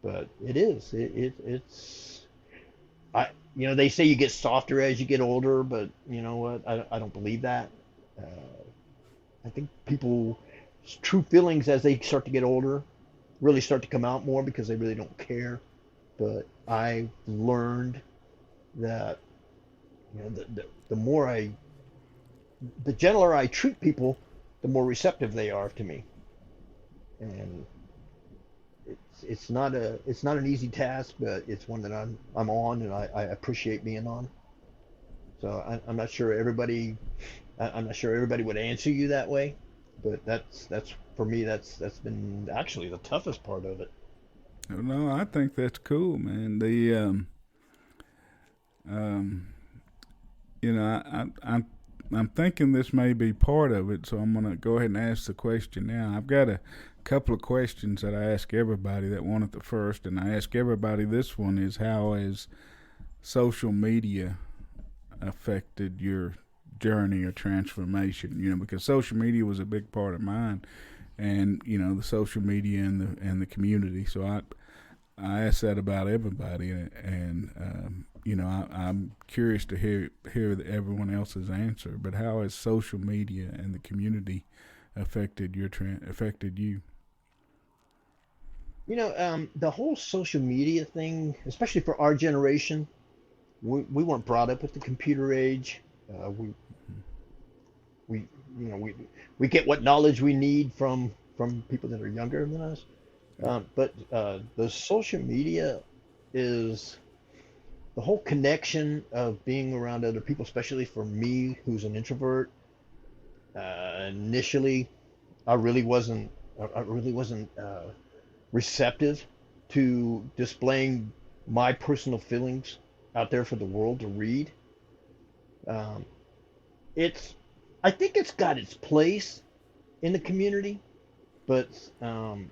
But it is. It's I. They say you get softer as you get older, but you know what? I don't believe that. Uh, I think people's true feelings as they start to get older really start to come out more because they really don't care. But I learned that the more the gentler I treat people, the more receptive they are to me. And it's not an easy task, but it's one that I'm on, and I appreciate being on. So I'm not sure everybody I'm not sure everybody would answer you that way, but that's for me that's been actually the toughest part of it. No, I think that's cool, man. Um, I'm thinking this may be part of it, so I'm gonna go ahead and ask the question now. I've got a couple of questions that I ask everybody that want it the first, and I ask everybody this one is how has social media affected your journey or transformation? Because social media was a big part of mine, and the social media and the community. So I ask that about everybody, and I'm curious to hear everyone else's answer. But how has social media and the community affected you? The whole social media thing, especially for our generation, we weren't brought up with the computer age. We you know we get what knowledge we need from people that are younger than us. But the social media is the whole connection of being around other people, especially for me, who's an introvert. Initially, I really wasn't. I really wasn't receptive to displaying my personal feelings out there for the world to read. Um, it's, I think it's got its place in the community, but um,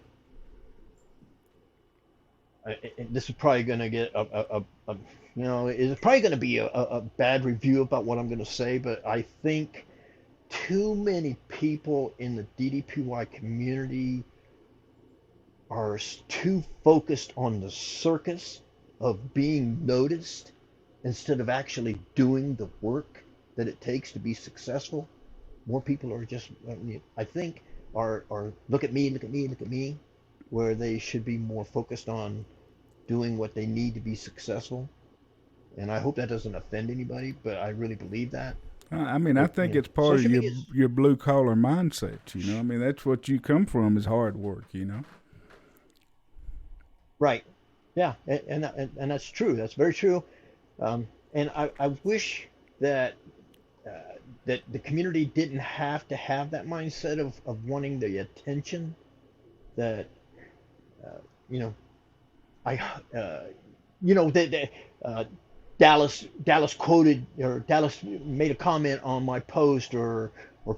this is probably going to get it's probably going to be a bad review about what I'm going to say, but I think too many people in the DDPY community are too focused on the circus of being noticed instead of actually doing the work that it takes to be successful, more people are just, I think, are look at me, look at me, look at me, where they should be more focused on doing what they need to be successful. And I hope that doesn't offend anybody, but I really believe that. I mean, I But think it's part of social your media is your blue collar mindset. You know, I mean, that's what you come from is hard work. You know. right. Yeah, and that's true. That's very true. And I wish that uh, that the community didn't have to have that mindset of wanting the attention that uh, you know I that uh, Dallas quoted, or Dallas made a comment on my post, or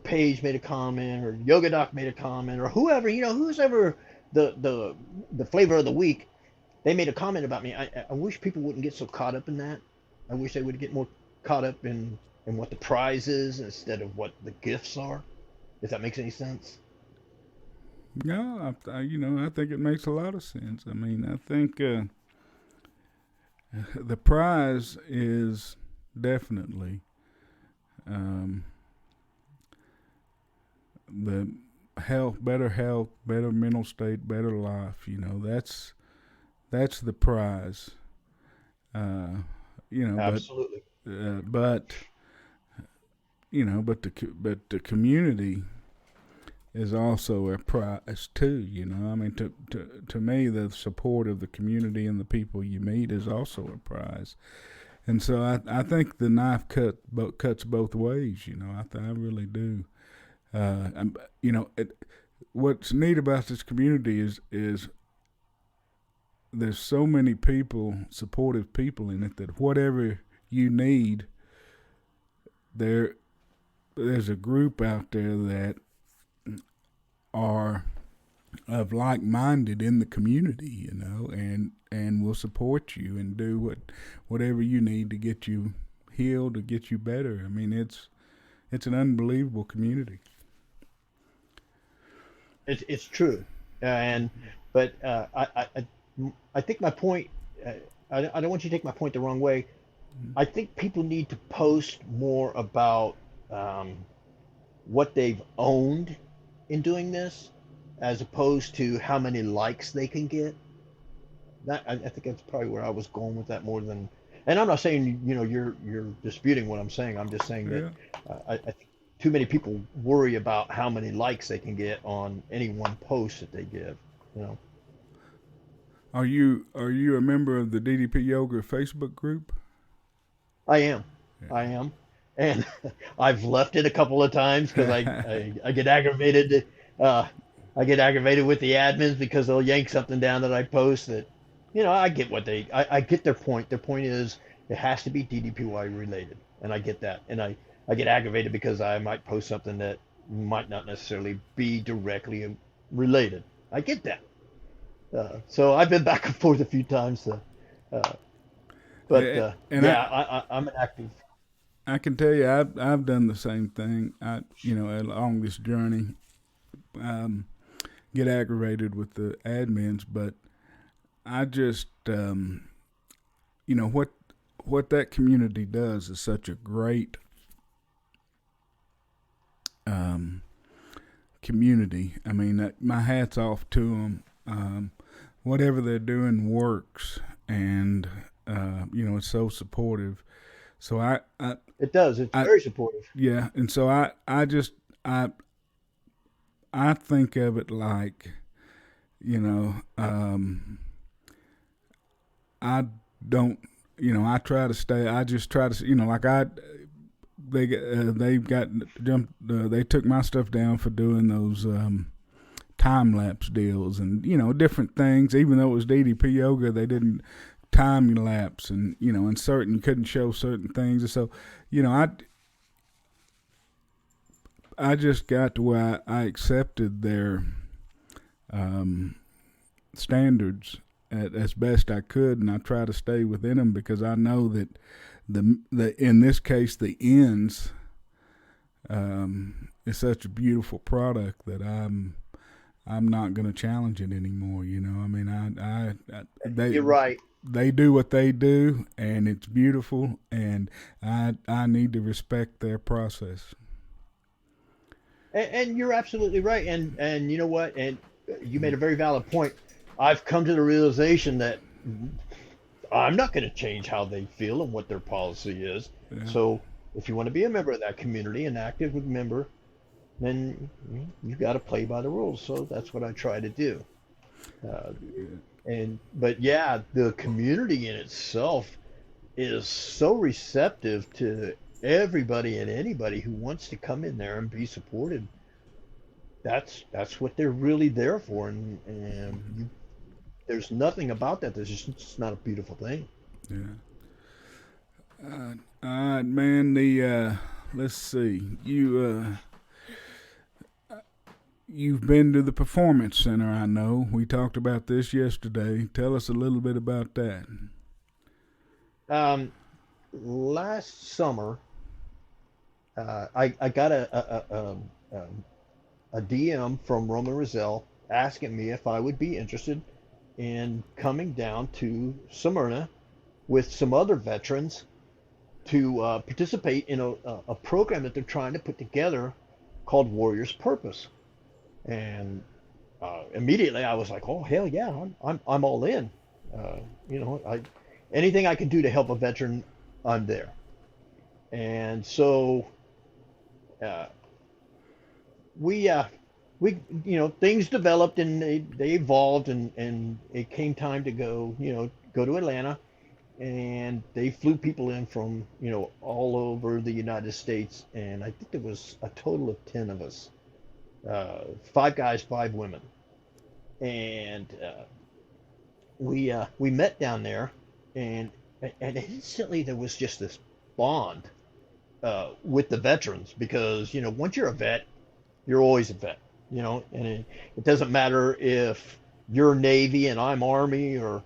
Paige made a comment, or Yoga Doc made a comment, or whoever, who's ever the flavor of the week, they made a comment about me. I wish people wouldn't get so caught up in that. I wish they would get more caught up in what the prize is instead of what the gifts are. If that makes any sense. Yeah, I think it makes a lot of sense. I mean, I think the prize is definitely um, the health, better mental state, better life. You know, that's the prize. Uh, you know, but Absolutely. uh, but but the community is also a prize too. You know, I mean, to me, the support of the community and the people you meet is also a prize. And so I think the knife cuts both ways. You know, I really do. And, what's neat about this community is there's so many people, supportive people in it, that whatever you need, there there's a group out there that are of like minded in the community, and will support you and do whatever you need to get you healed, to get you better. I mean, it's an unbelievable community. It's true, and but I think my point. I don't want you to take my point the wrong way. I think people need to post more about um, what they've owned in doing this, as opposed to how many likes they can get. I think that's probably where I was going with that more than. And I'm not saying you're disputing what I'm saying. I'm just saying that Yeah. I think too many people worry about how many likes they can get on any one post that they give. You know, Are you a member of the DDP Yoga Facebook group? I am, I Yeah. am, and I've left it a couple of times because I get aggravated. Uh, I get aggravated with the admins because they'll yank something down that I post that, I get I get their point. Their point is it has to be DDPY related, and I get that, and I get aggravated because I might post something that might not necessarily be directly related. I get that. So I've been back and forth a few times. Uh, but And yeah, I'm an active. I can tell you, I've done the same thing. Along this journey, um, get aggravated with the admins, but I just what that community does is such a great um, community. I mean, my hat's off to them. Whatever they're doing works, and it's so supportive. So It does. It's I very supportive. yeah, and so I just I think of it like, you know, I don't, I try to stay. I just try to, like they got jumped. They took my stuff down for doing those time lapse deals, and different things. Even though it was DDP yoga, they didn't time lapse, and in certain you couldn't show certain things, and so you know I just got to where I accepted their um, standards as best I could, and I try to stay within them because I know that the in this case the ends is such a beautiful product that I'm not going to challenge it anymore. I mean, I they You're right. they do what they do, and it's beautiful, and I need to respect their process. And you're absolutely right. And you know what? And you made a very valid point. I've come to the realization that I'm not going to change how they feel and what their policy is. Yeah. So if you want to be a member of that community, an active member, then you got to play by the rules. So that's what I try to do. Uh, and but yeah, the community in itself is so receptive to everybody and anybody who wants to come in there and be supported. That's what they're really there for, and there's nothing about that that's just it's not a beautiful thing. Yeah. All right, man. The let's see. You've been to the performance center. I know we talked about this yesterday. Tell us a little bit about that. Um, Last summer, I got a DM from Roman Rizal asking me if I would be interested in coming down to Smyrna with some other veterans to participate in a program that they're trying to put together called Warrior's Purpose. And immediately I was like, oh hell yeah, I'm all in. Uh, I anything I can do to help a veteran, I'm there. And so uh, we we things developed and they evolved and it came time to go to Atlanta, and they flew people in from all over the United States, and I think there was a total of 10 of us, five guys, five women, and we met down there, and and instantly there was just this bond with the veterans, because once you're a vet, you're always a vet, and it doesn't matter if you're Navy and I'm Army, or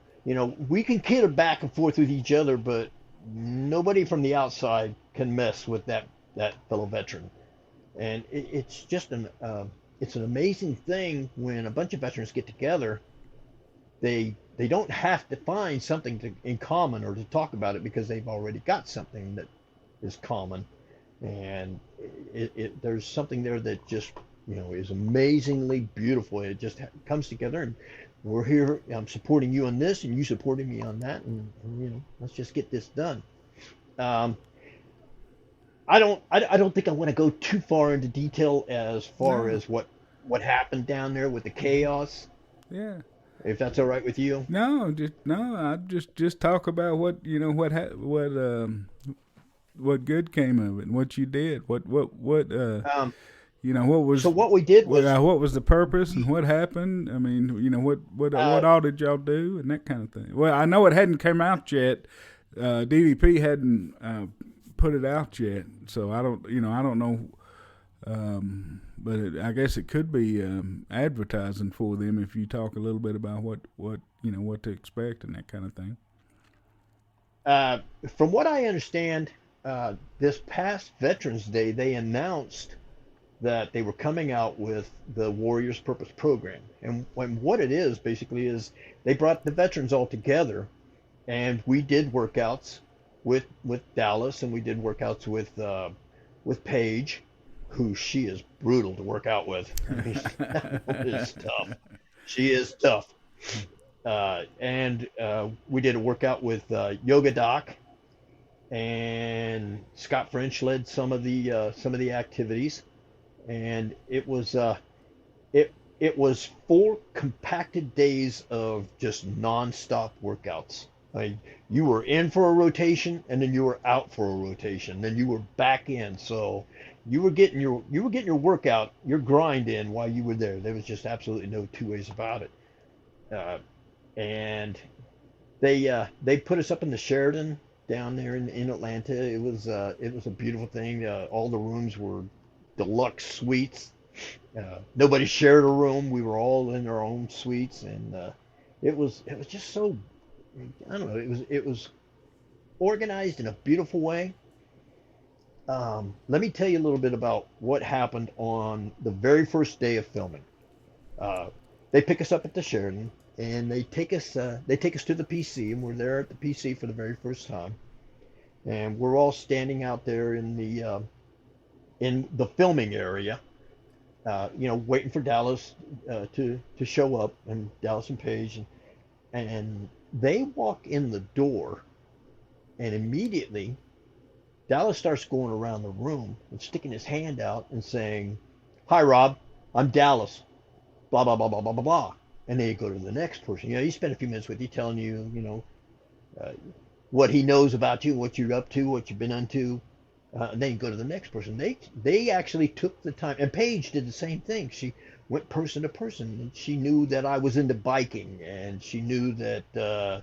we can kid back and forth with each other, but nobody from the outside can mess with that fellow veteran. And it's an amazing thing when a bunch of veterans get together. They don't have to find something in common or to talk about it, because they've already got something that is common, and there's something there that just is amazingly beautiful. It just comes together, and we're here. I'm supporting you on this, and you supporting me on that, and let's just get this done. Um, I don't think I want to go too far into detail as far No. as what happened down there with the chaos, Yeah. if that's all right with you. No. Just no. I just talk about what what good came of it and what you did. What Um, what so was what we did was what was the purpose and we what happened? I mean, what uh, all did y'all do and that kind of thing. Well, I know it hadn't come out yet. DDP hadn't put it out yet, so I don't know. But I guess it could be advertising for them if you talk a little bit about what to expect and that kind of thing. uh, from what I understand, this past Veterans Day, they announced that they were coming out with the Warriors Purpose program. And what it is basically is they brought the veterans all together, and we did workouts with Dallas, and we did workouts with Paige, who she is brutal to work out with. I mean, that woman is tough. She is tough. And we did a workout with Yoga Doc, and Scott French led some of the activities, and it was 4 compacted days of just nonstop workouts. Like, you were in for a rotation, and then you were out for a rotation, then you were back in. So you were getting your workout, your grind in while you were there. There was just absolutely no two ways about it. Uh, and they put us up in the Sheridan down there in Atlanta. It was a beautiful thing. All the rooms were deluxe suites. Nobody shared a room. We were all in our own suites, and it was just so, I don't know. It was organized in a beautiful way. Let me tell you a little bit about what happened on the very first day of filming. Uh, They pick us up at the Sheridan, and they take us to the PC, and we're there at the PC for the very first time, and we're all standing out there in the filming area, waiting for Dallas to show up, and Dallas and Paige, and they walk in the door, and immediately Dallas starts going around the room and sticking his hand out and saying, "Hi, Rob, I'm Dallas. Blah blah blah blah blah blah blah." And then you go to the next person. You spend a few minutes with you, telling you, uh, what he knows about you, what you're up to, what you've been into. And then you go to the next person. They actually took the time, and Paige did the same thing. She went person to person, and she knew that I was into biking, and she knew that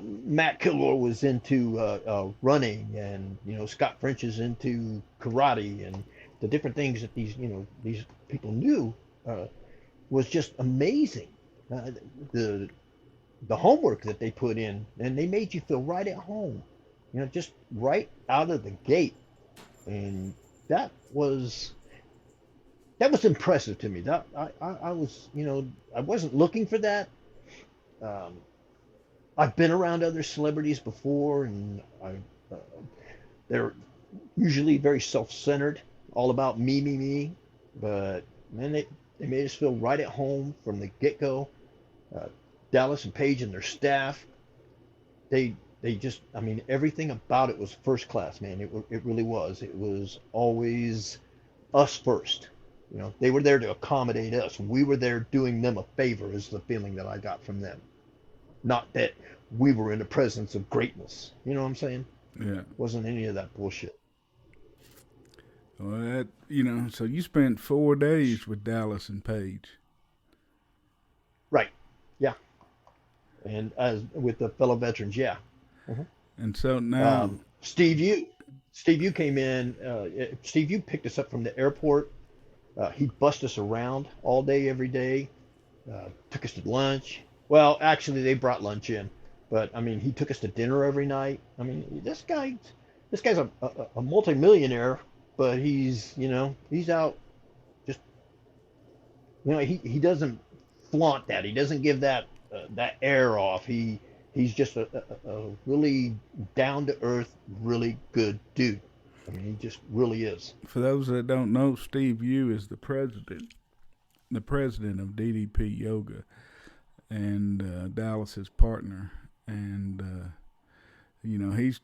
Matt Kilgore was into running, and Scott French is into karate, and the different things that these people knew was just amazing. Uh, the the homework that they put in, and they made you feel right at home, just right out of the gate, and that was that was impressive to me. That I was, I wasn't looking for that. Um, I've been around other celebrities before, and uh, they're usually very self-centered, all about me, me, me. But man, they made us feel right at home from the get-go. Uh, Dallas and Paige and their staff, they just, I mean, everything about it was first class, man. It really was. It was always us first. They were there to accommodate us. We were there doing them a favor, is the feeling that I got from them. Not that we were in the presence of greatness. You know what I'm saying? Yeah. Wasn't any of that bullshit. Well, so you spent 4 days with Dallas and Paige. Right. Yeah. And as with the fellow veterans, yeah. Mhm. And so now, Steve, you came in. Steve, you picked us up from the airport. He bussed us around all day, every day. Took us to lunch. Well, actually, they brought lunch in, but I mean, he took us to dinner every night. I mean, this guy's a multimillionaire, but he's out just, he doesn't flaunt that. He doesn't give that air off. He's just a really down to earth, really good dude. I mean, he just really is. for those that don't know, Steve Yu is the president of DDP Yoga, and Dallas's partner. And he's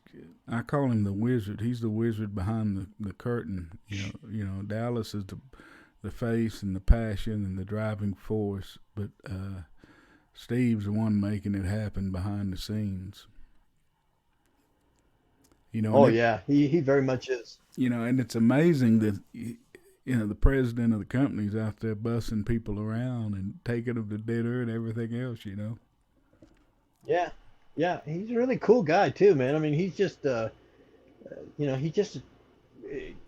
I call him the wizard. He's the wizard behind the curtain. Dallas is the face and the passion and the driving force, but Steve's the one making it happen behind the scenes. Oh And yeah, he very much is. and it's amazing that the president of the company's out there bussing people around and taking them to dinner and everything else. Yeah, yeah, he's a really cool guy too, man. I mean, he's just he just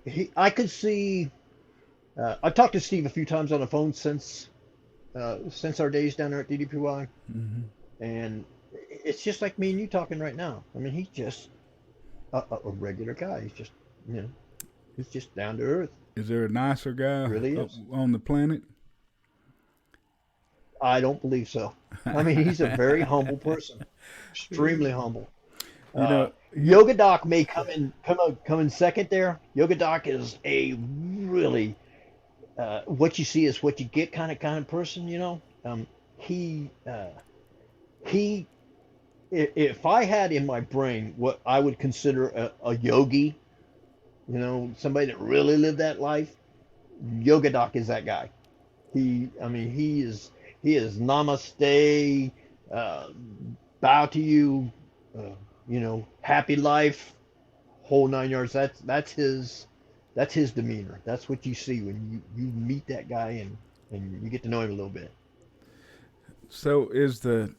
he I could see. I've talked to Steve a few times on the phone since our days down there at DDPY, Hmm. and it's just like me and you talking right now. I mean, he's just a regular guy. You know, he's just down to earth. Is there a nicer guy Really is. on the planet? I don't believe so. I mean, he's a very humble person, extremely humble. You know, Yoga Doc may come in second there. Yoga Doc is a really what you see is what you get kind of person. He he. If I had in my brain what I would consider a yogi, somebody that really lived that life, Yoga Doc is that guy. I mean, he is namaste, uh, bow to you, happy life, whole 9 yards. That's his demeanor. That's what you see when you meet that guy and you get to know him a little bit. so is the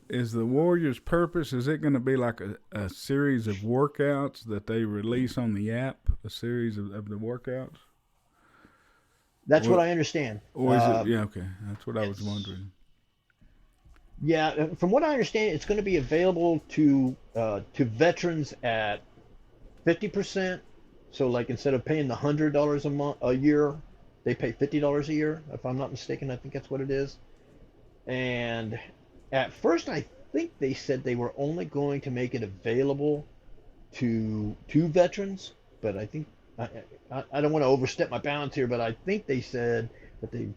Warriors' purpose? Is it going to be like a series of workouts that they release on the app? A series of the workouts, That's what or I understand. or is it? Yeah, okay, that's what I was It's wondering. Yeah, from what I understand, it's going to be available to veterans at 50%. So like instead of paying the $100 a year, they pay $50 a year. If I'm not mistaken, I think that's what it is. And at first, I think they said they were only going to make it available to veterans, but I think I, I don't want to overstep my bounds here, but I think they said that they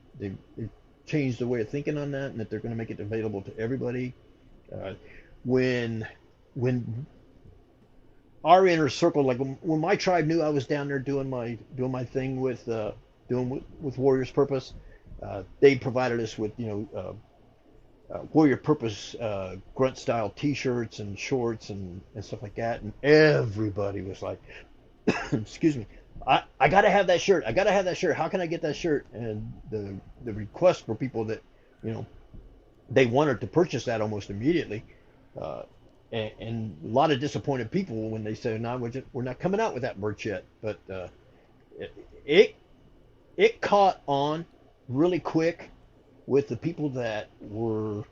changed the way of thinking on that, and that they're going to make it available to everybody. Uh, when when our inner circle, like when my tribe knew I was down there doing my thing with with Warriors Purpose, they provided us with Warrior Purpose grunt style T-shirts and shorts and stuff like that, and everybody was like, "Excuse me, I gotta have that shirt. I gotta have that shirt. How can I get that shirt?" And the request for people that you know they wanted to purchase that almost immediately, uh, and a lot of disappointed people when they say, "No, we're not coming out with that merch yet." But it, it it caught on really quick with the people that were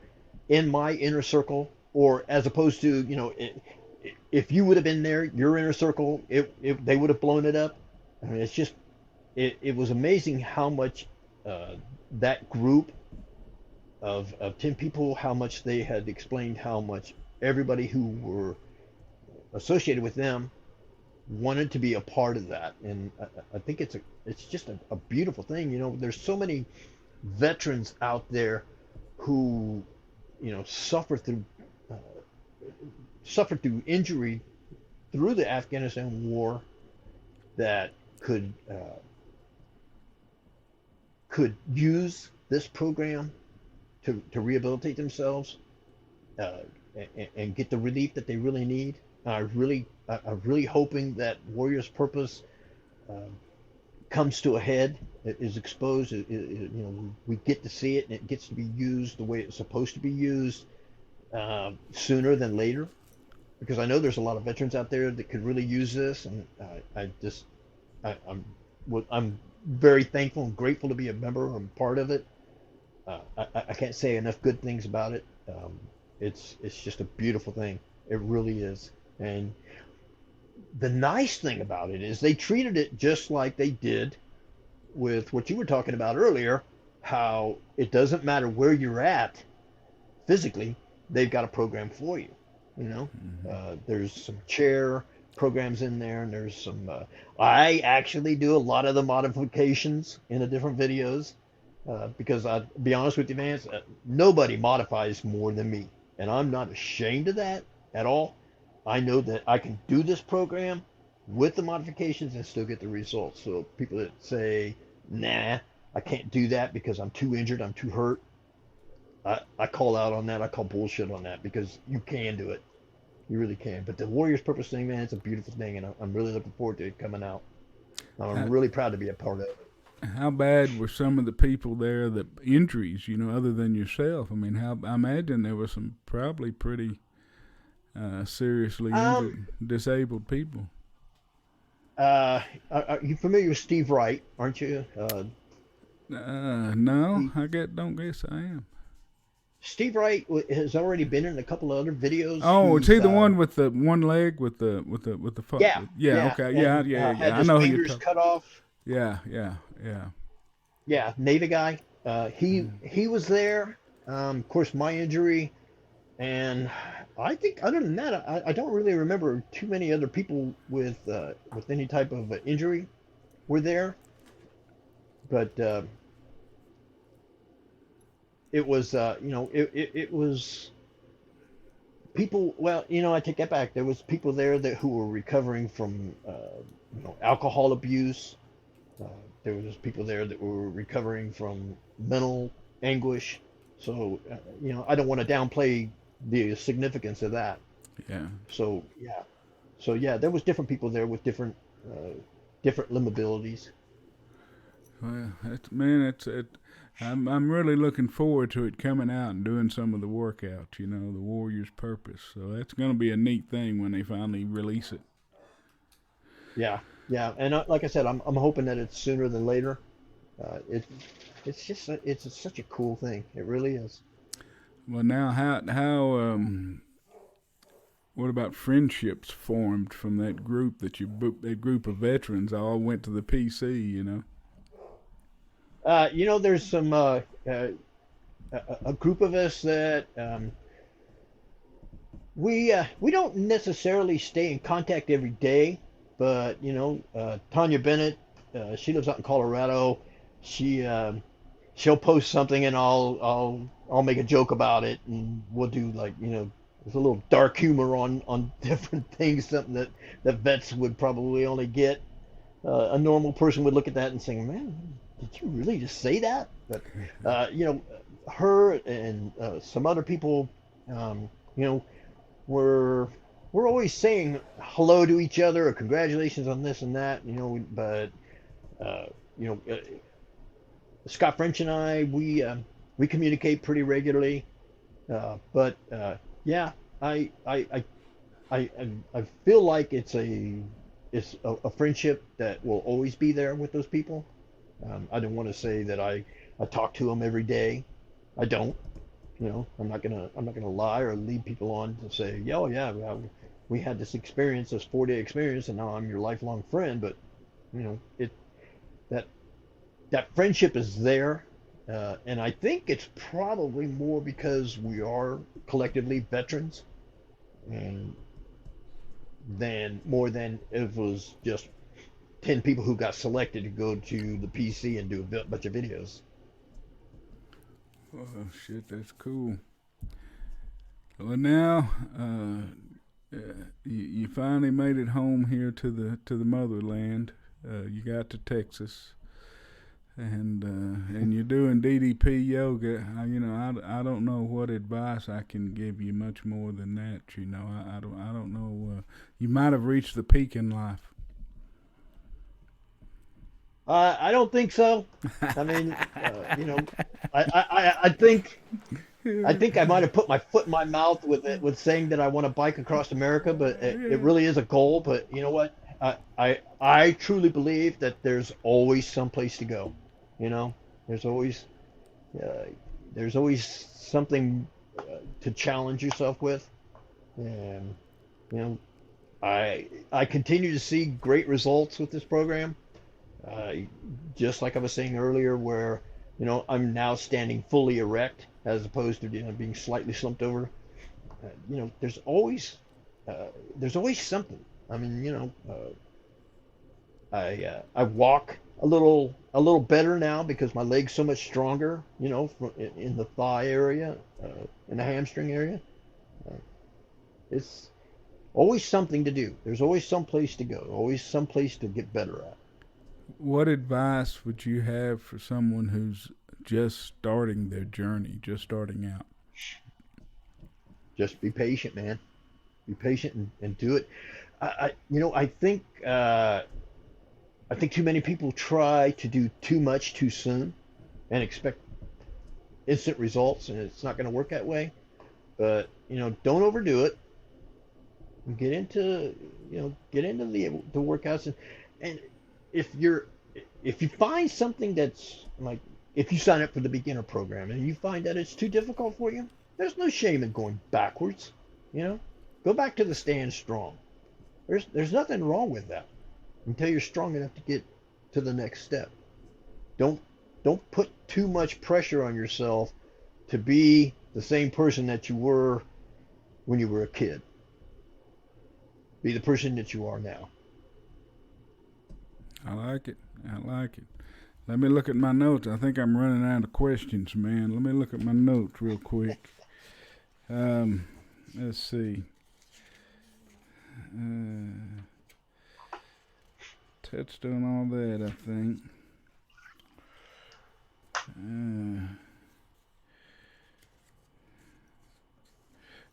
in my inner circle, or as opposed to, if you would have been there, your inner circle, they would have blown it up. I mean, it's just, it was amazing how much that group of 10 people, how much they had explained, how much everybody who were associated with them wanted to be a part of that. And I think it's just a beautiful thing. There's so many veterans out there who suffer through uh, suffered through injury through the Afghanistan war that could use this program to rehabilitate themselves, uh, and get the relief that they really need. I'm really hoping that Warriors Purpose uh, comes to a head, is exposed. We get to see it, and it gets to be used the way it's supposed to be used, sooner than later. Because I know there's a lot of veterans out there that could really use this, and I just I, I'm very thankful and grateful to be a member and part of it. I can't say enough good things about it. It's just a beautiful thing. It really is. And the nice thing about it is they treated it just like they did with what you were talking about earlier, how it doesn't matter where you're at physically, they've got a program for you. You know, Mm-hmm. there's some chair programs in there, and there's some. I actually do a lot of the modifications in the different videos, because I'll be honest with you, man, nobody modifies more than me, and I'm not ashamed of that at all. I know that I can do this program with the modifications and still get the results. So people that say, "Nah, I can't do that because I'm too injured, I'm too hurt," I call out on that. I call bullshit on that, because you can do it. You really can. But the Warriors Purpose thing, man, it's a beautiful thing, and I'm really looking forward to it coming out. I'm How, really proud to be a part of it. how bad were some of the people there that injuries? Other than yourself. I mean, how I imagine there were some probably pretty seriously Um, injured, disabled people. are you familiar with Steve Wright? Aren't you? No, He, don't guess I am. Steve Wright has already been in a couple of other videos. Oh, is he He's the one with the one leg with the Yeah, yeah, yeah, okay, yeah, and yeah, had yeah. I his know who you're fingers talking. cut off. Yeah, yeah, yeah. Yeah, Navy guy. Mm. He was there. Of course, my injury, and I think other than that, I don't really remember too many other people with any type of injury were there. But it was it was people. Well, I take that back. There was people there that who were recovering from alcohol abuse. Uh, there was people there that were recovering from mental anguish. So, I don't want to downplay the significance of that. Yeah. So, yeah. So, yeah, there was different people there with different limb abilities. Well, it's man, it's it. I'm really looking forward to it coming out and doing some of the workouts. The Warrior's Purpose. So that's going to be a neat thing when they finally release it. Yeah, yeah. And like I said, I'm hoping that it's sooner than later. It it's just such a cool thing. It really is. Well, now what about friendships formed from that group that group of veterans all went to the PC? There's some. a group of us that we don't necessarily stay in contact every day, but Tanya Bennett, she lives out in Colorado. She she'll post something and I'll make a joke about it, and we'll do like there's a little dark humor on different things, something that vets would probably only get. A normal person would look at that and say, "Man, did you really just say that?" But her and some other people, you know, we're always saying hello to each other or congratulations on this and that, But uh, you know, uh, Scott French and I, we communicate pretty regularly. But yeah, I I I I feel like it's a friendship that will always be there with those people. I don't want to say that I talk to them every day. I don't. I'm not gonna lie or lead people on to say, "Yo, yeah, we had this experience, this 4-day experience, and now I'm your lifelong friend." But it that that friendship is there, and I think it's probably more because we are collectively veterans, and than more than if it was just 10 people who got selected to go to the PC and do a bunch of videos. Oh shit, that's cool. Well, now you finally made it home here to the motherland. You got to Texas, and you're doing DDP yoga. I don't know what advice I can give you much more than that. I don't know. You might have reached the peak in life. I don't think so. I mean, I think I might have put my foot in my mouth with it, with saying that I want to bike across America, but it really is a goal. But you know what? I truly believe that there's always some place to go. You know, there's always uh, there's always something to challenge yourself with, and you know, I continue to see great results with this program. Uh, just like I was saying earlier, where I'm now standing fully erect as opposed to being slightly slumped over. Uh, there's always something. I mean, I walk a little better now because my leg's so much stronger. In the thigh area, in the hamstring area. Uh, it's always something to do. There's always some place to go. Always some place to get better at. What advice would you have for someone who's just starting their journey, just starting out? Just be patient, man. Be patient and do it. I think too many people try to do too much too soon and expect instant results, and it's not going to work that way. But don't overdo it. Get into the workouts, and if you're if you find something that's like, if you sign up for the beginner program and you find that it's too difficult for you, there's no shame in going backwards. You know, go back to the stand strong. There's nothing wrong with that until you're strong enough to get to the next step. Don't don't put too much pressure on yourself to be the same person that you were when you were a kid. Be the person that you are now. I like it. I like it. Let me look at my notes. I think I'm running out of questions, man. Let me look at my notes real quick. Um, let's see. Uh, touched on all that, I think.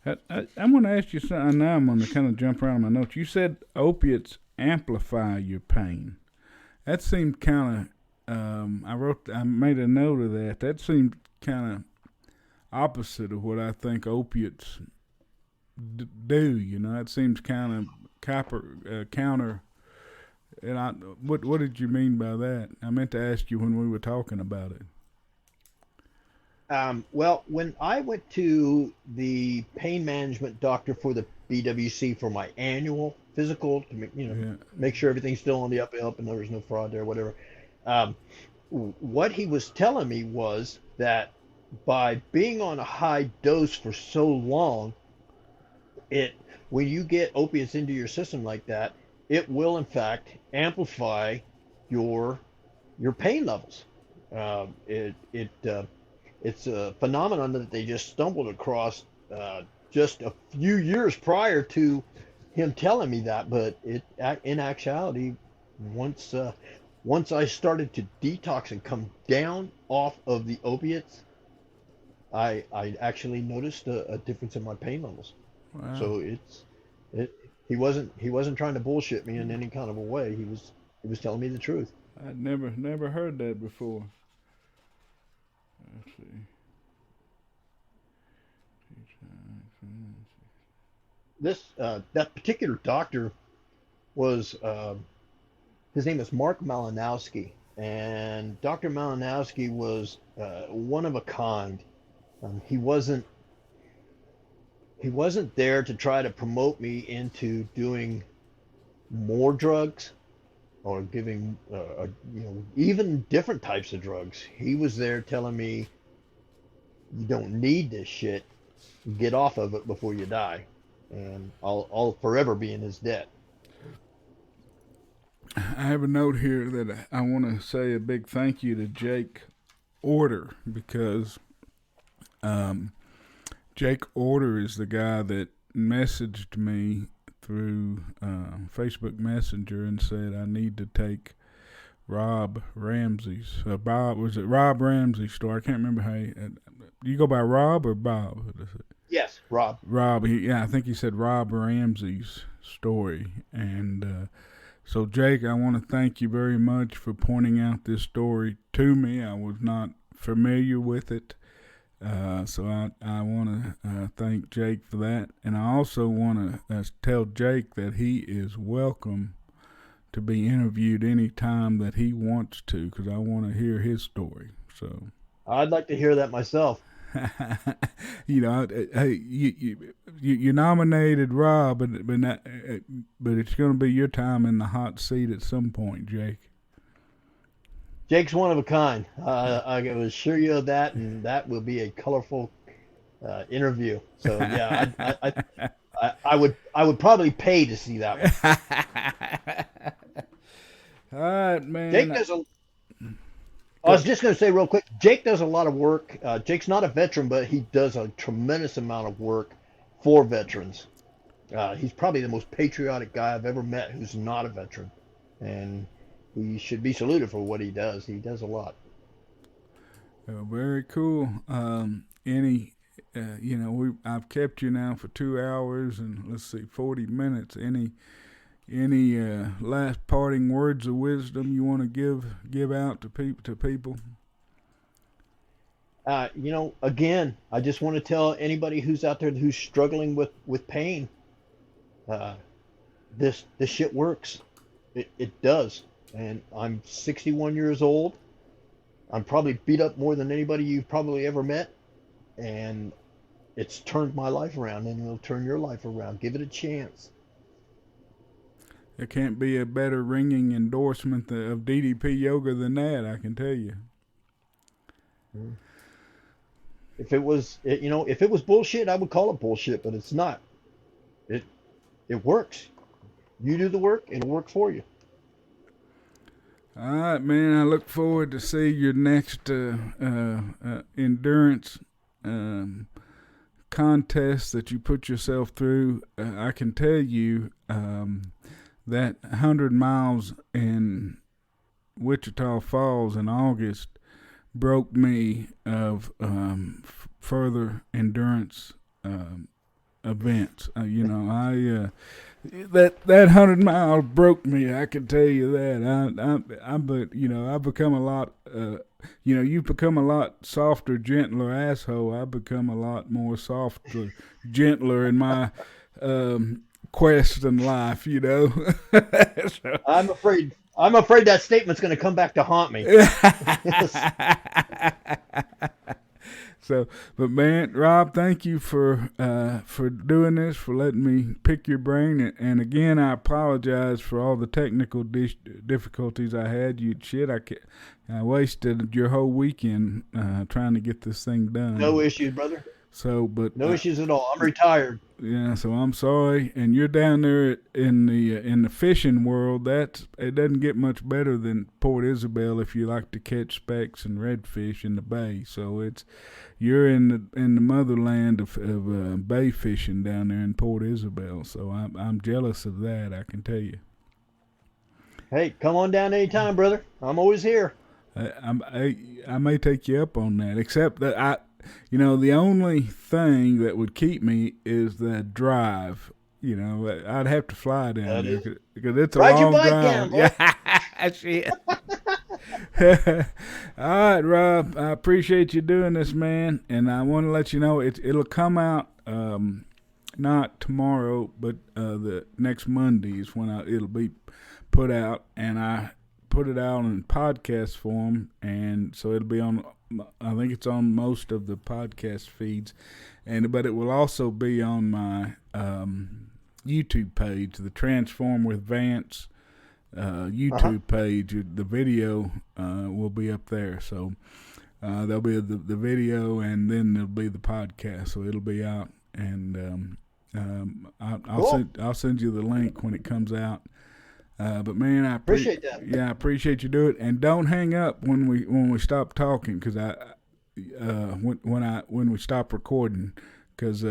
I'm going to ask you something. Now I'm going to kind of jump around my notes. You said opiates amplify your pain. That seemed kind of. I made a note of that. That seemed kind of opposite of what I think opiates do. It seems kind of counter. And what did you mean by that? I meant to ask you when we were talking about it. Well, when I went to the pain management doctor for the BWC for my annual physical to Yeah. make sure everything's still on the up and up and there was no fraud there, whatever. Um, what he was telling me was that by being on a high dose for so long, it when you get opiates into your system like that, it will in fact amplify your your pain levels. It's a phenomenon that they just stumbled across just a few years prior to him telling me that. But in actuality, once once I started to detox and come down off of the opiates, I actually noticed a difference in my pain levels. Wow. So it he wasn't trying to bullshit me in any kind of a way. He was telling me the truth. I'd never heard that before. Let's see. This that particular doctor was his name is Mark Malinowski, and Dr. Malinowski was one of a kind. He he wasn't there to try to promote me into doing more drugs or giving you know, even different types of drugs. He was there telling me you don't need this shit. Get off of it before you die, and I'll forever be in his debt. I have a note here that I want to say a big thank you to Jake Order because um, Jake Order is the guy that messaged me through Facebook Messenger and said I need to take Rob Ramsey's. Bob was it Rob Ramsey's story? I can't remember how you go by Rob or Bob. Yes, Rob. Rob, yeah, I think he said Rob Ramsey's story, and so Jake, I want to thank you very much for pointing out this story to me. I was not familiar with it, so I want to thank Jake for that, and I also want to tell Jake that he is welcome to be interviewed anytime that he wants to, because I want to hear his story. So. I'd like to hear that myself. You know, hey, you nominated Rob, but it's going to be your time in the hot seat at some point, Jake. Jake's one of a kind. I can assure you of that, and that will be a colorful interview. So yeah, I would probably pay to see that one. All right, man. Jake does a I was just going to say real quick, Jake does a lot of work. Jake's not a veteran, but he does a tremendous amount of work for veterans. He's probably the most patriotic guy I've ever met who's not a veteran, and he should be saluted for what he does. He does a lot. Very cool. You know, I've kept you now for 2 hours and let's see, 40 minutes. Any last parting words of wisdom you want to give out to people? You know, again, I just want to tell anybody who's out there who's struggling with pain, uh, this shit works. It does. And I'm 61 years old. I'm probably beat up more than anybody you've probably ever met, and it's turned my life around, and it'll turn your life around. Give it a chance. There can't be a better ringing endorsement of DDP Yoga than that, I can tell you. If it was, you know, if it was bullshit, I would call it bullshit, but it's not. It it works. You do the work, it'll work for you. All right, man. I look forward to see your next endurance contest that you put yourself through. I can tell you that 100 miles in Wichita Falls in August broke me of further endurance events. You know, that 100 miles broke me. I can tell you that. But you know, I've become a lot. You know, you've become a lot softer, gentler asshole. I've become a lot more softer, gentler in my quest in life. You know. So. I'm afraid that statement's going to come back to haunt me. So, but man, Rob, thank you for doing this, for letting me pick your brain. And again, I apologize for all the technical difficulties I had. I wasted your whole weekend trying to get this thing done. No issues, brother. So, but no issues at all. I'm retired. Yeah, so I'm sorry. And you're down there in the fishing world. It doesn't get much better than Port Isabel if you like to catch specks and redfish in the bay. So you're in the motherland of bay fishing down there in Port Isabel. So I'm jealous of that, I can tell you. Hey, come on down anytime, brother. I'm always here. I may take you up on that, except that the only thing that would keep me is the drive. I'd have to fly down there because it's a long drive. Yeah, shit. All right, Rob. I appreciate you doing this, man. And I want to let you know it'll come out not tomorrow, but the next Monday is when it'll be put out, and I put it out in podcast form, and so it'll be on. I think it's on most of the podcast feeds, but it will also be on my YouTube page, the Transform with Vance YouTube page. The video will be up there, so there'll be the video, and then there'll be the podcast, so it'll be out, and I'll send you the link when it comes out. But man, I appreciate that. Yeah, I appreciate you doing it, and don't hang up when we stop talking, because when we stop recording, because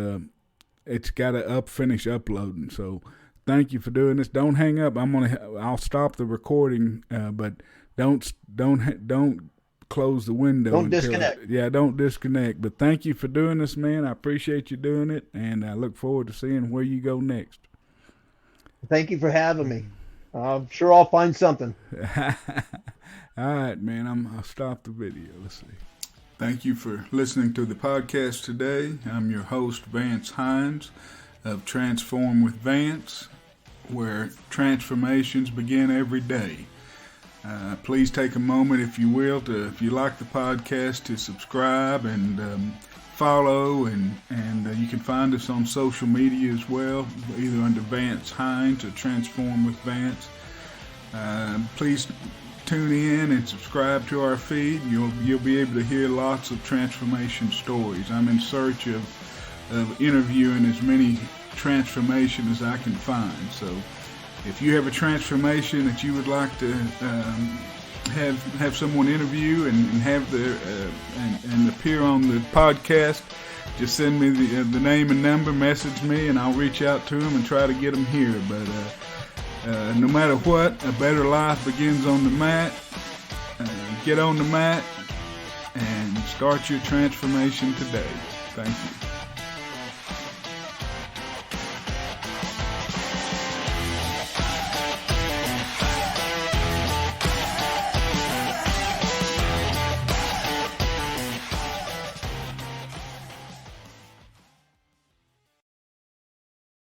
it's got to finish uploading. So thank you for doing this. Don't hang up. I'll stop the recording, but don't close the window. Don't disconnect. Don't disconnect. But thank you for doing this, man. I appreciate you doing it, and I look forward to seeing where you go next. Thank you for having me. I'm sure I'll find something. All right, man. I'll stop the video. Let's see. Thank you for listening to the podcast today. I'm your host, Vance Hines of Transform with Vance, where transformations begin every day. Please take a moment, if you will, if you like the podcast, to subscribe and follow, and you can find us on social media as well, either under Vance Hines or Transform with Vance. Please tune in and subscribe to our feed. You'll be able to hear lots of transformation stories. I'm in search of interviewing as many transformations as I can find. So if you have a transformation that you would like to have someone interview and have and appear on the podcast, just send me the name and number, message me, and I'll reach out to them and try to get them here. But no matter what, a better life begins on the mat. Get on the mat and start your transformation today. Thank you.